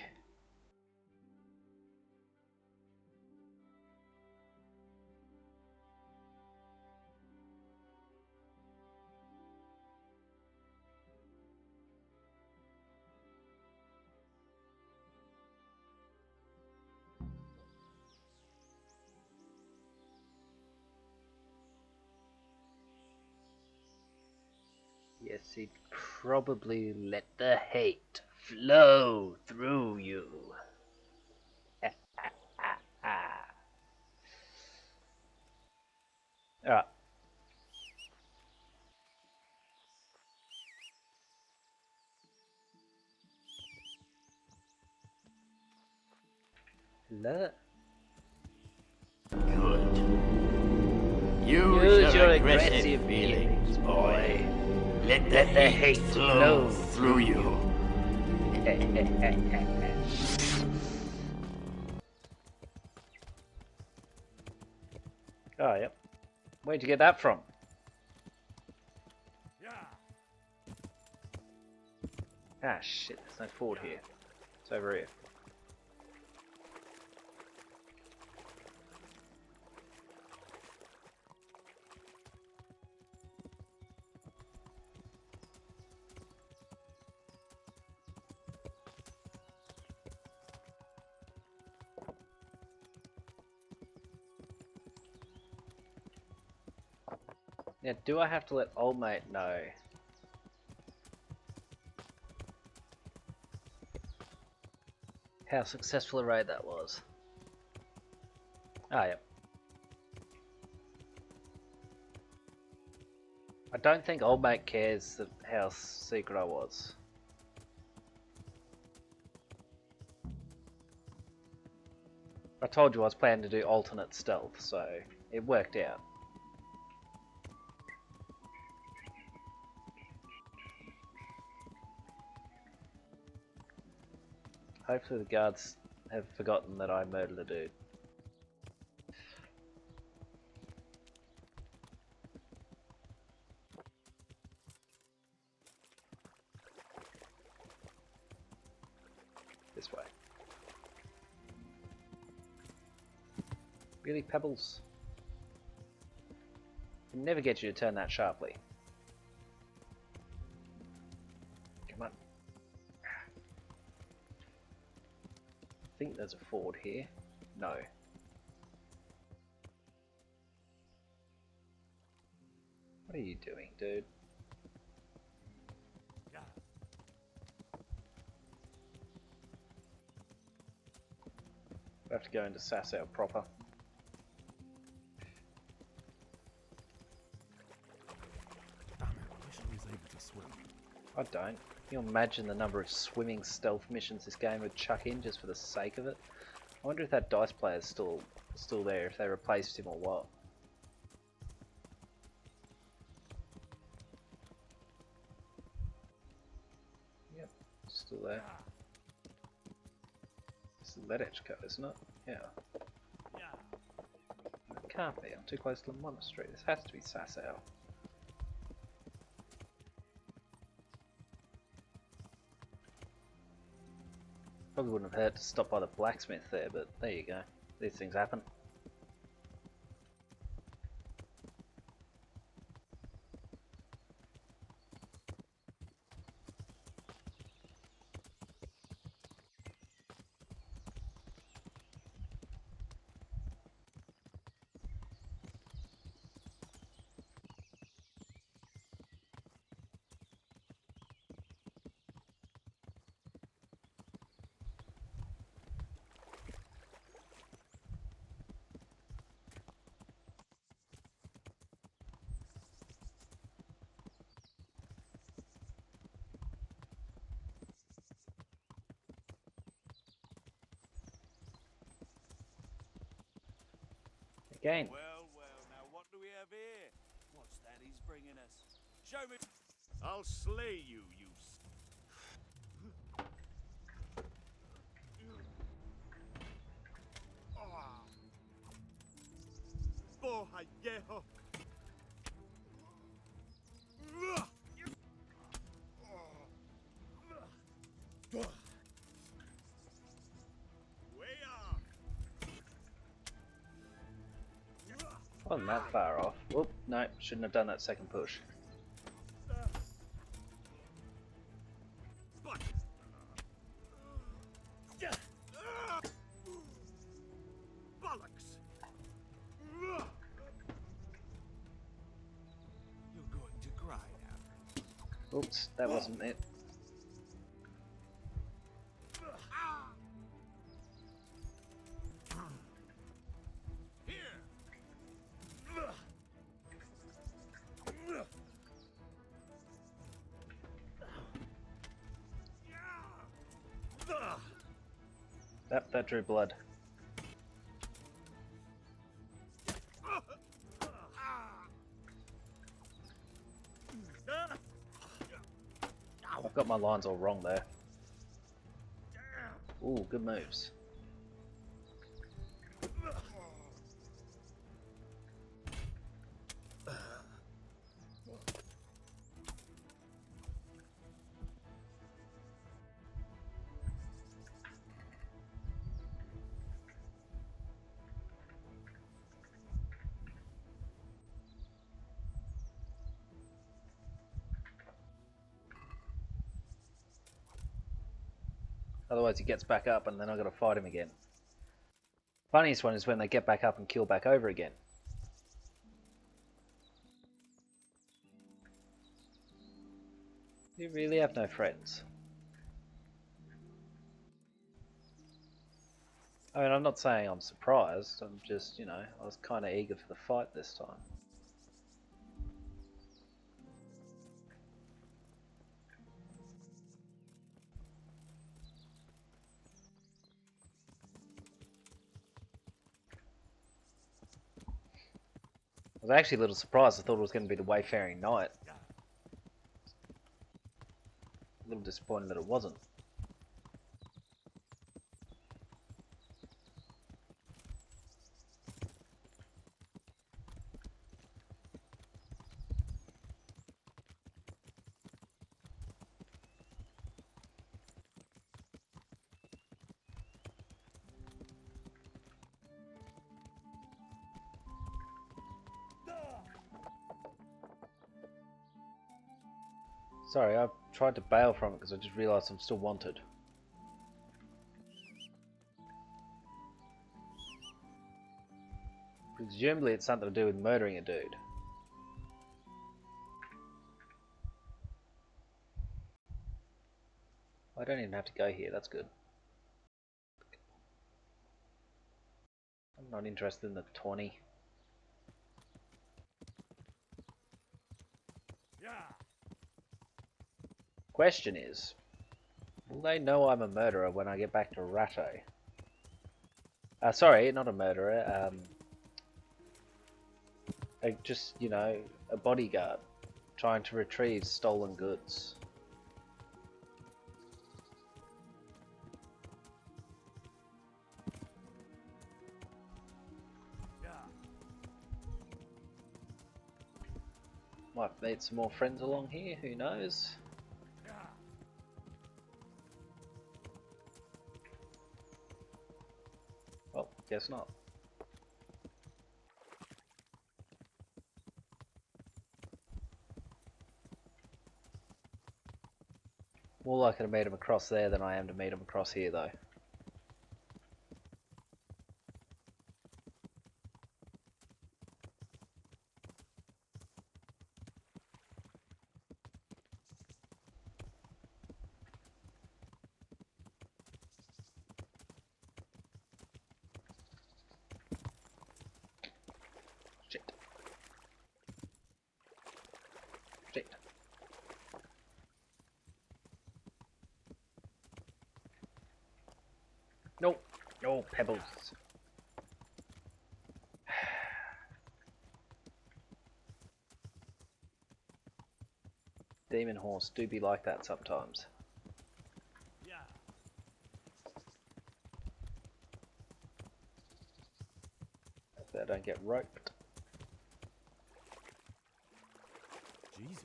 Yes, he'd probably let the hate flow through you. Alright. Hello? Good. Use your aggressive feelings, boy. Let the hate flow through you. Oh, yep. Where'd you get that from? Ah, shit, there's no fort here. It's over here. Now, do I have to let old mate know? How successful a raid that was? Ah, yep. I don't think old mate cares that how secret I was. I told you I was planning to do alternate stealth, so it worked out. Hopefully the guards have forgotten that I murdered a dude. This way. Really, Pebbles? I can never get you to turn that sharply. Come on. think there's a ford here. No. What are you doing, dude? We have to go into Sasau proper. Damn it, I wish I was able to swim. I don't. Can you imagine the number of swimming stealth missions this game would chuck in just for the sake of it? I wonder if that dice player's still there, if they replaced him or what. Yep, still there. It's the Ledechko, isn't it? Yeah. It can't be, I'm too close to the monastery. This has to be Sasau. Probably wouldn't have hurt to stop by the blacksmith there, but there you go. These things happen. Again. Well, now what do we have here? What's that he's bringing us? Show me. I'll slay you, you. Porra, hierro. Wasn't that far off. Whoop, no, shouldn't have done that second push. Bollocks! You're going to cry now. Oops, that wasn't it. That drew blood. I've got my lines all wrong there. Ooh, good moves. Otherwise he gets back up and then I've got to fight him again. Funniest one is when they get back up and kill back over again. You really have no friends. I mean, I'm not saying I'm surprised, I'm just, you know, I was kind of eager for the fight this time. I was actually a little surprised. I thought it was going to be the Wayfaring Knight. A little disappointed that it wasn't. Sorry, I tried to bail from it because I just realised I'm still wanted. Presumably it's something to do with murdering a dude. I don't even have to go here, that's good. I'm not interested in the 20. Question is, will they know I'm a murderer when I get back to Ratto? Sorry, not a murderer, just, you know, a bodyguard trying to retrieve stolen goods. Might meet some more friends along here, who knows? Well, guess not. More likely to meet him across there than I am to meet him across here, though. Shit. Shit. Nope. No pebbles. Demon horse do be like that sometimes. Hopefully I don't get roped. Jesus,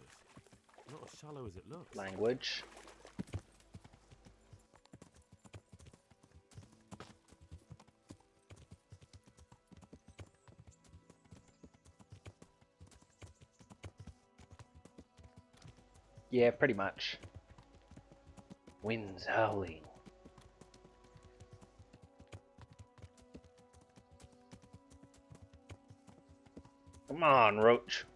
not as shallow as it looks. Language. Yeah, pretty much. Winds howling. Come on, Roach.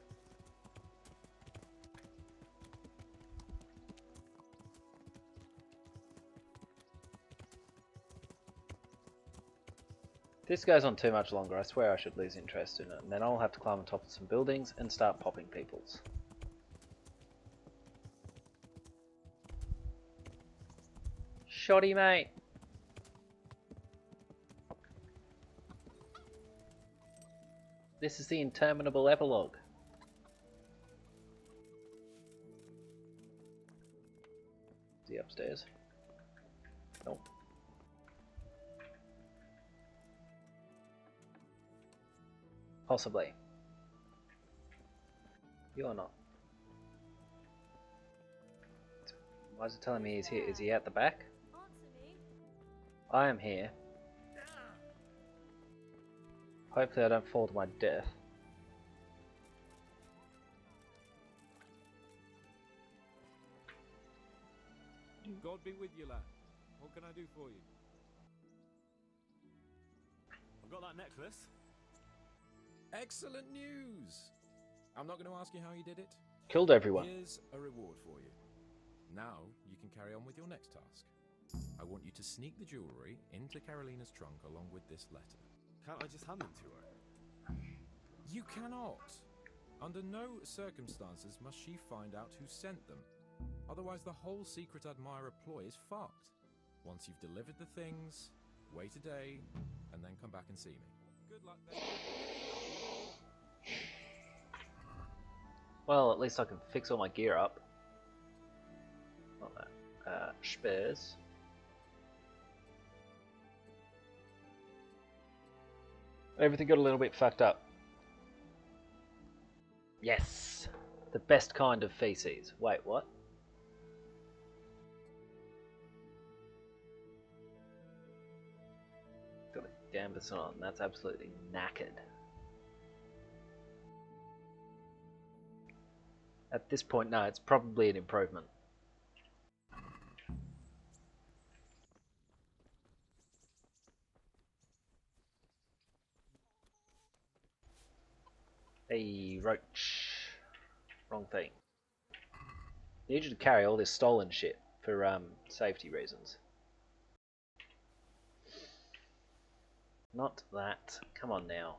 If this goes on too much longer, I swear I should lose interest in it, and then I'll have to climb on top of some buildings and start popping peoples. Shoddy, mate. This is the interminable epilogue. Is he upstairs? Nope. Possibly. You're not. Why is it telling me he's here? Is he at the back? I am here. Hopefully I don't fall to my death. God be with you, lad. What can I do for you? I've got that necklace. Excellent news! I'm not going to ask you how you did it. Killed everyone. Here's a reward for you. Now you can carry on with your next task. I want you to sneak the jewellery into Carolina's trunk along with this letter. Can't I just hand them to her? You cannot! Under no circumstances must she find out who sent them. Otherwise the whole Secret Admirer ploy is fucked. Once you've delivered the things, wait a day, and then come back and see me. Good luck then. Well, at least I can fix all my gear up. Not that. Spares. Everything got a little bit fucked up. Yes! The best kind of feces. Wait, what? Got a canvas on. That's absolutely knackered. At this point, no, it's probably an improvement. Hey, Roach. Wrong thing. Need you to carry all this stolen shit for safety reasons. Not that. Come on now.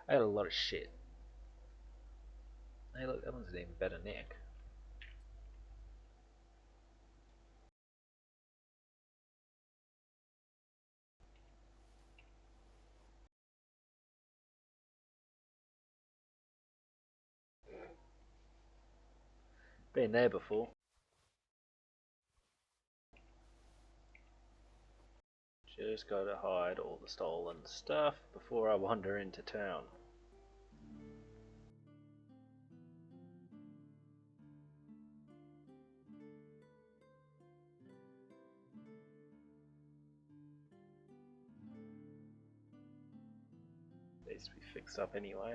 I got a lot of shit. Hey look, that one's an even better neck. Been there before. Just gotta hide all the stolen stuff before I wander into town. Needs to be fixed up anyway.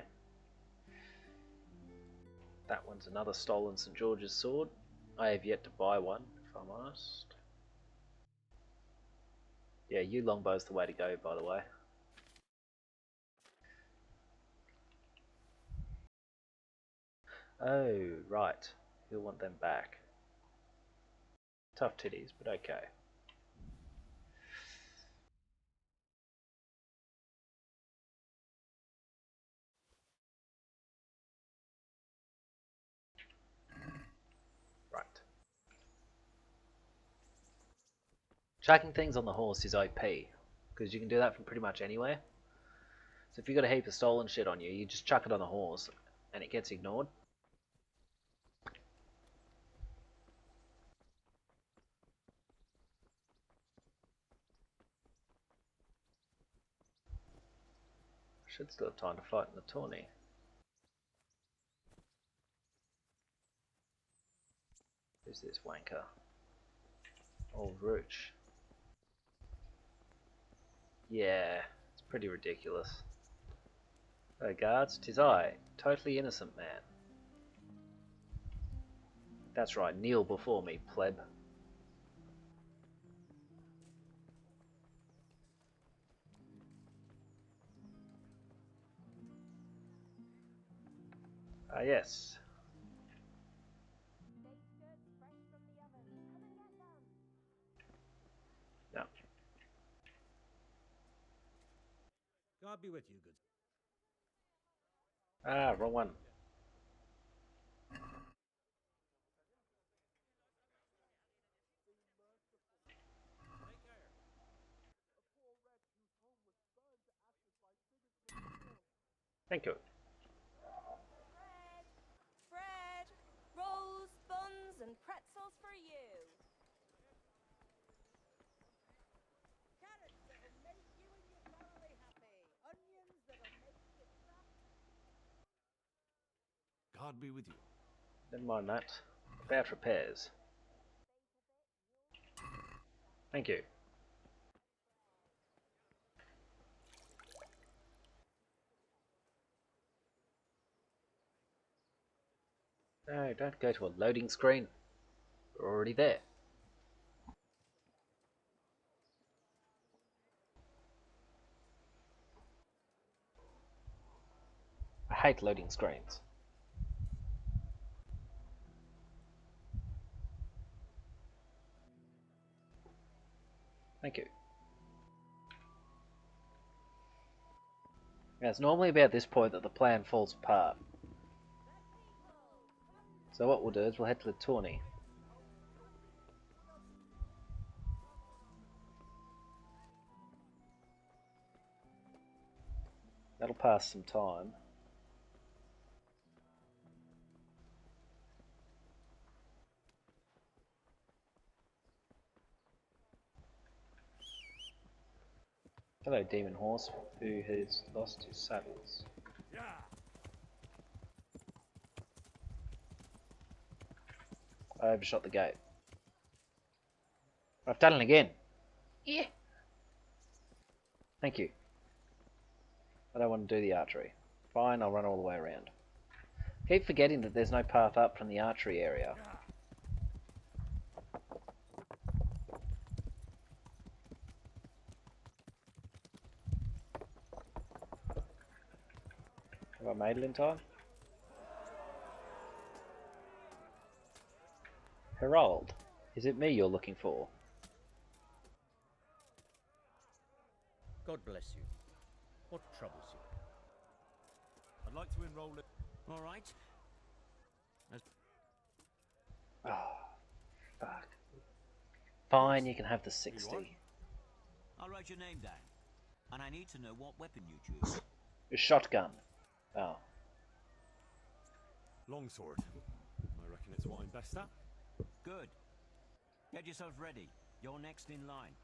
That one's another stolen St. George's sword. I have yet to buy one, if I'm honest. Yeah, you longbow's the way to go, by the way. Oh, right. You'll want them back. Tough titties, but okay. Right. Chucking things on the horse is OP, because you can do that from pretty much anywhere. So if you've got a heap of stolen shit on you, you just chuck it on the horse, and it gets ignored. Should still have time to fight in the tourney. Who's this wanker? Old Rooch. Yeah, it's pretty ridiculous. Oh guards, 'tis I, totally innocent man. That's right, kneel before me, pleb. Ah yes. No. God be with you, good. Ah, wrong one. Thank you. Bread, rolls, buns, and pretzels for you. Carrots that'll make you and your family happy. Onions that'll make you clap. God be with you. Never mind that. About repairs. Thank you. No, don't go to a loading screen. We're already there. I hate loading screens. Thank you. Yeah, it's normally about this point that the plan falls apart. So what we'll do is we'll head to the tourney. That'll pass some time. Hello, Demon Horse, who has lost his saddles. I overshot the gate. I've done it again. Yeah. Thank you. I don't want to do the archery. Fine, I'll run all the way around. Keep forgetting that there's no path up from the archery area. Have I made it in time? Harold, is it me you're looking for? God bless you. What troubles you? I'd like to enroll it. All right. Oh, fuck. Fine, you can have the 60. I'll write your name down. And I need to know what weapon you choose. A shotgun. Oh. Longsword. I reckon it's what I'm best at. Good. Get yourself ready. You're next in line.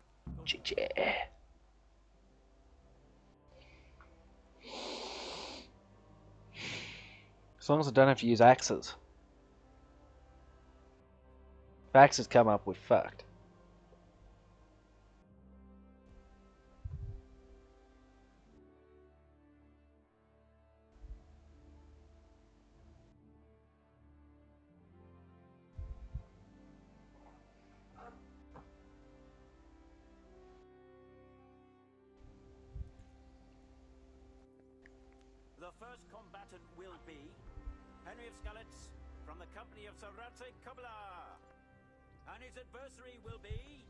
Yeah. As long as I don't have to use axes. If axes come up, we're fucked. The first combatant will be Henry of Skalitz from the company of Sir Radzig Kobyla. And his adversary will be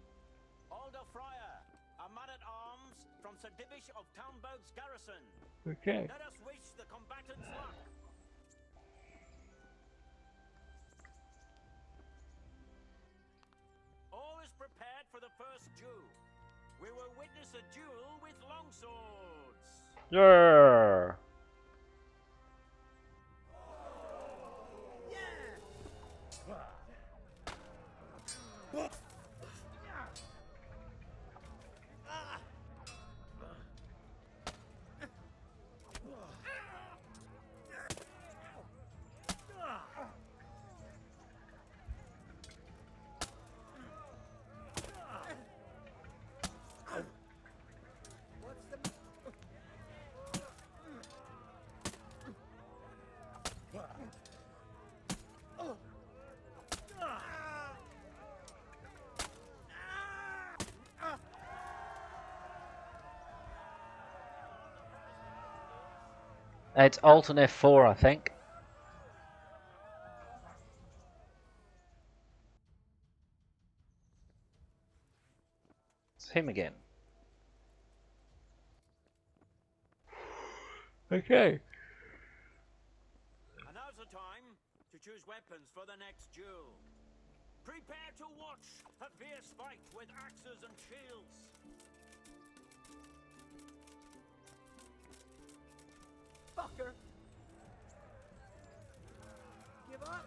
Alder Fryer, a man-at-arms from Sir Divish of Townberg's garrison. Okay. Let us wish the combatants luck. All is prepared for the first duel. We will witness a duel with longswords. Yeah. It's Alt and F4, I think. It's him again. Okay. And now's the time to choose weapons for the next duel. Prepare to watch a fierce fight with axes and shields. Fucker! Give up!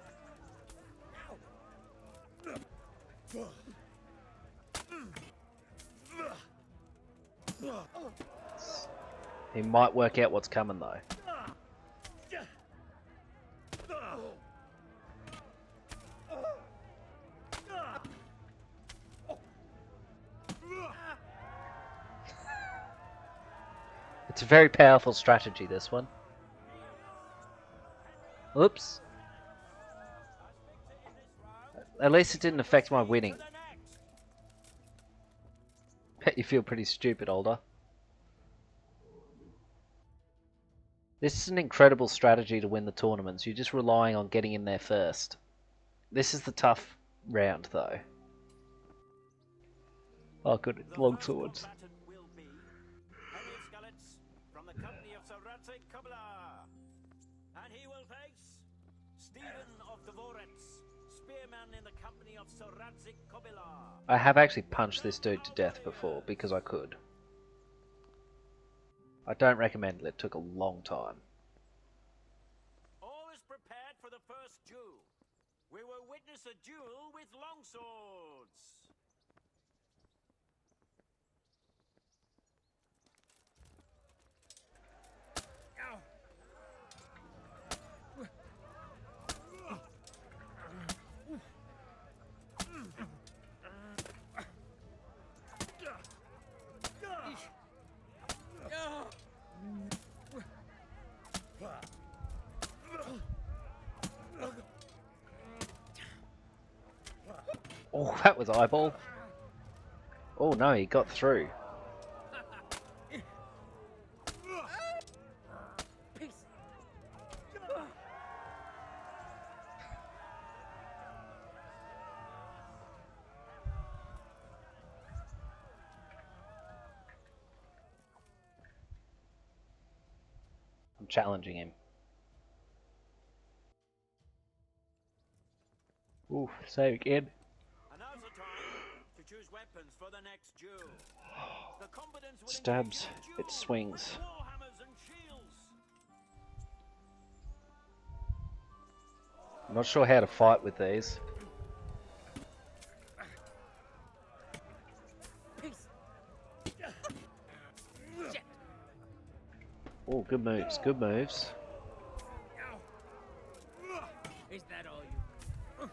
He might work out what's coming though. It's a very powerful strategy, this one. Oops. At least it didn't affect my winning. Bet you feel pretty stupid, Alder. This is an incredible strategy to win the tournaments. You're just relying on getting in there first. This is the tough round, though. Oh, good. Long swords. Henry of Skalitz from the company of Sir Radzig Kobyla. And he will face Stephen of Deliverance, spearman in the company of Sir Radzig Kobyla. I have actually punched this dude to death before, because I could. I don't recommend it. It took a long time. All is prepared for the first duel. We will witness a duel with longswords. that was eyeball. Oh no, he got through. I'm challenging him. Ooh, save again. And now's the time to choose weapons for the next duel. The combatants will Stabs, engage in a it duel swings. with warhammers and shields. I'm not sure how to fight with these. Oh, good moves, good moves. Is that all you?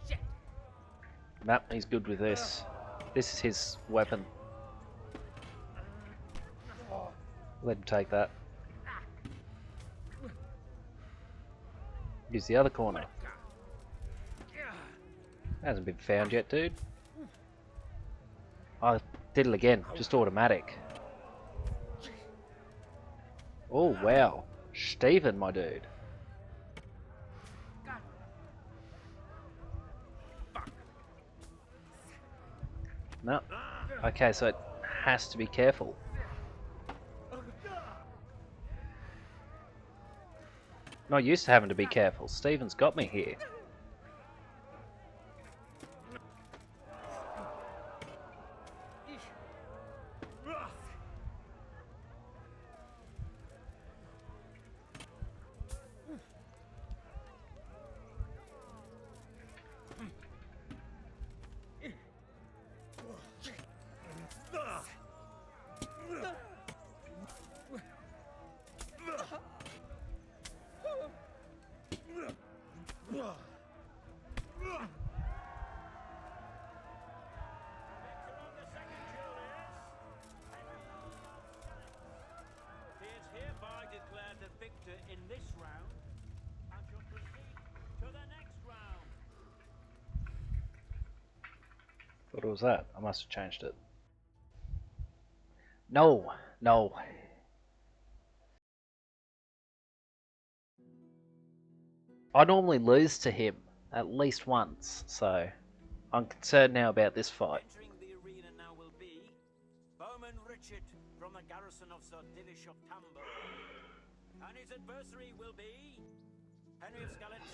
Shit. Nah, he's good with this. This is his weapon. Let him take that. Use the other corner. Hasn't been found yet, dude. I did it again, just automatic. Oh, wow. Stephen, my dude. No. Okay, so it has to be careful. Not used to having to be careful. Stephen's got me here. In this round, and shall proceed to the next round. What was that? I must have changed it. No, no. I normally lose to him at least once, so I'm concerned now about this fight. Entering the arena now will be Bowman Richard from the garrison of Sir Dilish of Tambo. And his adversary will be Henry of Skalitz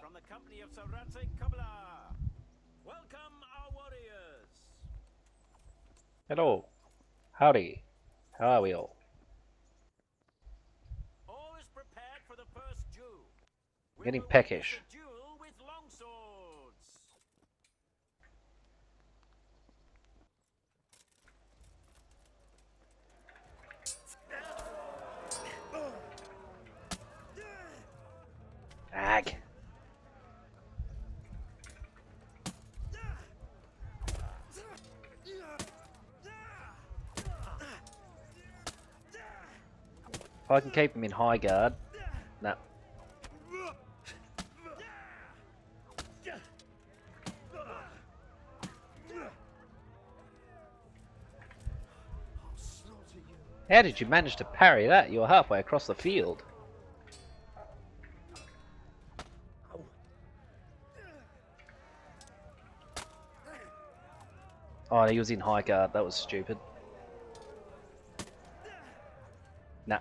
from the company of Sir Ratsay Kubla. Welcome, our warriors. Hello. Howdy. How are we all? All is prepared for the first duel. I'm getting peckish. A duel with longswords. Ag. If I can keep him in high guard. Nah. How did you manage to parry that? You were halfway across the field. Oh, he was in high guard. That was stupid. Nah.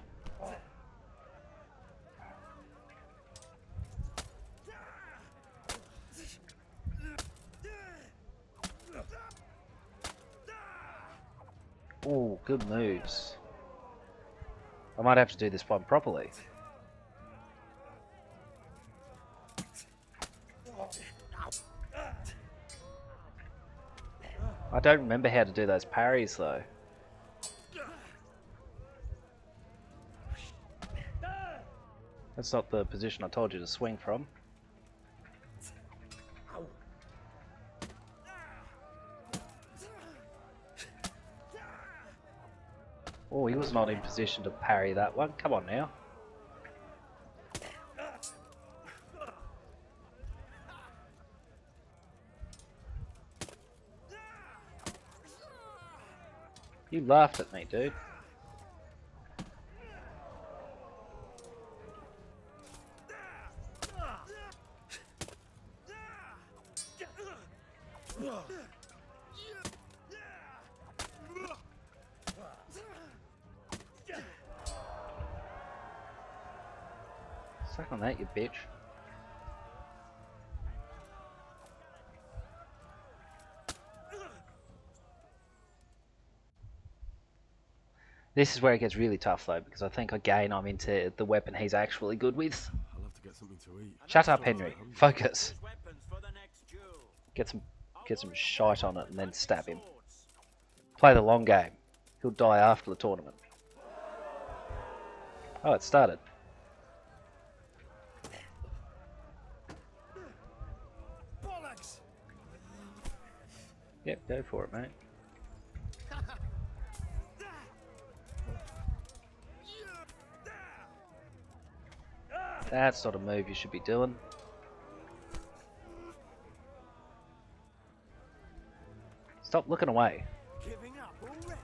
Ooh, good moves. I might have to do this one properly. I don't remember how to do those parries though. That's not the position I told you to swing from. Oh, he was not in position to parry that one. Come on now. You laughed at me, dude. Suck on that, you bitch. This is where it gets really tough though, because I think again I'm into the weapon he's actually good with. I'll have to get something to eat. Shut up, Henry. Focus. Get some shite on it and then stab him. Play the long game. He'll die after the tournament. Oh, it started. Bollocks! Yep, go for it, mate. That's not a move you should be doing. Stop looking away. Giving up already?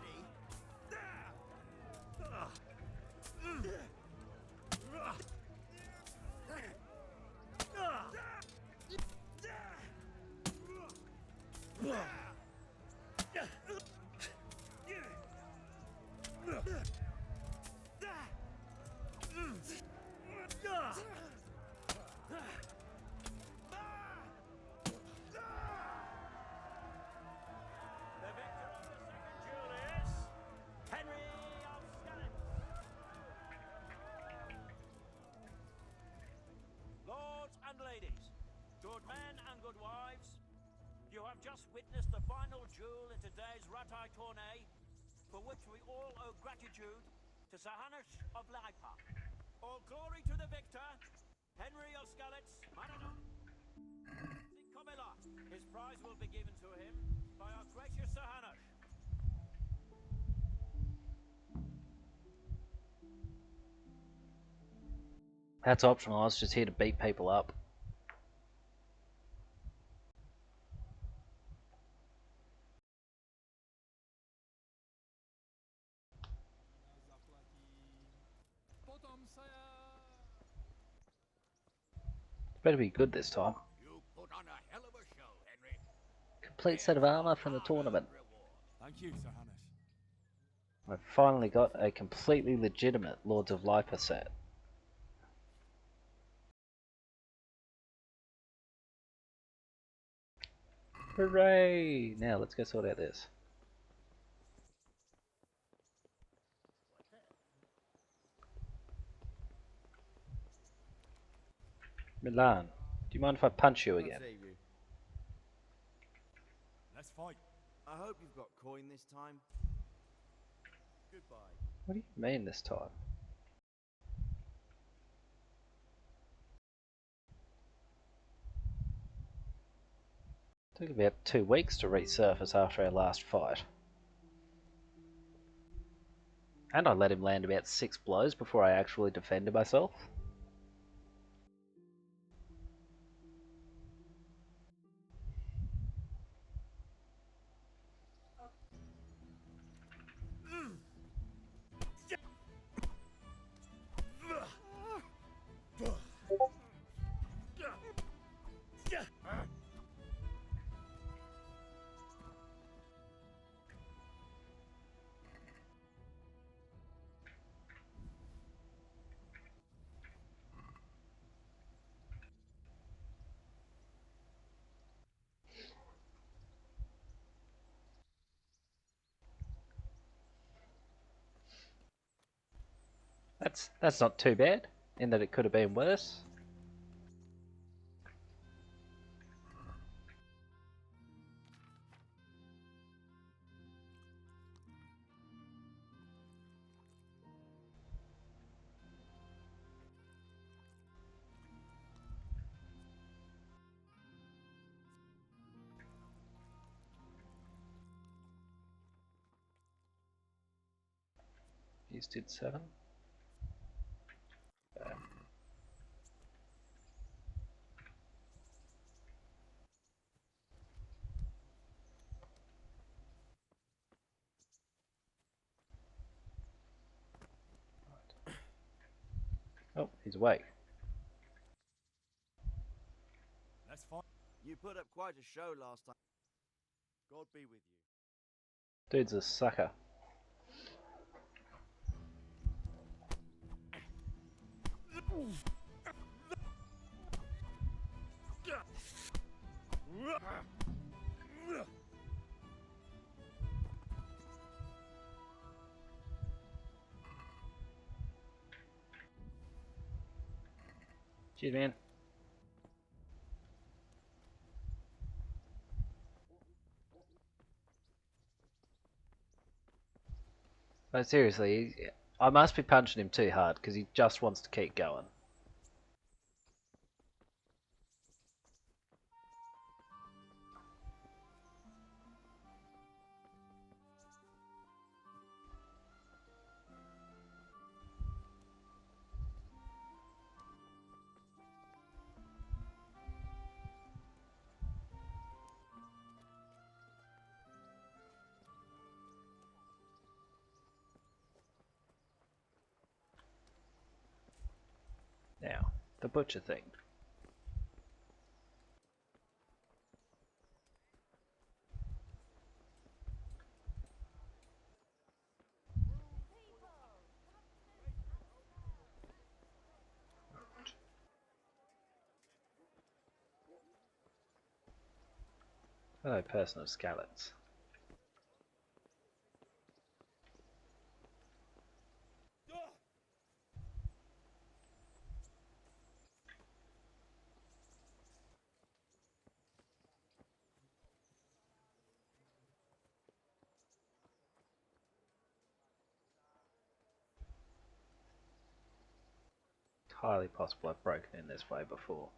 Good men and good wives, you have just witnessed the final duel in today's Ratai tourney, for which we all owe gratitude to Sahanash of Laipa. All glory to the victor, Henry of Skalitz, Mananon. His prize will be given to him by our gracious Sahanash. That's optional, I was just here to beat people up. Better be good this time. You put on a hell of a show, Henry. Complete set of armor from the tournament. Thank you, Sir Hanish. I've finally got a completely legitimate Lords of Lipa set. Hooray! Now let's go sort out this. Milan, do you mind if I punch you again? Let's fight. I hope you've got coin this time. Goodbye. What do you mean this time? Took about 2 weeks to resurface after our last fight. And I let him land about 6 blows before I actually defended myself. That's not too bad, in that it could have been worse. These did 7. Oh, he's awake. Let's find. You put up quite a show last time. God be with you. Dude's a sucker. Cheers, man. But seriously, I must be punching him too hard because he just wants to keep going. Now, the butcher thing. Hello, person of scallops. It's highly possible I've broken in this way before.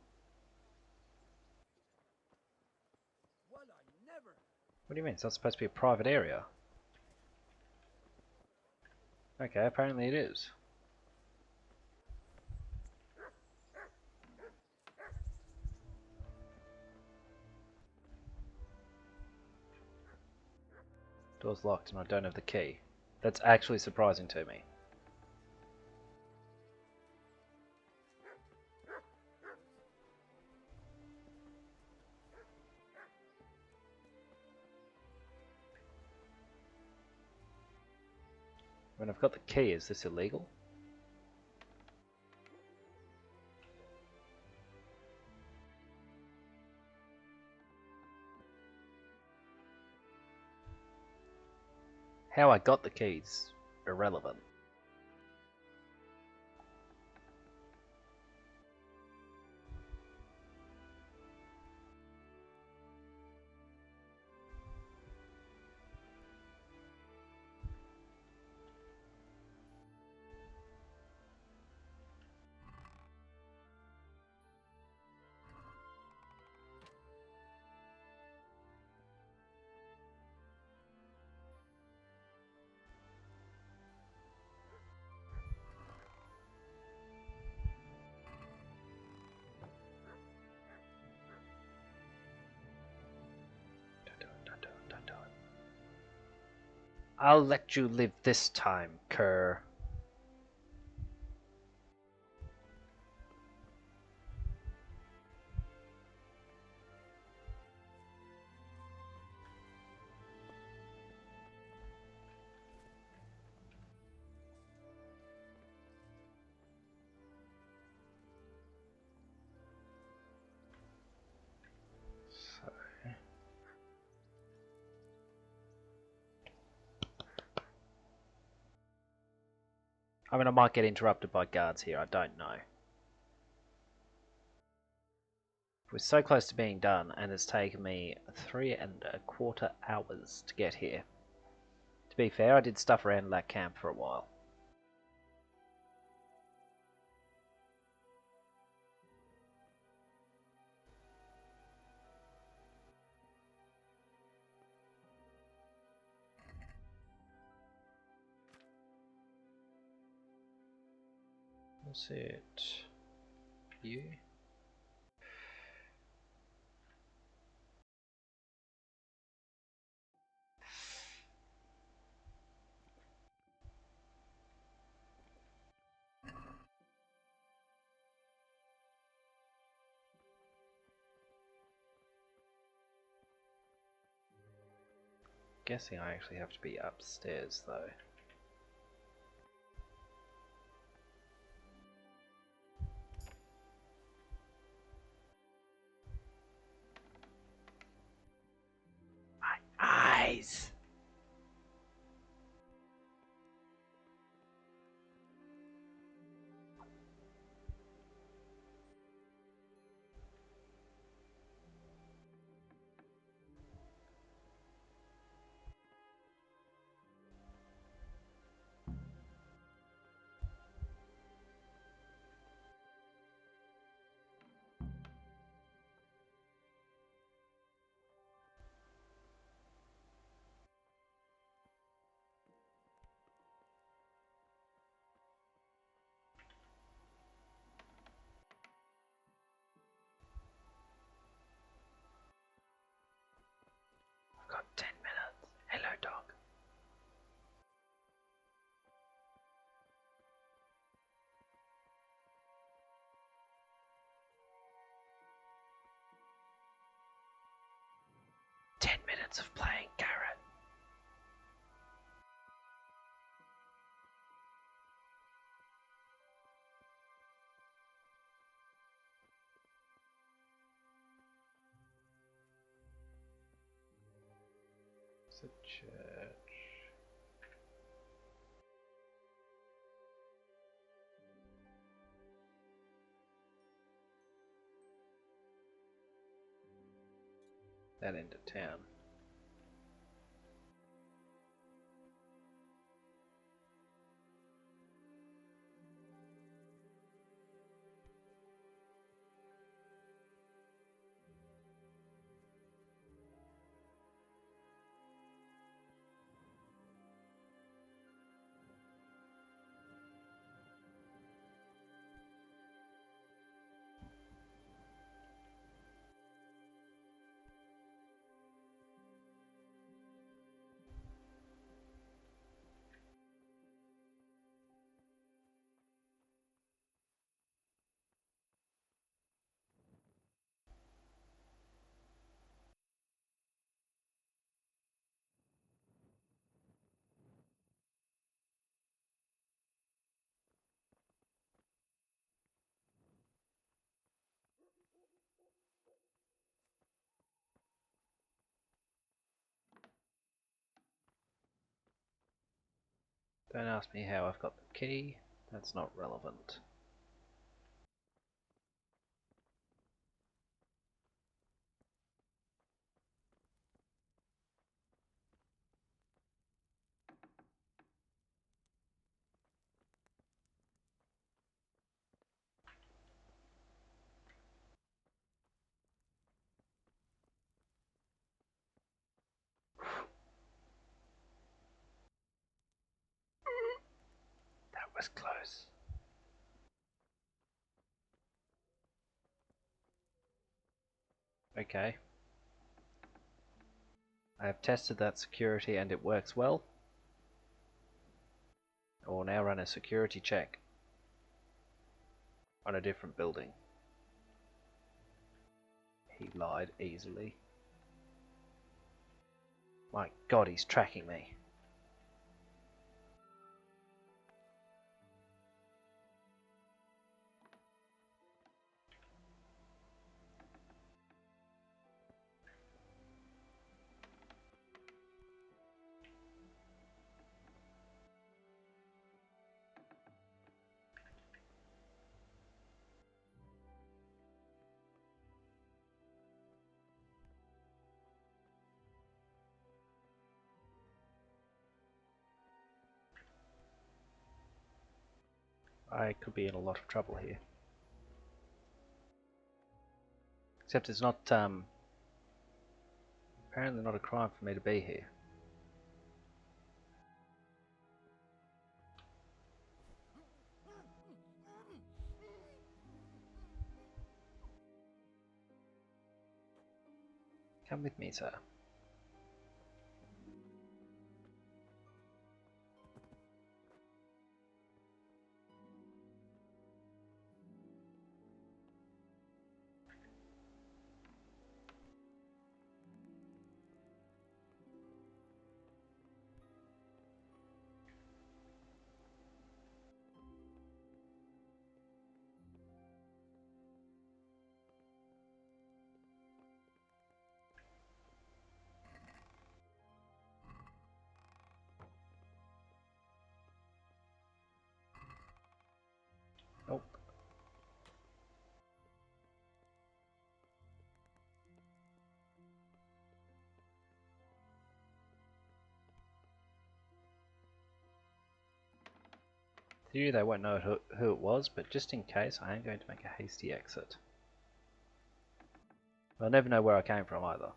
Well, I never. What do you mean? It's not supposed to be a private area? Okay, apparently it is. Door's locked and I don't have the key. That's actually surprising to me. When I've got the key, is this illegal? How I got the key's irrelevant. I'll let you live this time, cur. I mean, I might get interrupted by guards here, I don't know. We're so close to being done, and it's taken me 3¼ hours to get here. To be fair, I did stuff around that camp for a while. What's it? You? Guessing I actually have to be upstairs though. My eyes! I've got 10 minutes. Hello, dog. Of playing Garrett. It's a church. That end of town. Don't ask me how I've got the key. That's not relevant. That was close. Okay. I have tested that security and it works well. I will now run a security check on a different building. He lied easily. My God, he's tracking me. I could be in a lot of trouble here. Except it's not, apparently not a crime for me to be here. Come with me, sir. Theory they won't know who it was, but just in case, I am going to make a hasty exit. I'll never know where I came from either.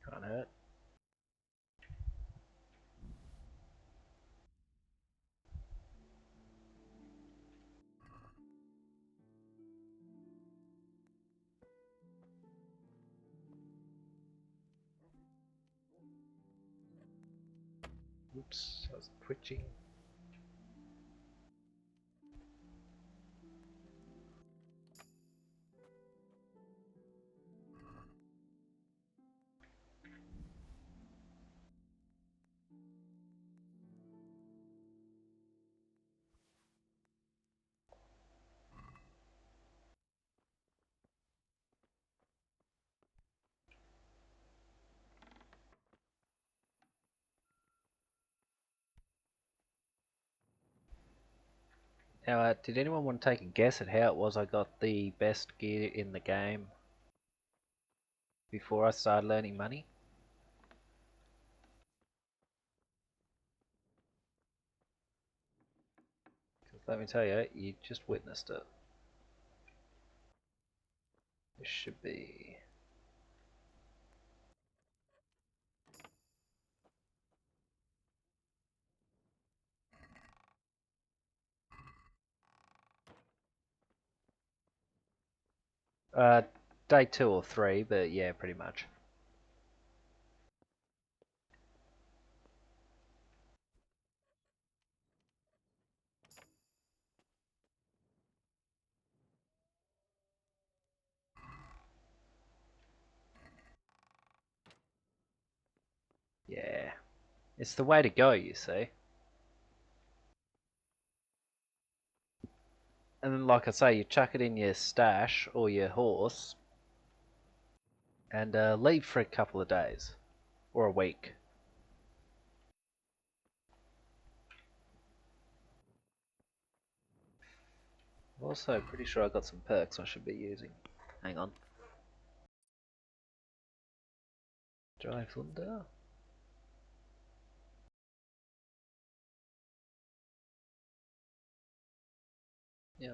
Can't hurt. Oops, I was twitching. Now, did anyone want to take a guess at how it was I got the best gear in the game before I started learning money? Because let me tell you, you just witnessed it. This should be... day 2 or 3, but yeah, pretty much. Yeah, it's the way to go, you see. And then, like I say, you chuck it in your stash or your horse and leave for a couple of days or a week. Also, pretty sure I got some perks I should be using. Hang on. Drive Thunder. Yeah.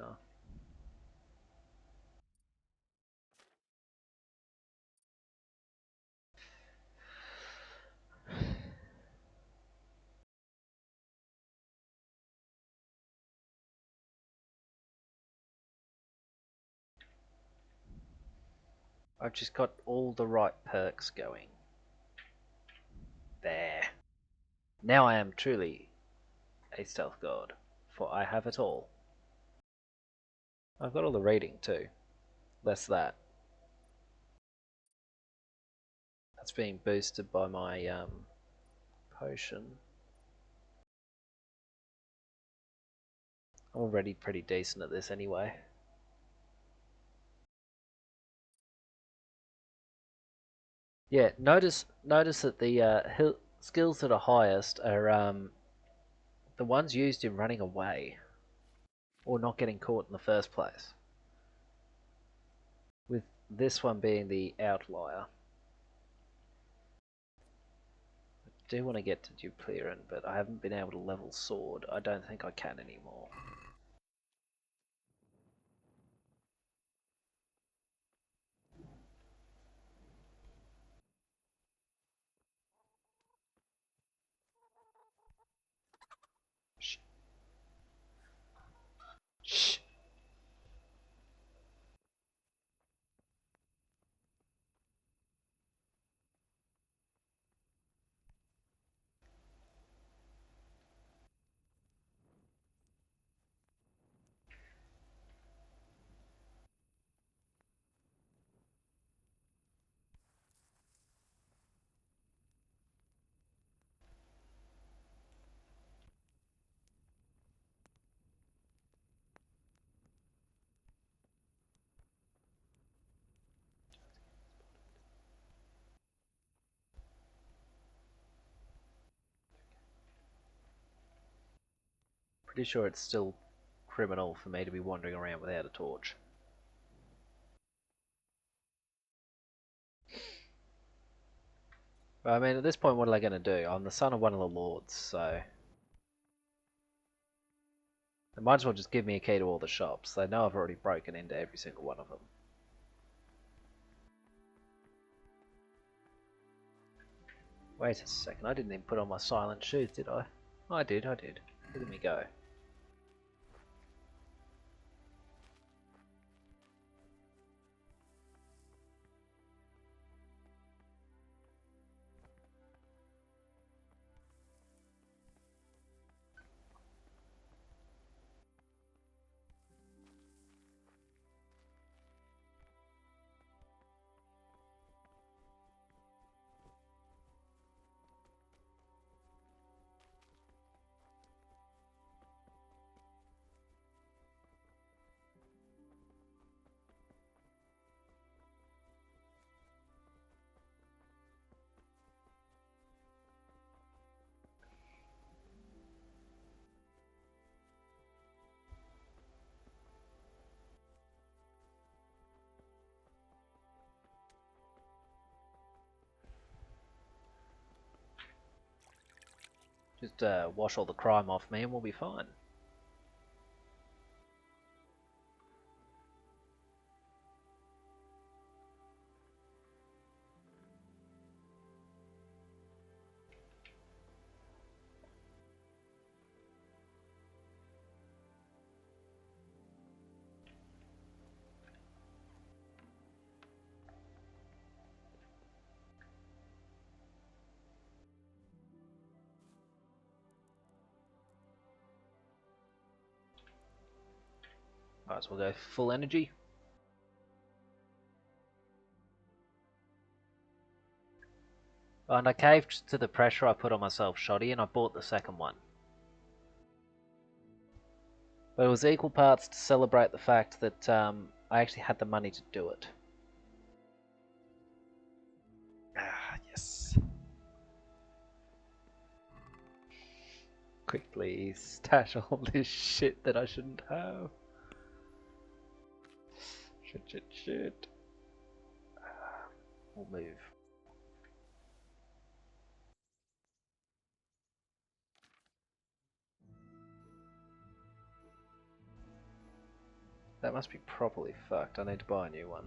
I've just got all the right perks going. There. Now I am truly a stealth god, for I have it all. I've got all the rating too. Less that. That's being boosted by my potion. I'm already pretty decent at this anyway. Yeah, notice that the skills that are highest are the ones used in running away or not getting caught in the first place. With this one being the outlier. I do want to get to Duplirin, but I haven't been able to level sword. I don't think I can anymore. Shh. Shh. Pretty sure it's still criminal for me to be wandering around without a torch. But I mean, at this point, what are they going to do? I'm the son of one of the lords, so they might as well just give me a key to all the shops. They know I've already broken into every single one of them. Wait a second, I didn't even put on my silent shoes, did I? I did. Look at me go. Just wash all the crime off me and we'll be fine. Might as well go full energy. And I caved to the pressure I put on myself, shoddy, and I bought the second one. But it was equal parts to celebrate the fact that I actually had the money to do it. Ah, yes. Quickly stash all this shit that I shouldn't have. Shit. We'll move. That must be properly fucked. I need to buy a new one.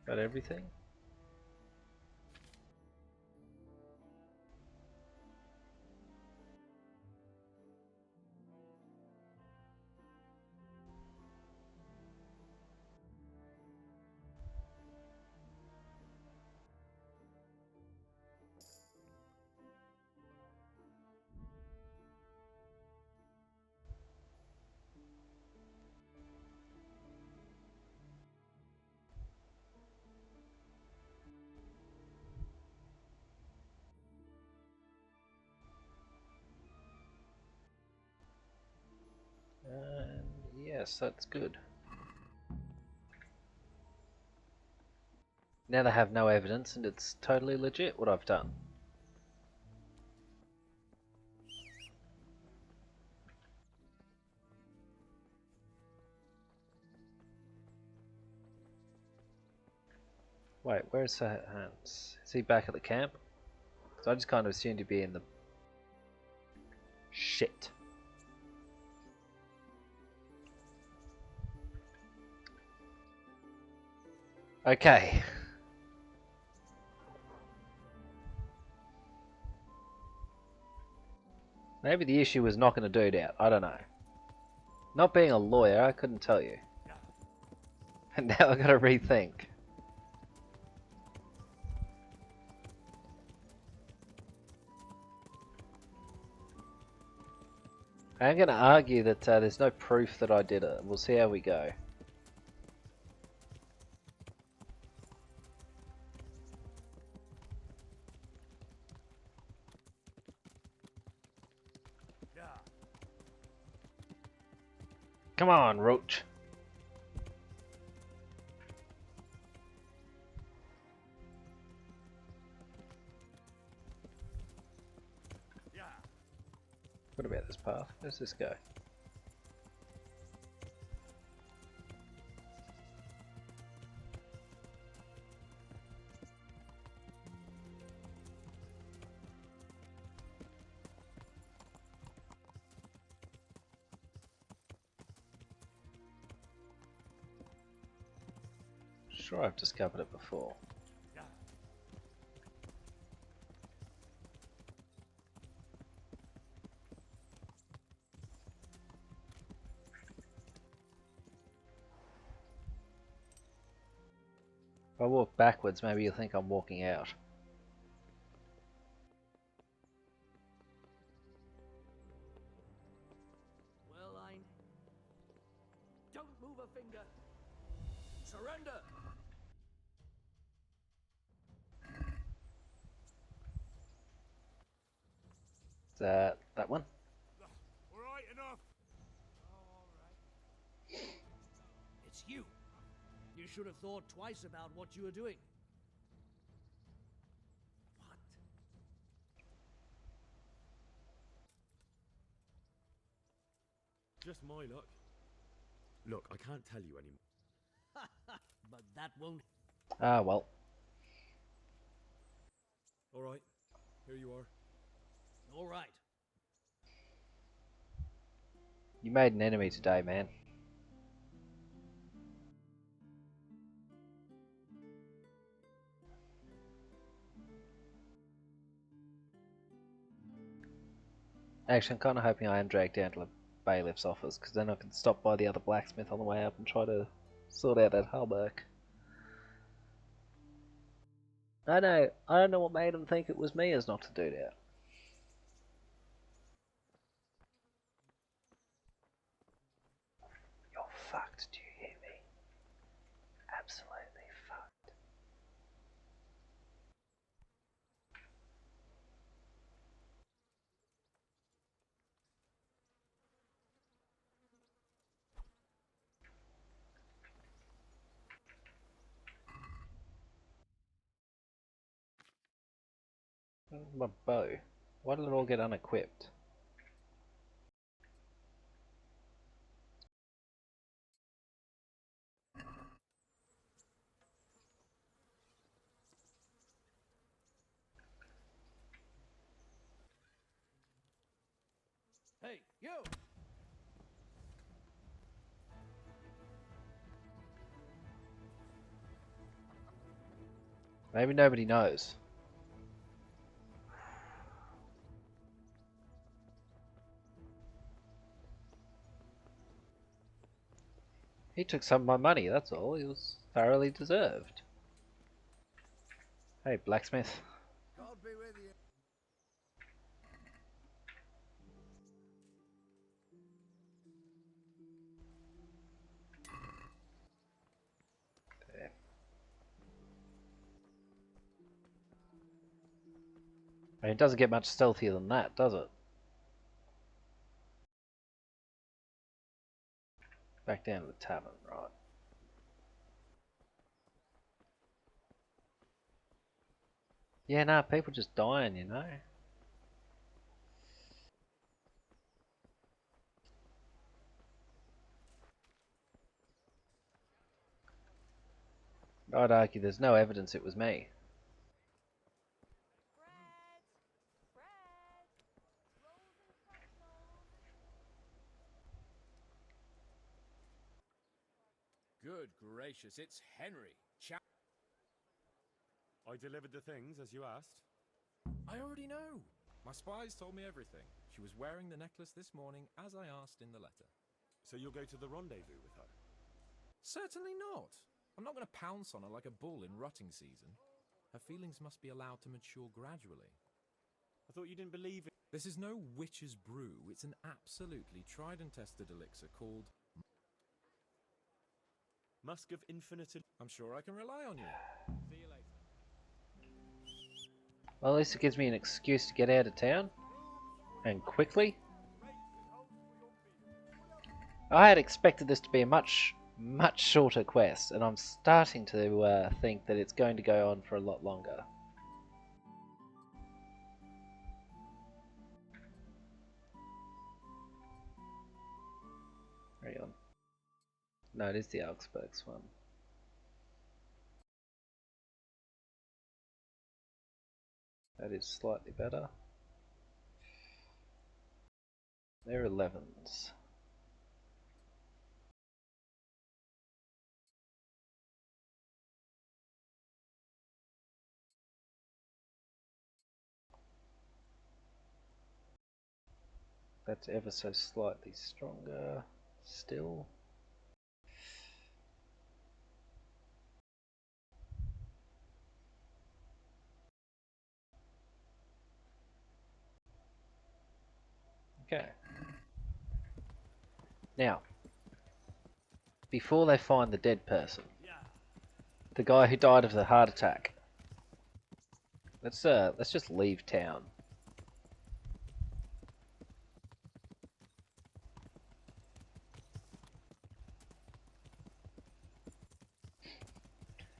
Got everything? Yes, that's good. Now they have no evidence and it's totally legit what I've done. Wait, where's Hans? Is he back at the camp? So I just kind of assumed he'd be in the... Shit. Okay. Maybe the issue was knocking a dude out. I don't know. Not being a lawyer, I couldn't tell you. And now I gotta rethink. I'm gonna argue that there's no proof that I did it. We'll see how we go. Come on, Roach. What about this path? Where's this go? Sure, I've discovered it before. If I walk backwards, maybe you'll think I'm walking out. Well, don't move a finger. Surrender. Is that one? All right, enough. All right. It's you. You should have thought twice about what you were doing. What? Just my luck. Look, I can't tell you anymore. But that won't. Ah, well. Alright, here you are. All right. You made an enemy today, man. Actually, I'm kind of hoping I am dragged down to the bailiff's office, because then I can stop by the other blacksmith on the way up and try to sort out that hullback. I don't know what made him think it was me as not to do that. You're fucked, do you hear me? Absolutely fucked. My bow. Why did it all get unequipped? Hey, you. Maybe nobody knows. He took some of my money, that's all. It was thoroughly deserved. Hey, blacksmith. God be with you. There. I mean, it doesn't get much stealthier than that, does it? Back down to the tavern, right. Yeah, nah, people just dying, you know. I'd argue there's no evidence it was me. Good gracious, it's Henry. I delivered the things as you asked. I already know. My spies told me everything. She was wearing the necklace this morning as I asked in the letter. So you'll go to the rendezvous with her? Certainly not. I'm not going to pounce on her like a bull in rutting season. Her feelings must be allowed to mature gradually. I thought you didn't believe it. This is no witch's brew. It's an absolutely tried and tested elixir called Musk of Infinite. I'm sure I can rely on you. See you later. Well, at least it gives me an excuse to get out of town. And quickly. I had expected this to be a much shorter quest, and I'm starting to think that it's going to go on for a lot longer. Hang on. No, it is the Augsburgs one. That is slightly better. They're 11s. That's ever so slightly stronger still. Okay. Now, before they find the dead person, the guy who died of the heart attack, let's just leave town.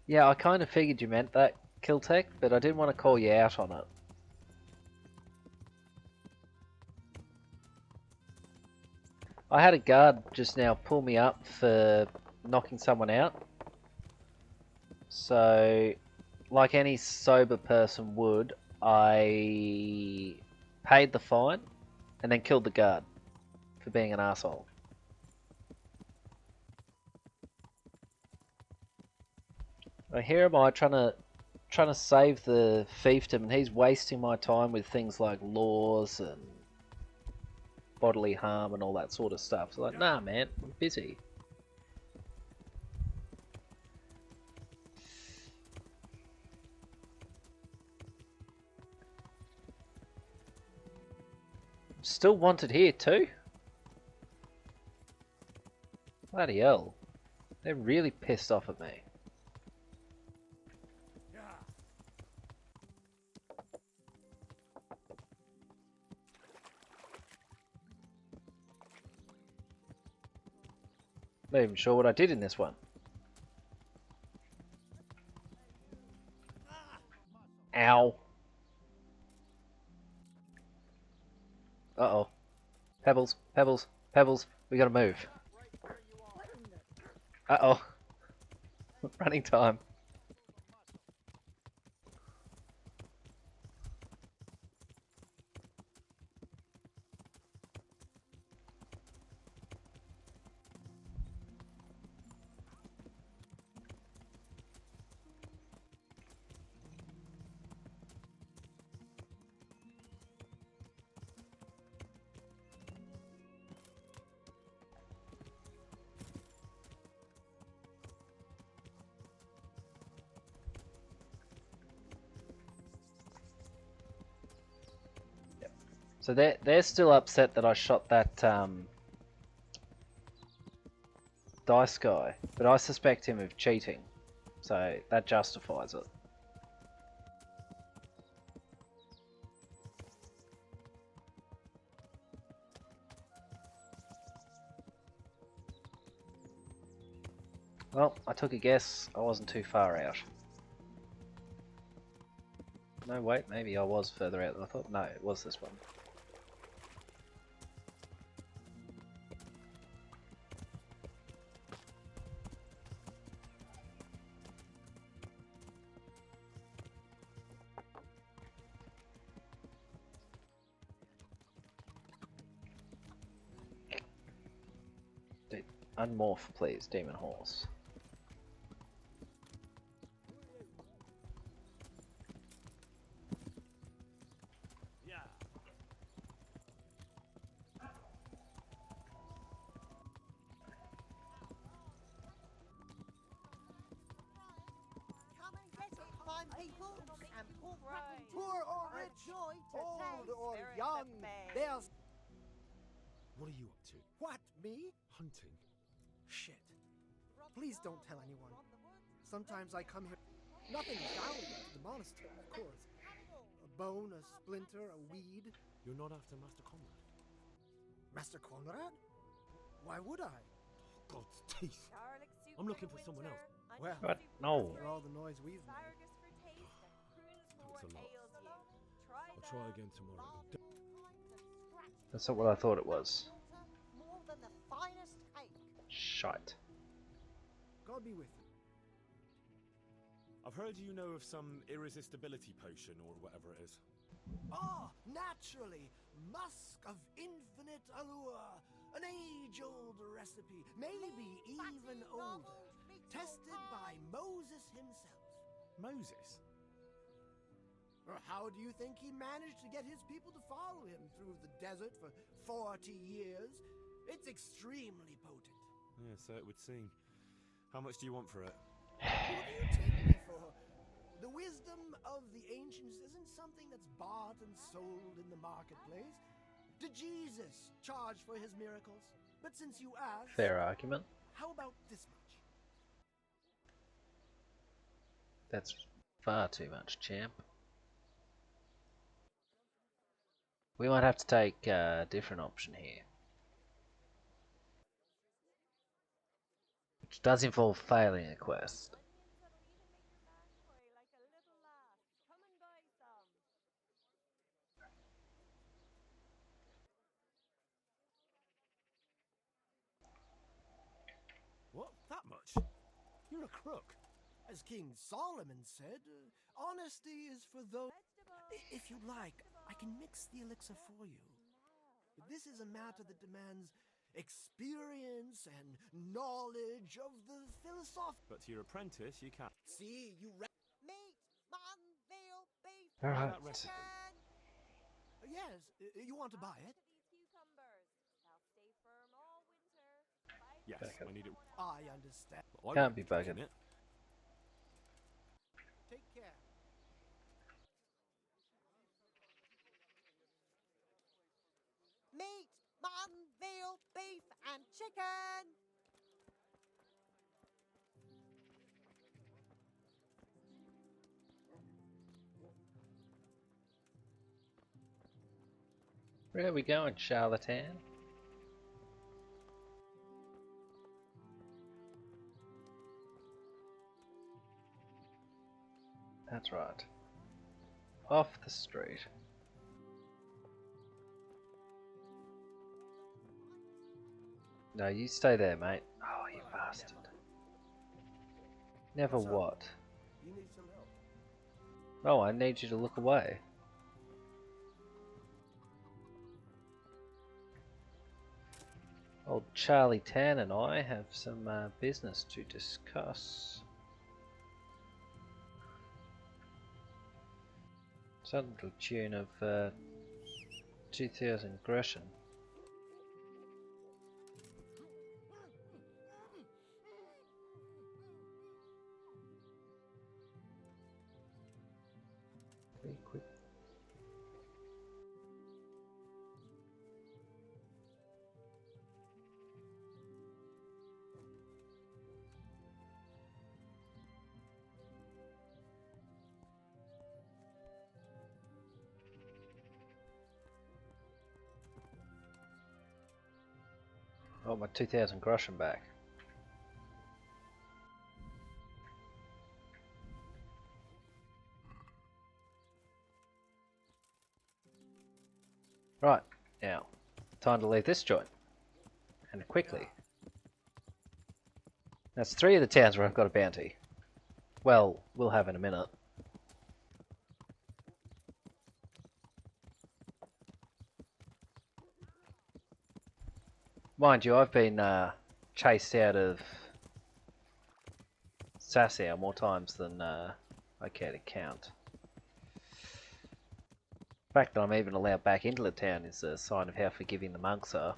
Yeah, I kind of figured you meant that, Kiltech, but I didn't want to call you out on it. I had a guard just now pull me up for knocking someone out. So, like any sober person would, I paid the fine and then killed the guard for being an asshole. Here am I trying to save the fiefdom, and he's wasting my time with things like laws and bodily harm and all that sort of stuff. So like, nah, man, I'm busy. Still wanted here too? Bloody hell. They're really pissed off at me. Not even sure what I did in this one. Ow. Uh-oh. Pebbles, pebbles, pebbles. We gotta move. Uh-oh. Running time. So they're still upset that I shot that dice guy, but I suspect him of cheating, so that justifies it. Well, I took a guess. I wasn't too far out. No, wait, maybe I was further out than I thought. No, it was this one. Unmorph, please, demon horse. Come and get it, fine people, and Poor or rich, old or young, there's... What are you up to? What, me? Hunting? Shit. Please don't tell anyone. Sometimes I come here... Nothing valuable to the monastery, of course. A bone, a splinter, a weed. You're not after Master Conrad? Master Conrad? Why would I? Oh, God's teeth. I'm looking for someone else. Well, what? No. For all the noise we've made. Thanks a lot. I'll try again tomorrow. That's not what I thought it was. more than the finest cake. Shite. God be with you. I've heard you know of some irresistibility potion or whatever it is. Ah, naturally. Musk of infinite allure. An age-old recipe, maybe even older. Tested by Moses himself. Moses? How do you think he managed to get his people to follow him through the desert for 40 years? It's extremely potent. Yeah, so it would seem. How much do you want for it? Who do you take me for? The wisdom of the ancients isn't something that's bought and sold in the marketplace. Did Jesus charge for his miracles? But since you asked... Fair argument. How about this much? That's far too much, champ. We might have to take a different option here. Which does involve failing a quest. What? That much? You're a crook. As King Solomon said, honesty is for those... If you'd like, I can mix the elixir for you. This is a matter that demands experience and knowledge of the philosophy. But to your apprentice, you can't. See, you... Meat, mutton, veal, beef, Alright. chicken. Yes, you want to buy it? Yes, I need it. I understand. Can't be bugging it. Take care. Meat, mutton, veal, beef, and chicken. Where are we going, charlatan? That's right. Off the street. No, you stay there, mate. Oh, you bastard. Never what? You need some help. Oh, I need you to look away. Old Charlie Tan and I have some business to discuss. Something to the tune of 2,000 Gresham. Quick. Oh, my 2,000 Gresham back. Right, now, time to leave this joint. And quickly. That's 3 of the towns where I've got a bounty. Well, we'll have in a minute. Mind you, I've been chased out of Sasau more times than I care to count. The fact that I'm even allowed back into the town is a sign of how forgiving the monks are.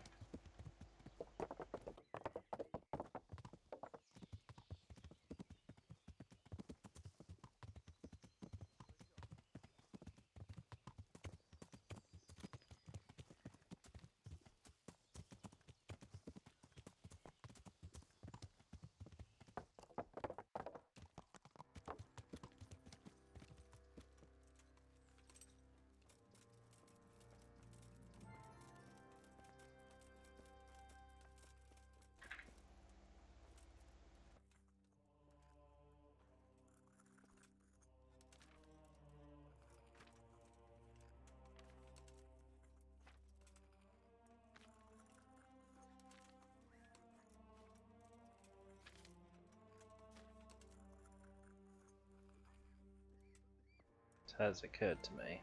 It has occurred to me.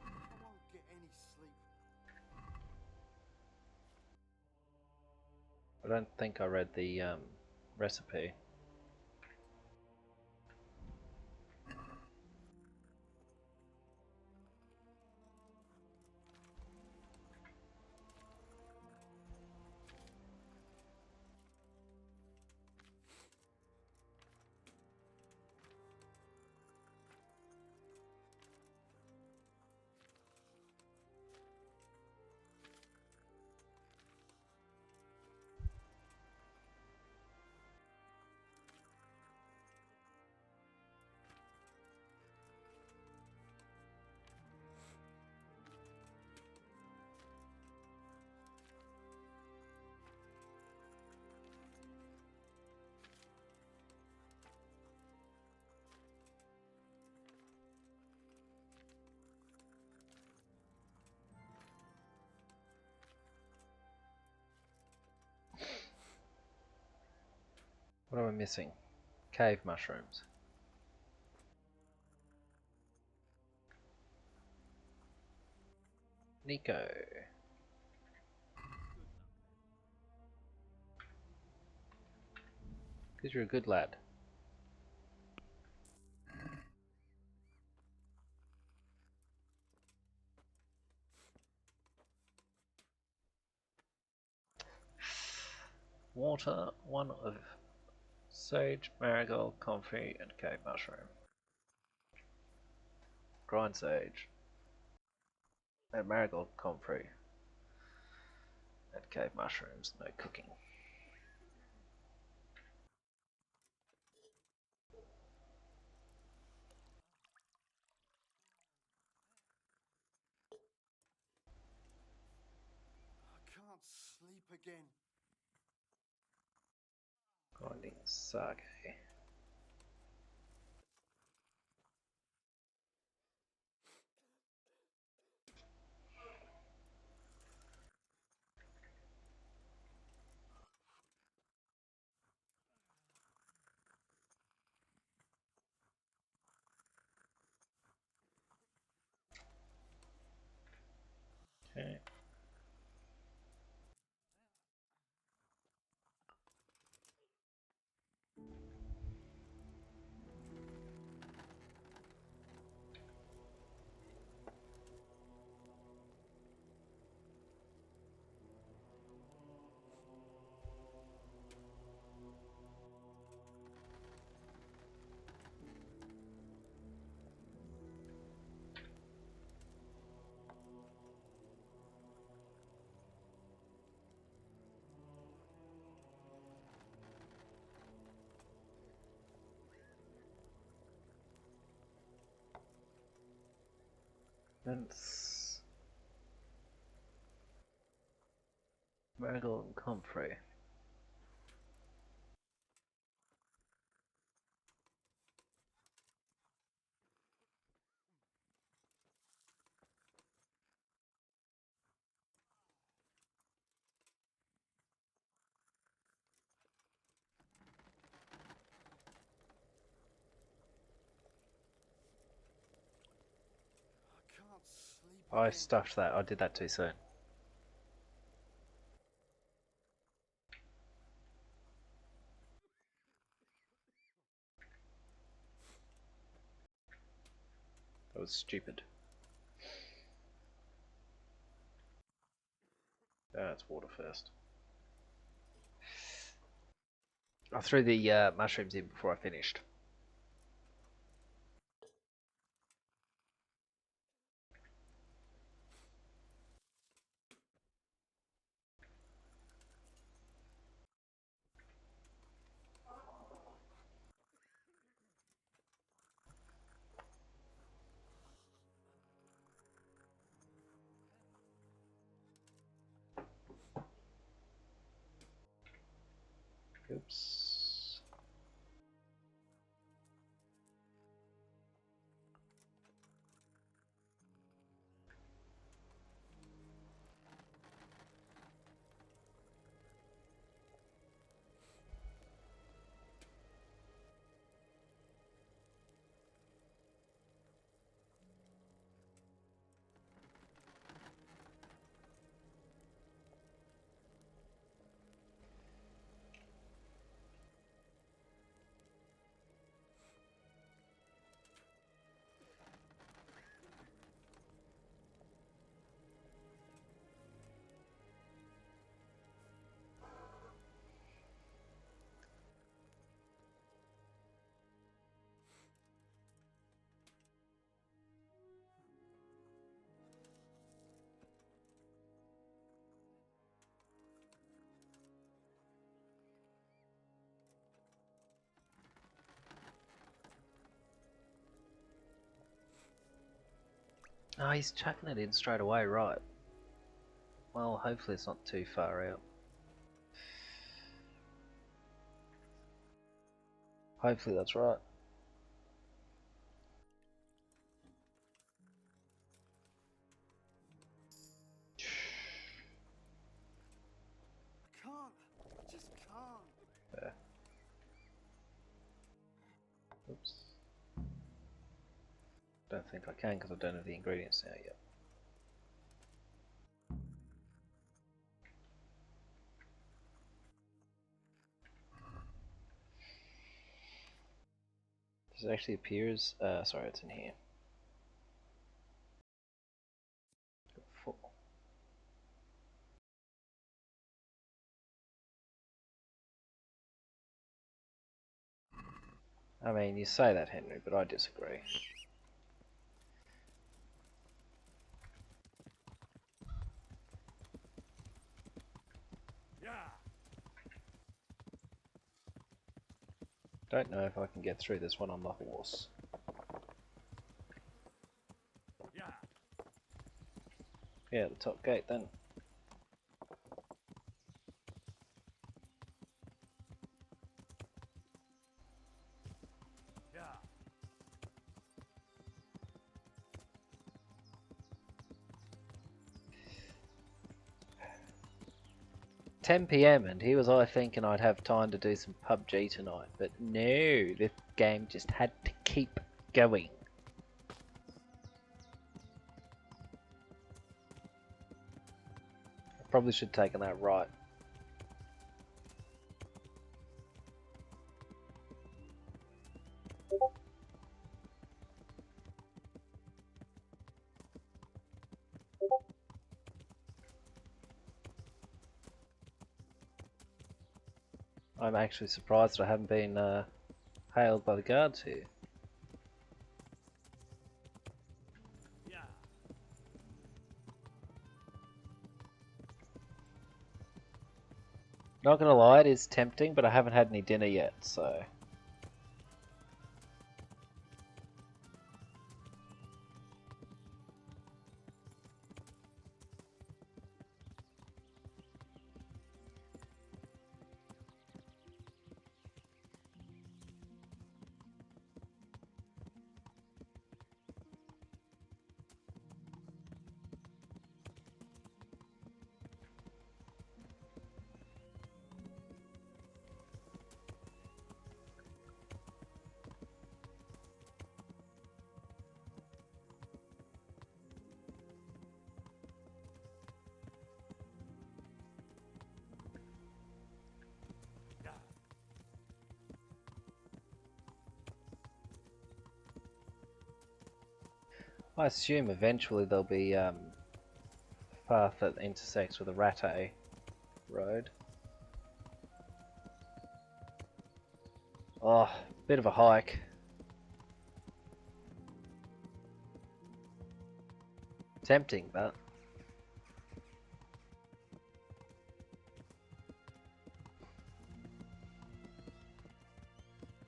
I won't get any sleep. I don't think I read the recipe. What am I missing? Cave mushrooms. Nico. Because you're a good lad. Water, 1 of sage, marigold, comfrey, and cave mushroom. Grind sage. And marigold, comfrey. And cave mushrooms, no cooking. I can't sleep again. Grinding sake. Okay. That's marigold and comfrey. I stuffed that. I did that too soon. That was stupid. That's water first. I threw the mushrooms in before I finished. Oops. Oh, he's chucking it in straight away, right? Well, hopefully it's not too far out. Hopefully that's right. I can't. I just can't. There. Oops. Don't think I can because I don't have the ingredients now yet. Does it actually appears? Sorry, it's in here. Four. I mean, you say that, Henry, but I disagree. Don't know if I can get through this one on the horse. Yeah, the top gate then. Yeah. 10 PM and here was I thinking I'd have time to do some PUBG tonight, but no, this game just had to keep going. I probably should have taken that right. I'm actually surprised I haven't been hailed by the guards here. Not gonna lie, it is tempting, but I haven't had any dinner yet, so... I assume eventually there'll be a path that intersects with the Rattay road. Oh, bit of a hike. Tempting, but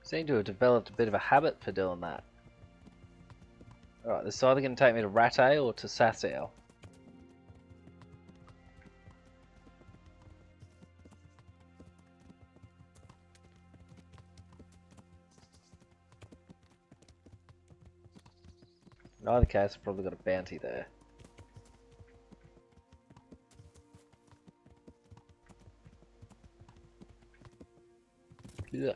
seem to have developed a bit of a habit for doing that. Alright, this is either going to take me to Rattay or to Sasau. In either case, I've probably got a bounty there. Yeah.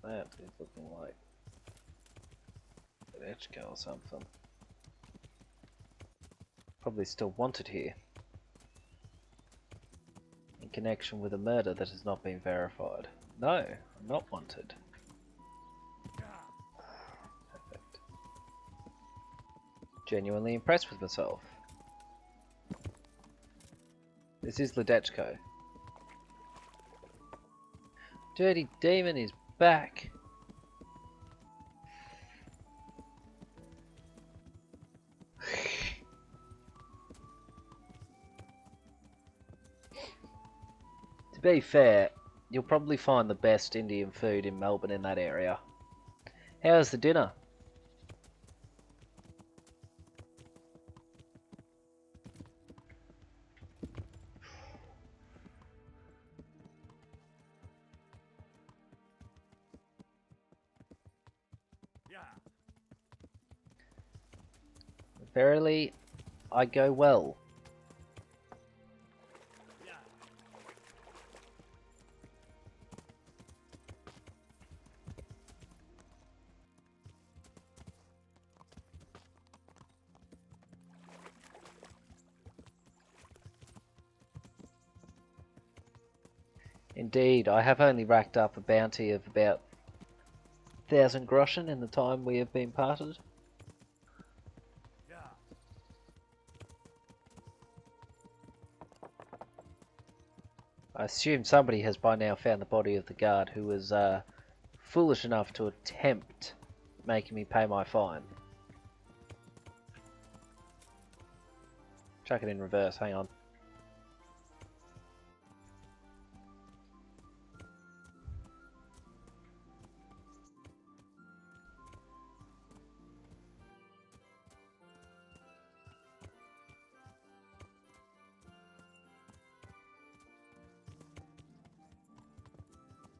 That is looking like an Etchko or something. Probably still wanted here. In connection with a murder that has not been verified. No, I'm not wanted. Perfect. Genuinely impressed with myself. This is Ledechko. Dirty Demon is back. To be fair, you'll probably find the best Indian food in Melbourne in that area. How's the dinner? Verily, I go well. Indeed, I have only racked up a bounty of about 1,000 groschen in the time we have been parted. I assume somebody has by now found the body of the guard who was foolish enough to attempt making me pay my fine. Chuck it in reverse, hang on.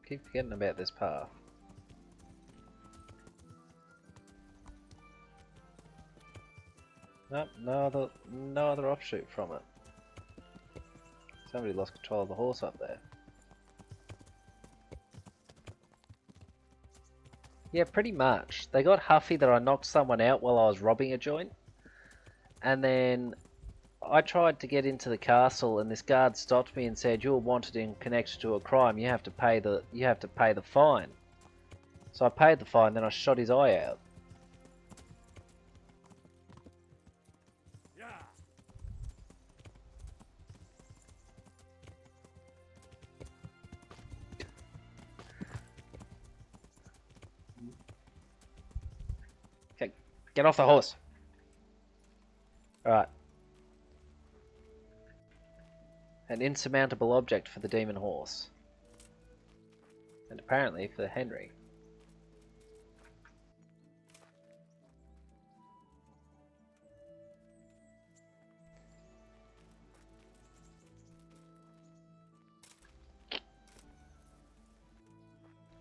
Keep forgetting about this path. Nope, no other offshoot from it. Somebody lost control of the horse up there. Yeah, pretty much. They got huffy that I knocked someone out while I was robbing a joint. And then I tried to get into the castle and this guard stopped me and said, "You're wanted in connection to a crime, you have to pay the fine." So I paid the fine, then I shot his eye out. Okay, get off the horse. Alright. An insurmountable object for the demon horse. And apparently for Henry.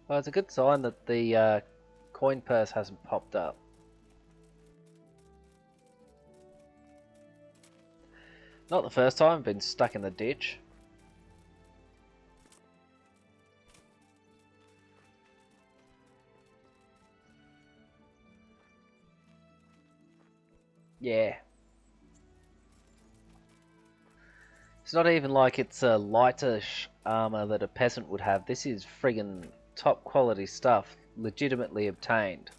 Well, it's a good sign that the coin purse hasn't popped up. Not the first time I've been stuck in the ditch. Yeah. It's not even like it's a lightish armor that a peasant would have. This is friggin' top quality stuff, legitimately obtained.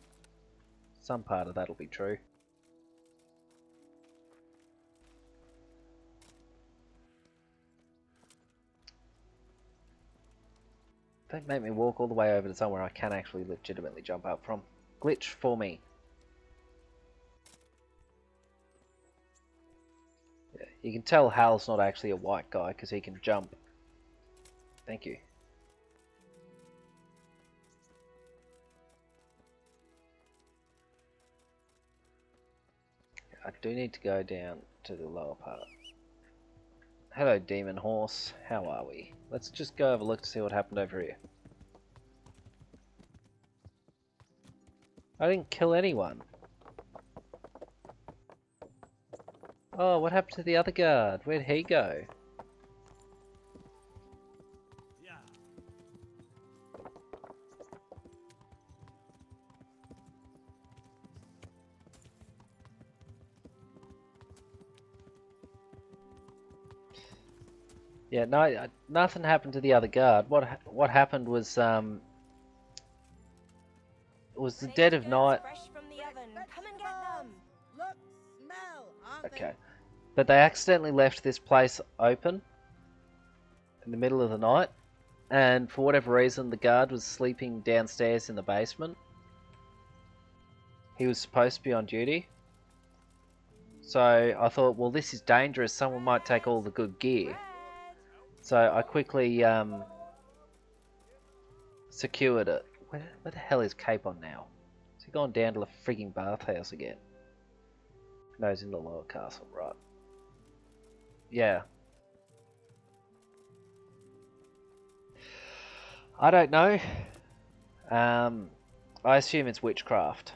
Some part of that'll be true. Don't make me walk all the way over to somewhere I can actually legitimately jump up from. Glitch for me. Yeah, you can tell Hal's not actually a white guy because he can jump. Thank you. I do need to go down to the lower part. Hello, demon horse. How are we? Let's just go have a look to see what happened over here. I didn't kill anyone. Oh, what happened to the other guard? Where'd he go? Yeah, no, nothing happened to the other guard. What happened was it was the dead of night. Fresh from the oven. Come and get them. Look, smell, aren't Okay, but they accidentally left this place open in the middle of the night, and for whatever reason, the guard was sleeping downstairs in the basement. He was supposed to be on duty. So I thought, well, this is dangerous. Someone might take all the good gear. So I quickly secured it. Where the hell is Cape on now? Has he gone down to the frigging bathhouse again? No, he's in the lower castle, right? Yeah. I don't know. I assume it's witchcraft.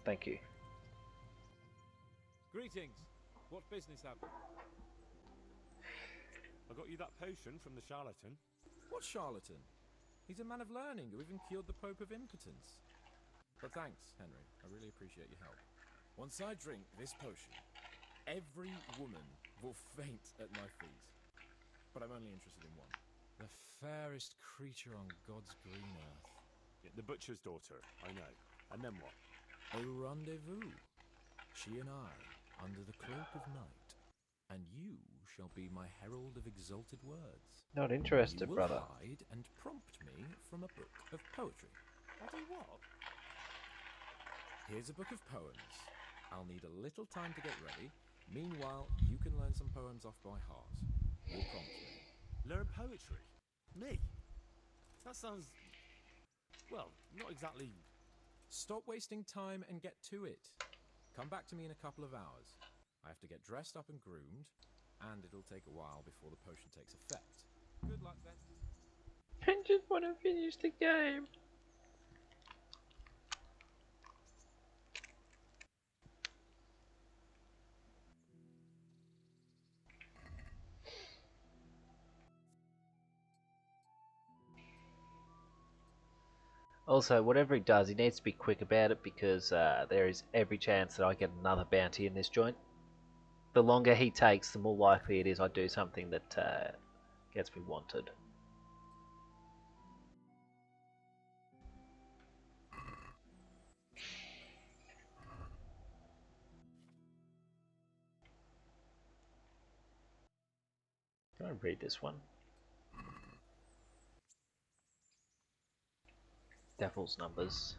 Thank you. Greetings. What business have you? I got you that potion from the charlatan. What charlatan? He's a man of learning who even cured the Pope of impotence. But thanks, Henry. I really appreciate your help. Once I drink this potion, every woman will faint at my feet. But I'm only interested in one. The fairest creature on God's green earth. Yeah, the butcher's daughter, I know. And then what? A rendezvous. She and I, under the cloak of night. And you shall be my herald of exalted words. Not interested, you will brother. hide and prompt me from a book of poetry. I'll do what? Here's a book of poems. I'll need a little time to get ready. Meanwhile, you can learn some poems off by heart. You'll prompt me. Learn poetry? Me? That sounds... well, not exactly... Stop wasting time and get to it. Come back to me in a couple of hours. I have to get dressed up and groomed, and it'll take a while before the potion takes effect. Good luck then. I just want to finish the game. Also, whatever he does, he needs to be quick about it because there is every chance that I get another bounty in this joint. The longer he takes, the more likely it is I do something that gets me wanted. Can I read this one? Devil's numbers.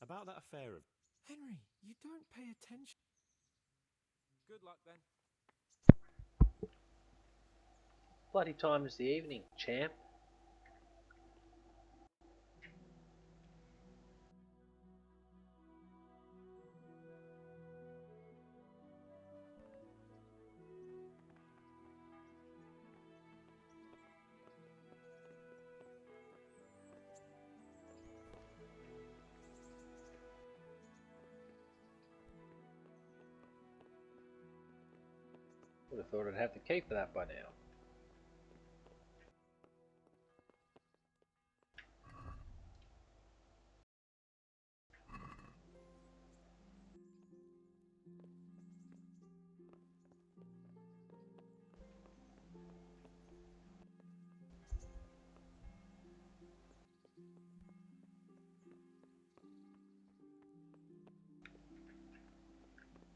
About that affair of... Henry, you don't pay attention. Good luck then. Bloody time is the evening, champ. Would have thought I'd have the key for that by now.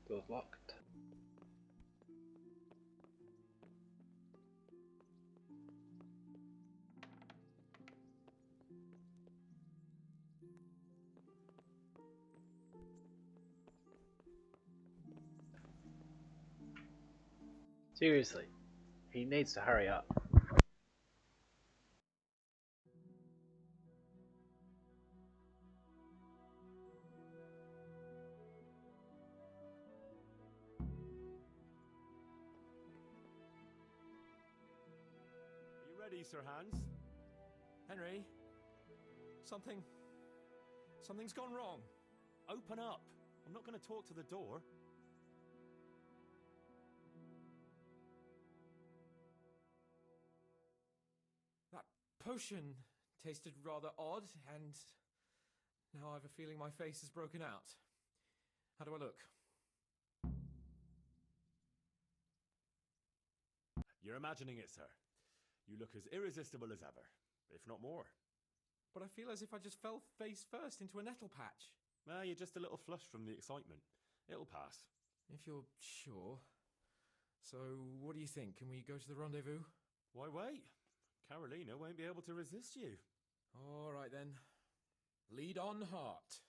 Door's locked. Seriously, he needs to hurry up. Are you ready, Sir Hans? Henry, something's gone wrong. Open up. I'm not going to talk to the door. That potion tasted rather odd, and now I have a feeling my face is broken out. How do I look? You're imagining it, sir. You look as irresistible as ever, if not more. But I feel as if I just fell face first into a nettle patch. You're just a little flushed from the excitement. It'll pass. If you're sure. So, what do you think? Can we go to the rendezvous? Why wait? Carolina won't be able to resist you. All right then. Lead on, heart.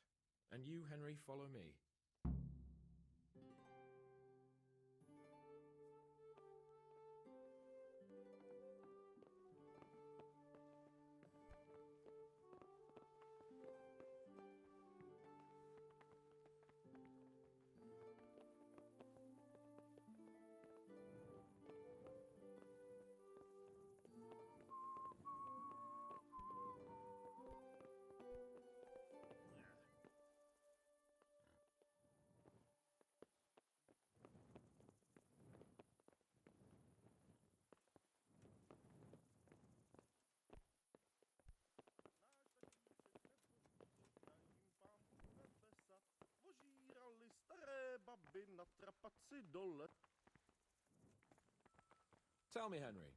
And you, Henry, follow me. Tell me, Henry,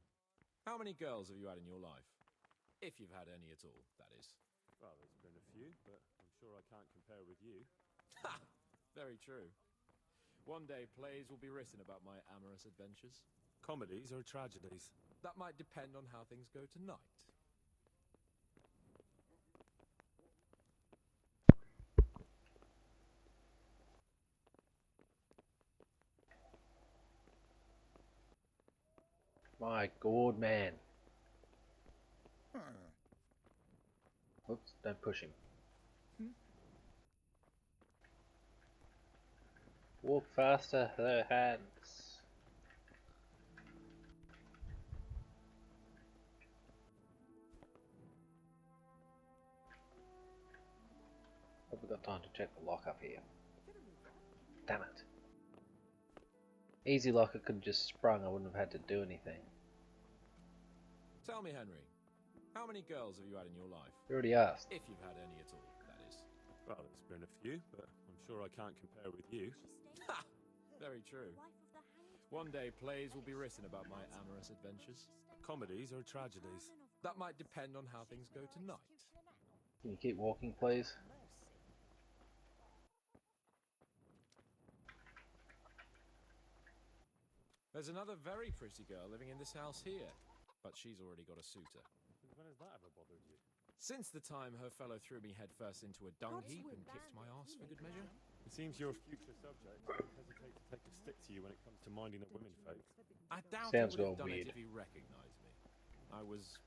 how many girls have you had in your life? If you've had any at all, that is. Well, there's been a few, but I'm sure I can't compare with you. Ha! Very true. One day plays will be written about my amorous adventures. Comedies or tragedies? That might depend on how things go tonight. My God, man. Oops, don't push him. Walk faster, her hands. Have we got time to check the lock up here? Damn it. Easy lock, it could have just sprung, I wouldn't have had to do anything. Tell me, Henry, how many girls have you had in your life? You already asked. If you've had any at all, that is. Well, there's been a few, but I'm sure I can't compare with you. Ha! Very true. One day plays will be written about my amorous adventures. Comedies or tragedies? That might depend on how things go tonight. Can you keep walking, please? There's another very pretty girl living in this house here, but she's already got a suitor. When has that ever bothered you? Since the time her fellow threw me headfirst into a dung heap and kicked my arse for good measure. It seems your future subject won't hesitate to take a stick to you when it comes to minding the women folk. I doubt Sounds he would have all done weird. it if he recognized me. I was,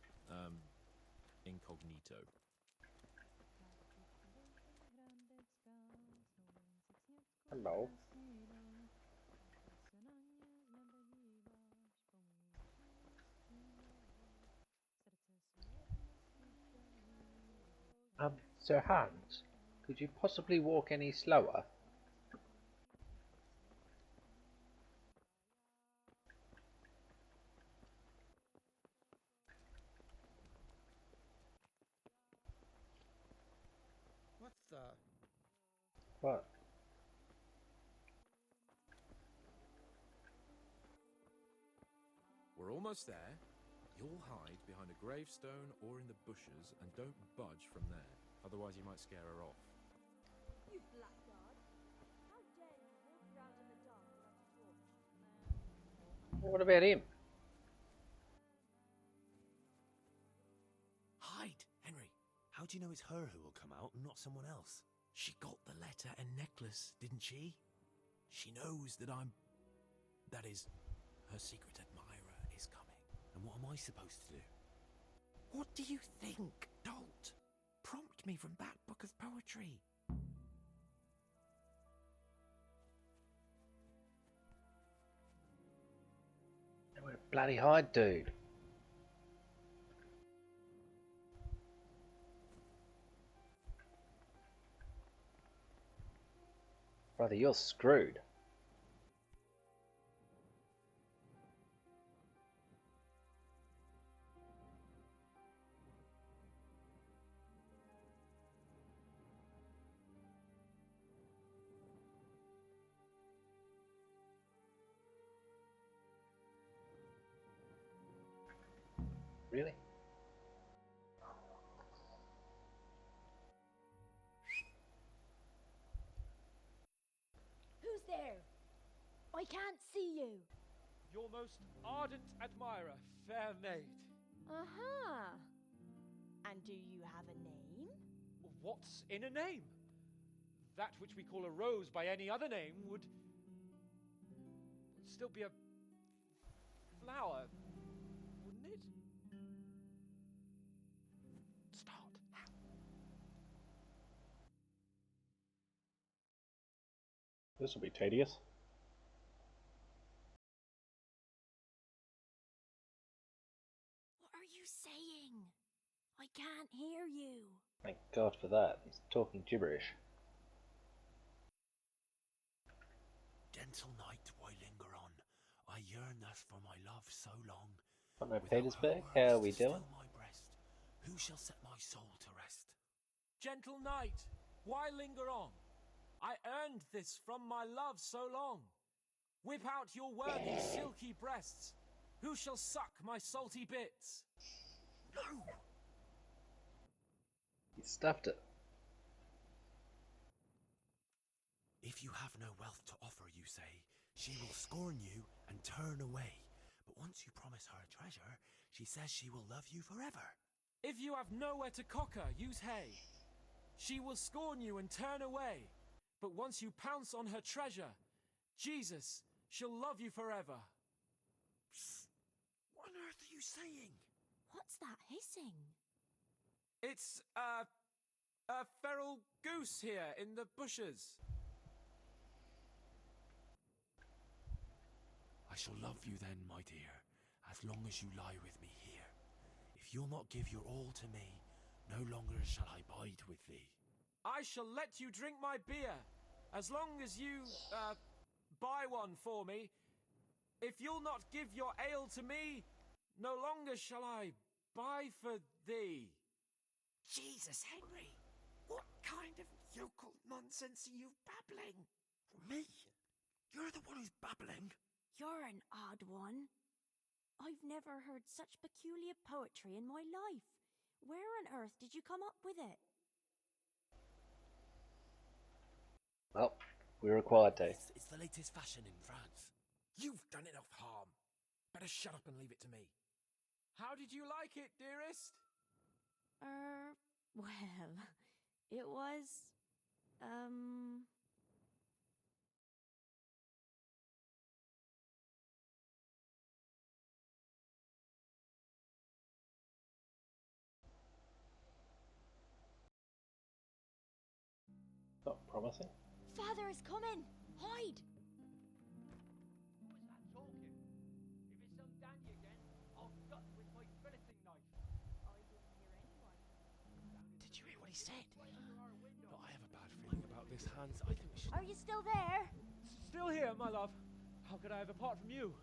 incognito. Hello. Sir Hans, could you possibly walk any slower? What the? What? We're almost there. You'll hide behind a gravestone or in the bushes and don't budge from there. Otherwise you might scare her off. You blackguard! How dare you walk around in the dark without a torch? What about him? Hide, Henry. How do you know it's her who will come out and not someone else? She got the letter and necklace, didn't she? She knows that that is, her secret admirer is coming. And what am I supposed to do? What do you think? Don't prompt me from that book of poetry. Where bloody hide, dude? Brother, you're screwed. Really? Who's there? I can't see you. Your most ardent admirer, fair maid. Uh-huh. And do you have a name? What's in a name? That which we call a rose by any other name would still be a flower, wouldn't it? Start. This will be tedious. What are you saying? I can't hear you. Thank God for that. He's talking gibberish. Gentle night, why linger on? I yearn thus for my love so long. What, no Without Petersburg? her How are words we to still doing? my breast, who shall set my soul to rest? Gentle night, why linger on? I earned this from my love so long. Whip out your worthy silky breasts. Who shall suck my salty bits? No! He stuffed it. If you have no wealth to offer, you say, she will scorn you and turn away. But once you promise her a treasure, she says she will love you forever. If you have nowhere to cock her, use hay. She will scorn you and turn away. But once you pounce on her treasure, Jesus, she'll love you forever. Psst. What on earth are you saying? What's that hissing? It's, a feral goose here in the bushes. I shall love you then, my dear, as long as you lie with me here. If you'll not give your all to me, no longer shall I bide with thee. I shall let you drink my beer, as long as you, buy one for me. If you'll not give your ale to me, no longer shall I buy for thee. Jesus, Henry! What kind of yokel nonsense are you babbling? Me? You're the one who's babbling? You're an odd one. I've never heard such peculiar poetry in my life. Where on earth did you come up with it? Well, we're required to. It's the latest fashion in France. You've done enough harm. Better shut up and leave it to me. How did you like it, dearest? Well, it was, Not promising. Father is coming! Hide! Who was that talking? If it's some Danny again, I'll gut with my billeting knife. I didn't hear anyone. Did you hear what he said? No, I have a bad feeling about this, Hans. I think we should... Are you still there? Still here, my love. How could I have apart from you?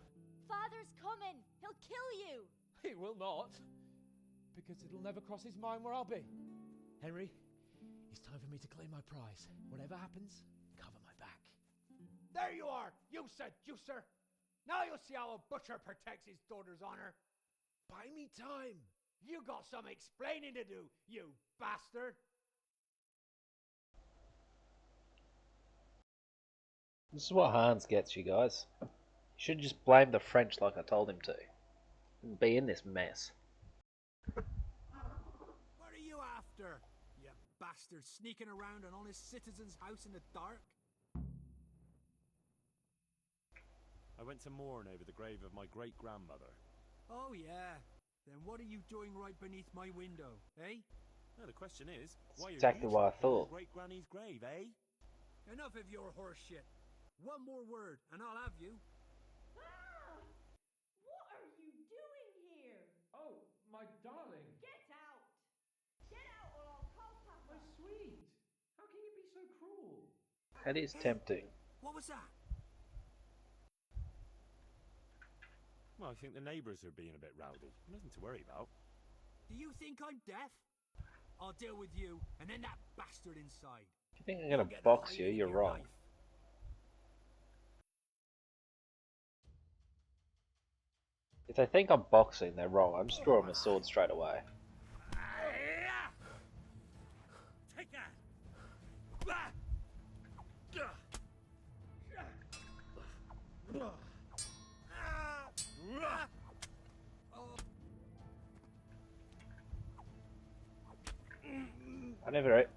Father's coming! He'll kill you! He will not. Because it'll never cross his mind where I'll be. Henry, it's time for me to claim my prize. Whatever happens, cover my back. There you are, you seducer! Now you'll see how a butcher protects his daughter's honor. Buy me time. You got some explaining to do, you bastard. This is what Hans gets, you guys. You should just blame the French like I told him to. And be in this mess. What are you after, you bastard, sneaking around an honest citizen's house in the dark? I went to mourn over the grave of my great-grandmother. Oh, yeah. Then what are you doing right beneath my window, eh? No, the question is, why are exactly you what I trapped in your thought. great-granny's grave, eh? Enough of your horse shit. One more word, and I'll have you. Ah! What are you doing here? Oh, my darling. Get out! Get out or I'll call Papa! My sweet. How can you be so cruel? That is tempting. What was that? Well, I think the neighbours are being a bit rowdy. Nothing to worry about. Do you think I'm deaf? I'll deal with you, and then that bastard inside. If you think I'm gonna box you, you're wrong. If they think I'm boxing, they're wrong. I'm just drawing my sword straight away. Take that!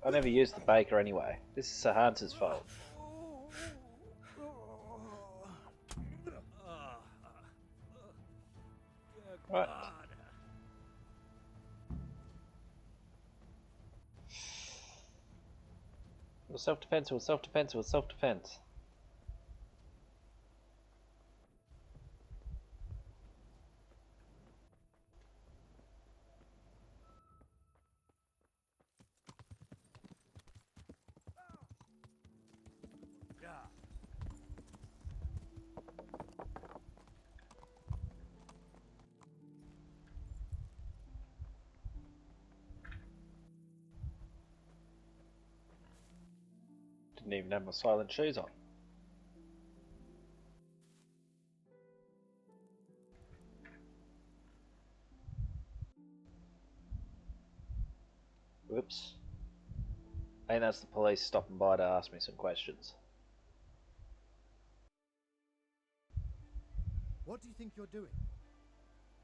I never used the baker anyway. This is Sir Hans's fault. Right. It was self-defense, it was self-defense, it was self-defense. Didn't even have my silent shoes on. Whoops. I think that's the police stopping by to ask me some questions. What do you think you're doing?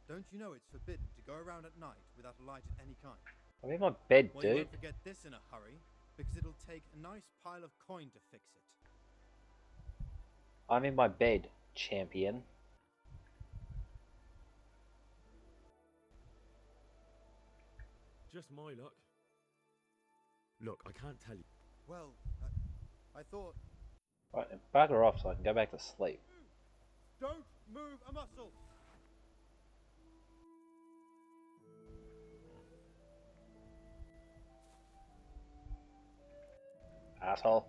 Don't you know it's forbidden to go around at night without a light of any kind? I'm in my bed, Well, you dude. won't forget this in a hurry, because it'll take a nice pile of coin to fix it. I'm in my bed, champion. Just my luck. Look, I can't tell you. Well, I thought... Right, then bugger off so I can go back to sleep. Don't move a muscle! Asshole.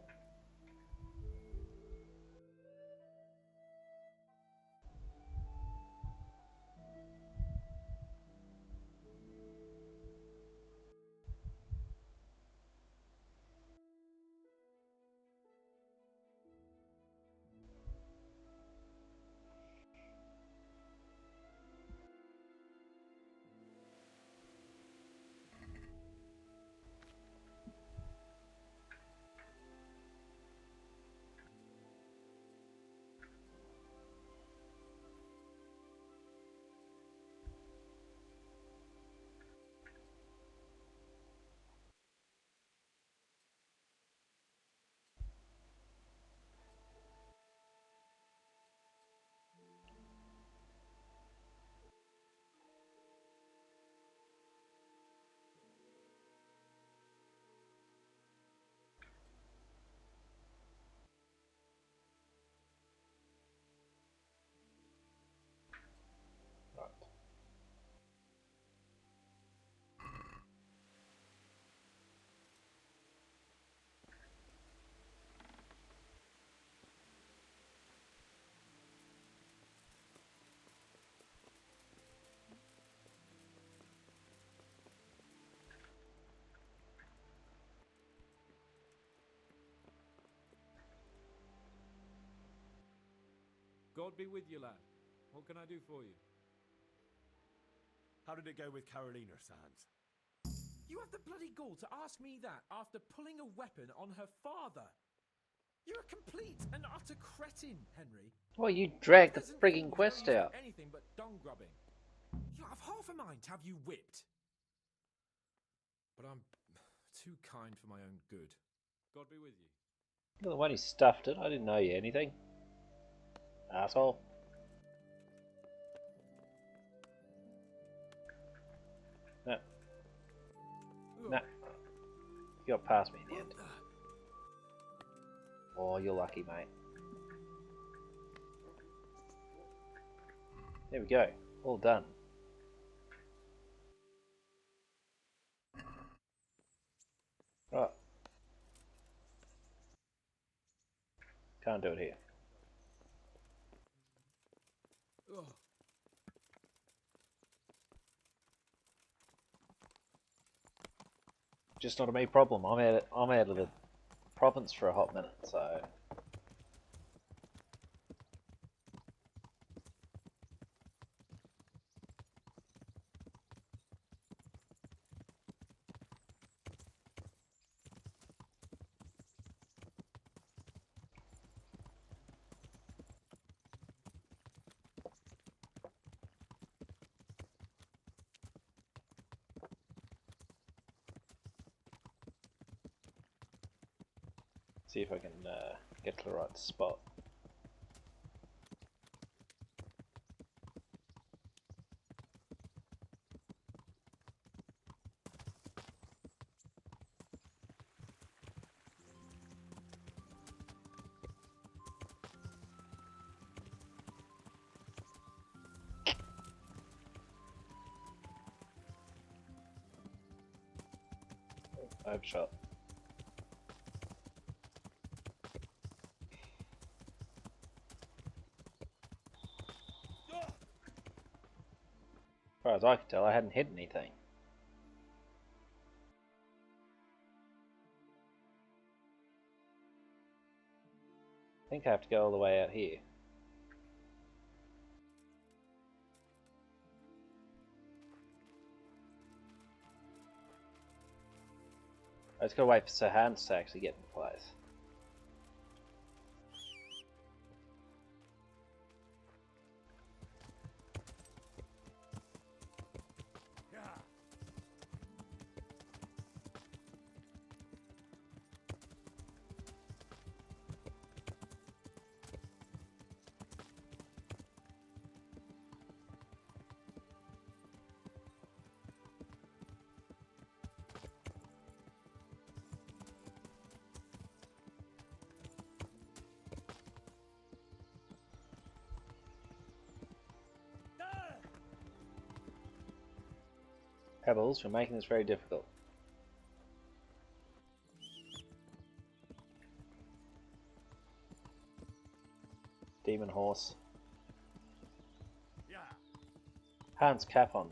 God be with you, lad. What can I do for you? How did it go with Carolina, Sans? You have the bloody gall to ask me that after pulling a weapon on her father. You're a complete and utter cretin, Henry. Well, you dragged the Peasant frigging fools quest no use out. for anything but dung grubbing. You have half a mind to have you whipped. But I'm too kind for my own good. God be with you. You're the one who stuffed it. I didn't know you anything. Asshole. No. No. You got past me in the end. Oh, you're lucky, mate. There we go. All done. Right. Can't do it here. Ugh. Just not a me problem. I'm out of the province for a hot minute, so see if I can get to the right spot. Overshot. As far as I could tell, I hadn't hit anything. I think I have to go all the way out here. I just gotta wait for Sir Hans to actually get in place. Pebbles, you're making this very difficult. Demon horse. Hans Capon.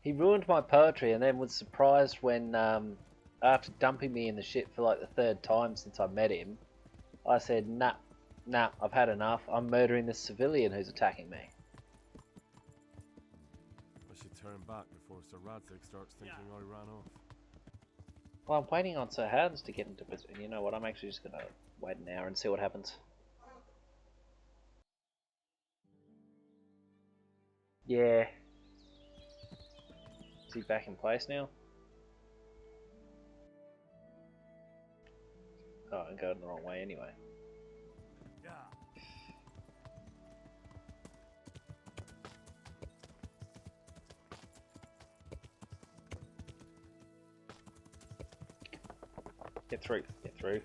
He ruined my poetry and then was surprised when, after dumping me in the shit for like the third time since I met him, I said, nah, I've had enough. I'm murdering this civilian who's attacking me. I should turn back before Sir Radzig starts thinking I ran off. Well, I'm waiting on Sir Hans to get into position. You know what, I'm actually just gonna wait an hour and see what happens. Yeah. Is he back in place now? Oh, I'm going the wrong way anyway. Get through, get through.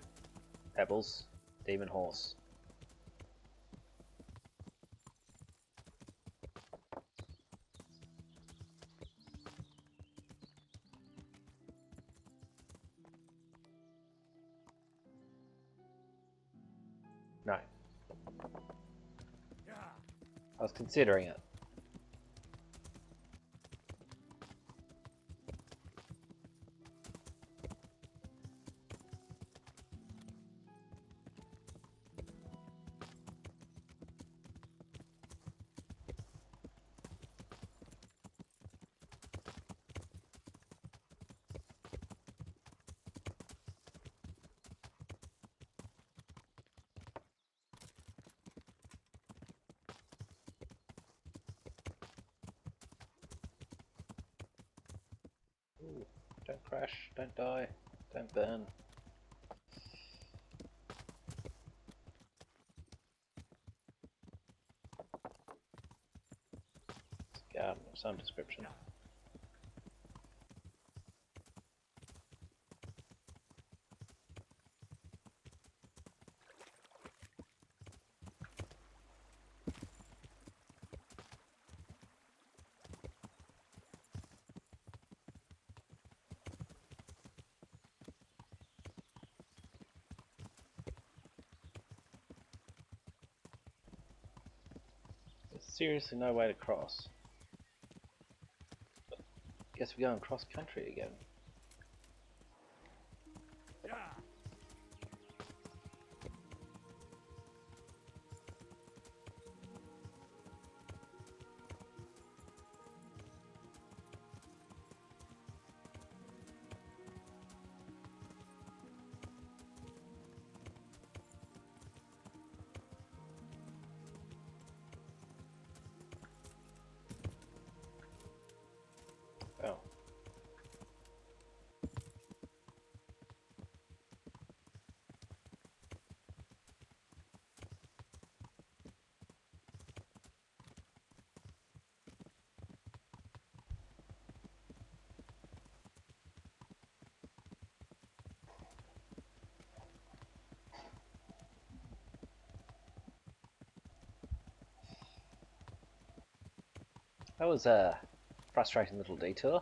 Pebbles, demon horse. No. I was considering it. Ooh, don't crash, don't die, don't burn. It's a garden of some description. There's seriously no way to cross. Guess we're going cross country again. Oh. That was a frustrating little detour.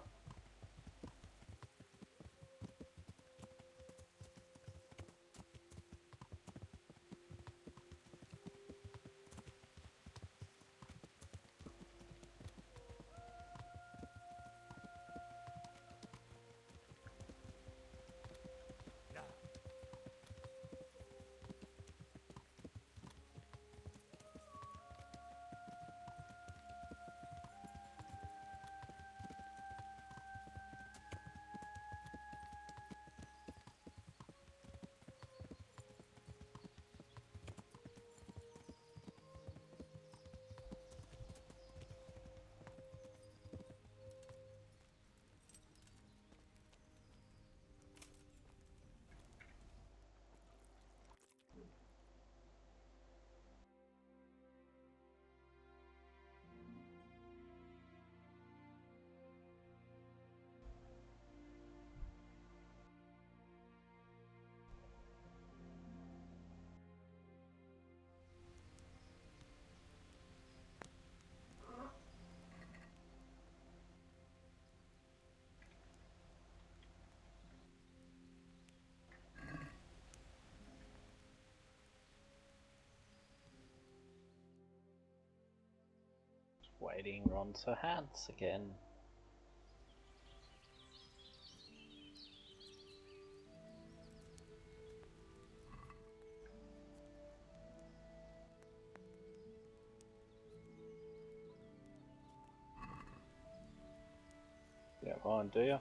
Waiting on Sir Hans again. You don't mind, do you?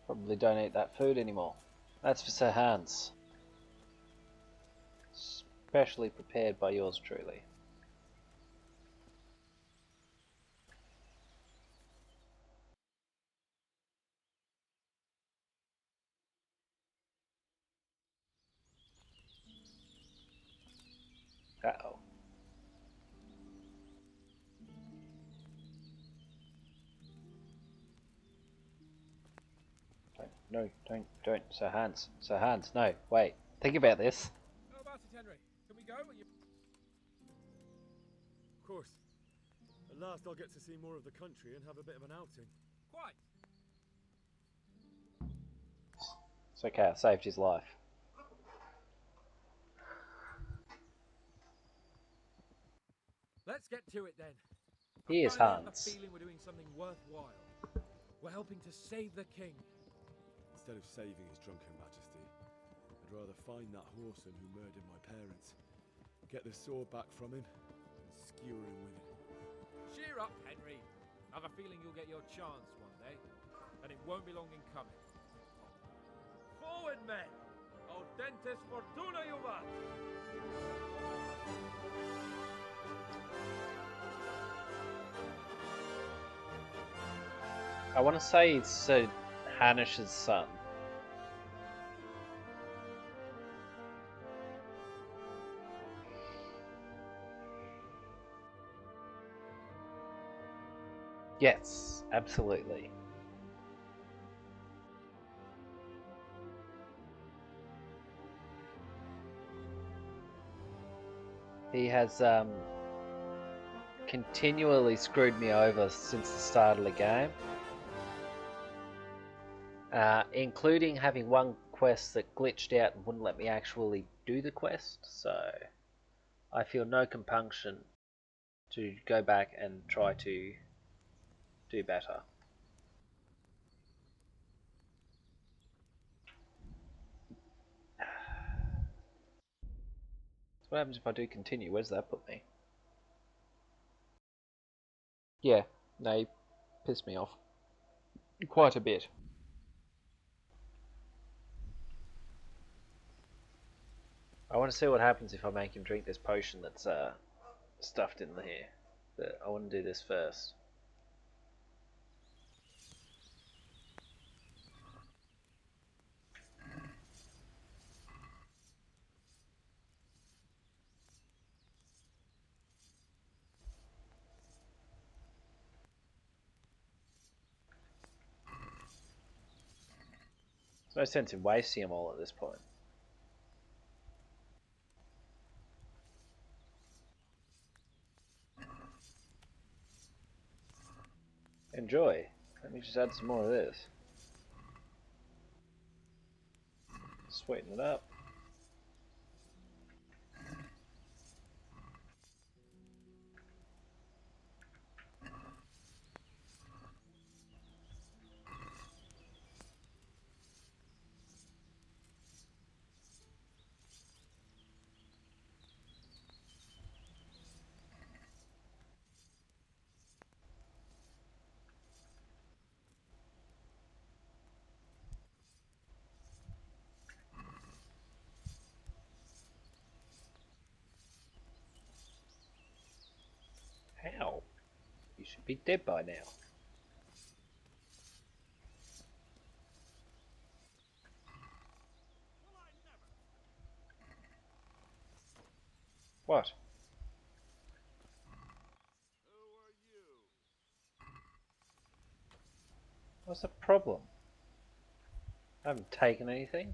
Probably don't eat that food anymore. That's for Sir Hans. Specially prepared by yours truly. Uh-oh. No, don't. Sir Hans, no, wait. Think about this. How about it, Henry? Can we go? Of course. At last I'll get to see more of the country and have a bit of an outing. Quite. It's okay, I saved his life. Let's get to it then. Here's I finally have the Hans. feeling we're doing something worthwhile. We're helping to save the king. Instead of saving his drunken majesty, I'd rather find that whoreson who murdered my parents, get the sword back from him, and skewer him with it. Cheer up, Henry. I have a feeling you'll get your chance one day, and it won't be long in coming. Forward, men! Audentes fortuna juvat! I want to say it's Hanish's son. Yes, absolutely. He has continually screwed me over since the start of the game. Including having one quest that glitched out and wouldn't let me actually do the quest, so I feel no compunction to go back and try to do better. So what happens if I do continue? Where's that put me? Yeah, they pissed me off quite a bit. I want to see what happens if I make him drink this potion that's stuffed in here. But I want to do this first. There's no sense in wasting them all at this point. Enjoy. Let me just add some more of this. Sweeten it up. How? You should be dead by now. What? What's the problem? I haven't taken anything.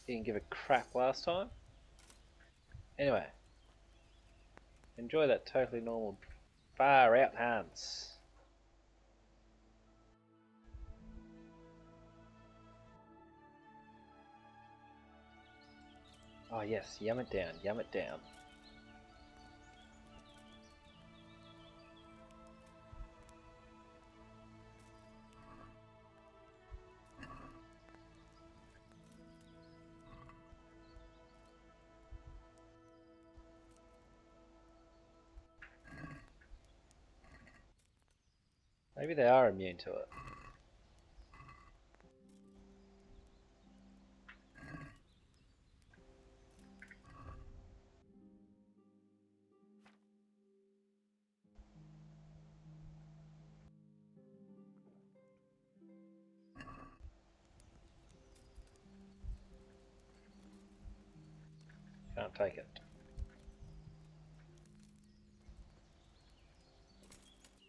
Didn't give a crap last time. Anyway. Enjoy that totally normal far out Hans. Oh yes, yum it down, yum it down. Maybe they are immune to it. Can't take it.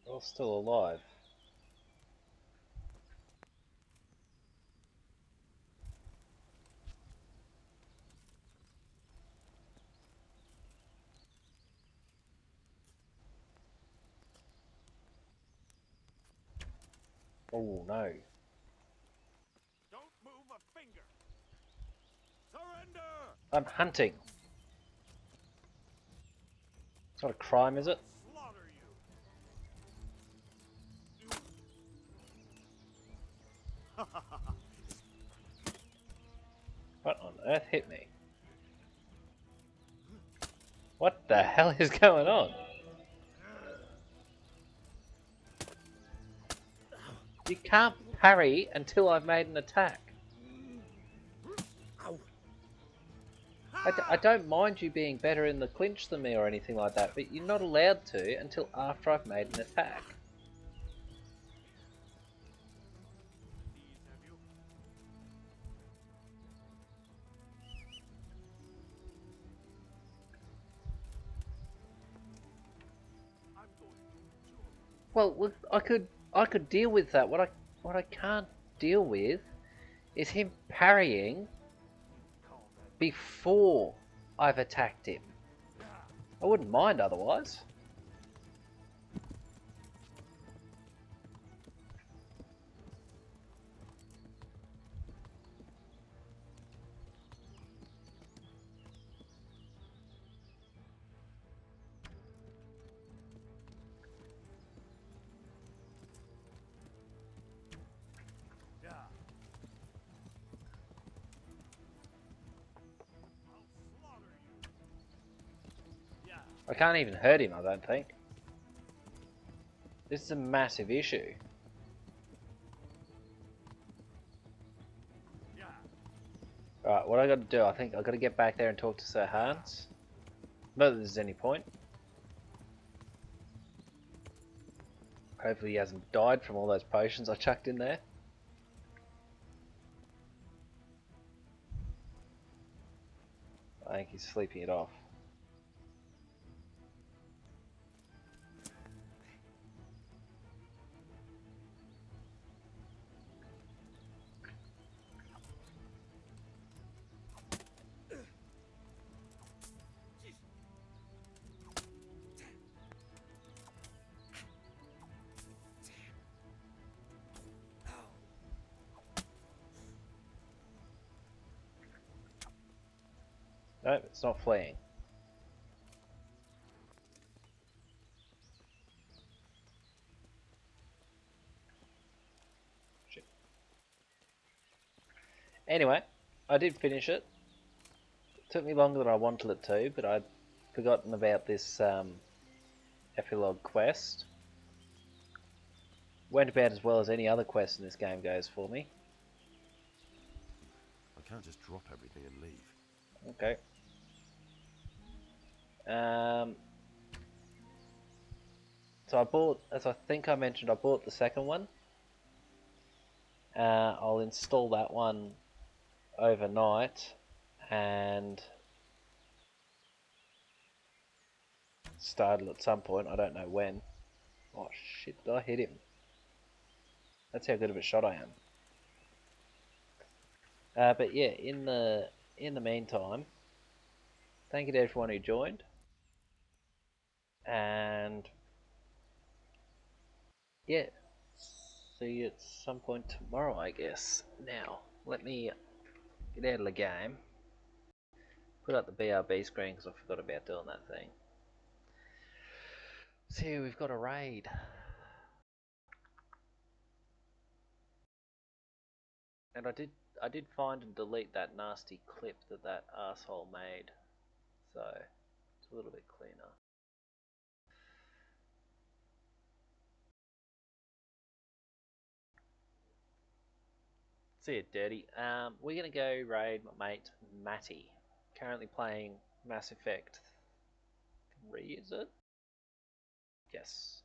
They're all still alive. Oh no. Don't move a finger. Surrender. I'm hunting. It's not a crime, is it? Slaughter you. What on earth hit me? What the hell is going on? You can't parry until I've made an attack. I don't mind you being better in the clinch than me or anything like that, but you're not allowed to until after I've made an attack. Well, look, I could deal with that. What I can't deal with is him parrying before I've attacked him. I wouldn't mind otherwise. I can't even hurt him, I don't think. This is a massive issue. Alright, what I got to do, I think I got to get back there and talk to Sir Hans. Not that there's any point. Hopefully he hasn't died from all those potions I chucked in there. I think he's sleeping it off. Nope, it's not fleeing. Shit. Anyway, I did finish it. It took me longer than I wanted it to, but I'd forgotten about this epilogue quest. Went about as well as any other quest in this game goes for me. I can't just drop everything and leave. Okay. So I bought, as I think I mentioned, I bought the second one. I'll install that one overnight and start it at some point. I don't know when. Oh shit! Did I hit him? That's how good of a shot I am. But yeah, in the meantime, thank you to everyone who joined, and yeah, see you at some point tomorrow, I guess. Now, let me get out of the game, put up the BRB screen because I forgot about doing that thing. See, we've got a raid. And I did find and delete that nasty clip that asshole made, so it's a little bit cleaner. See it, Dirty. We're gonna go raid my mate Matty. Currently playing Mass Effect 3, is it? Yes.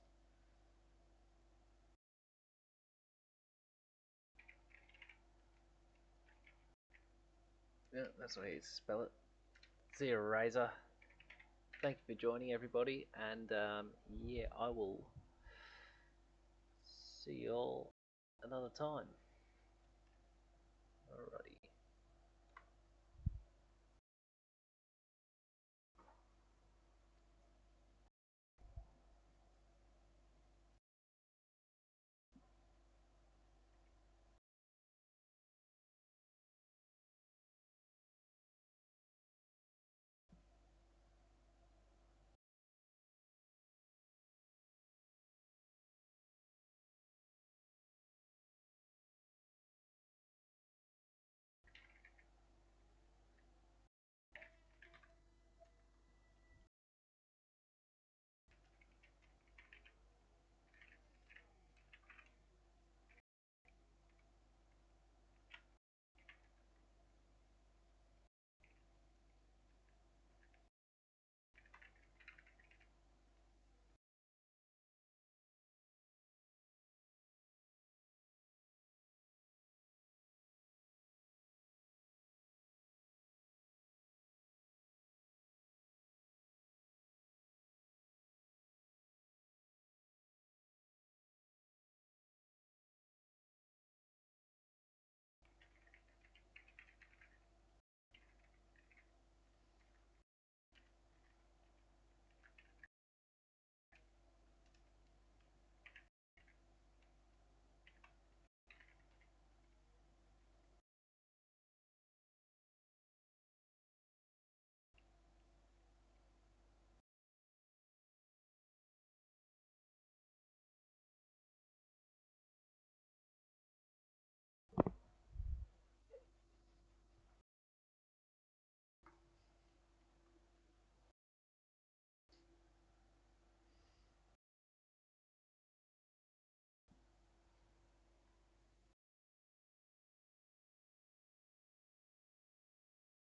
Yeah, that's how you spell it. See you, Razor. Thank you for joining, everybody, and yeah, I will see you all another time.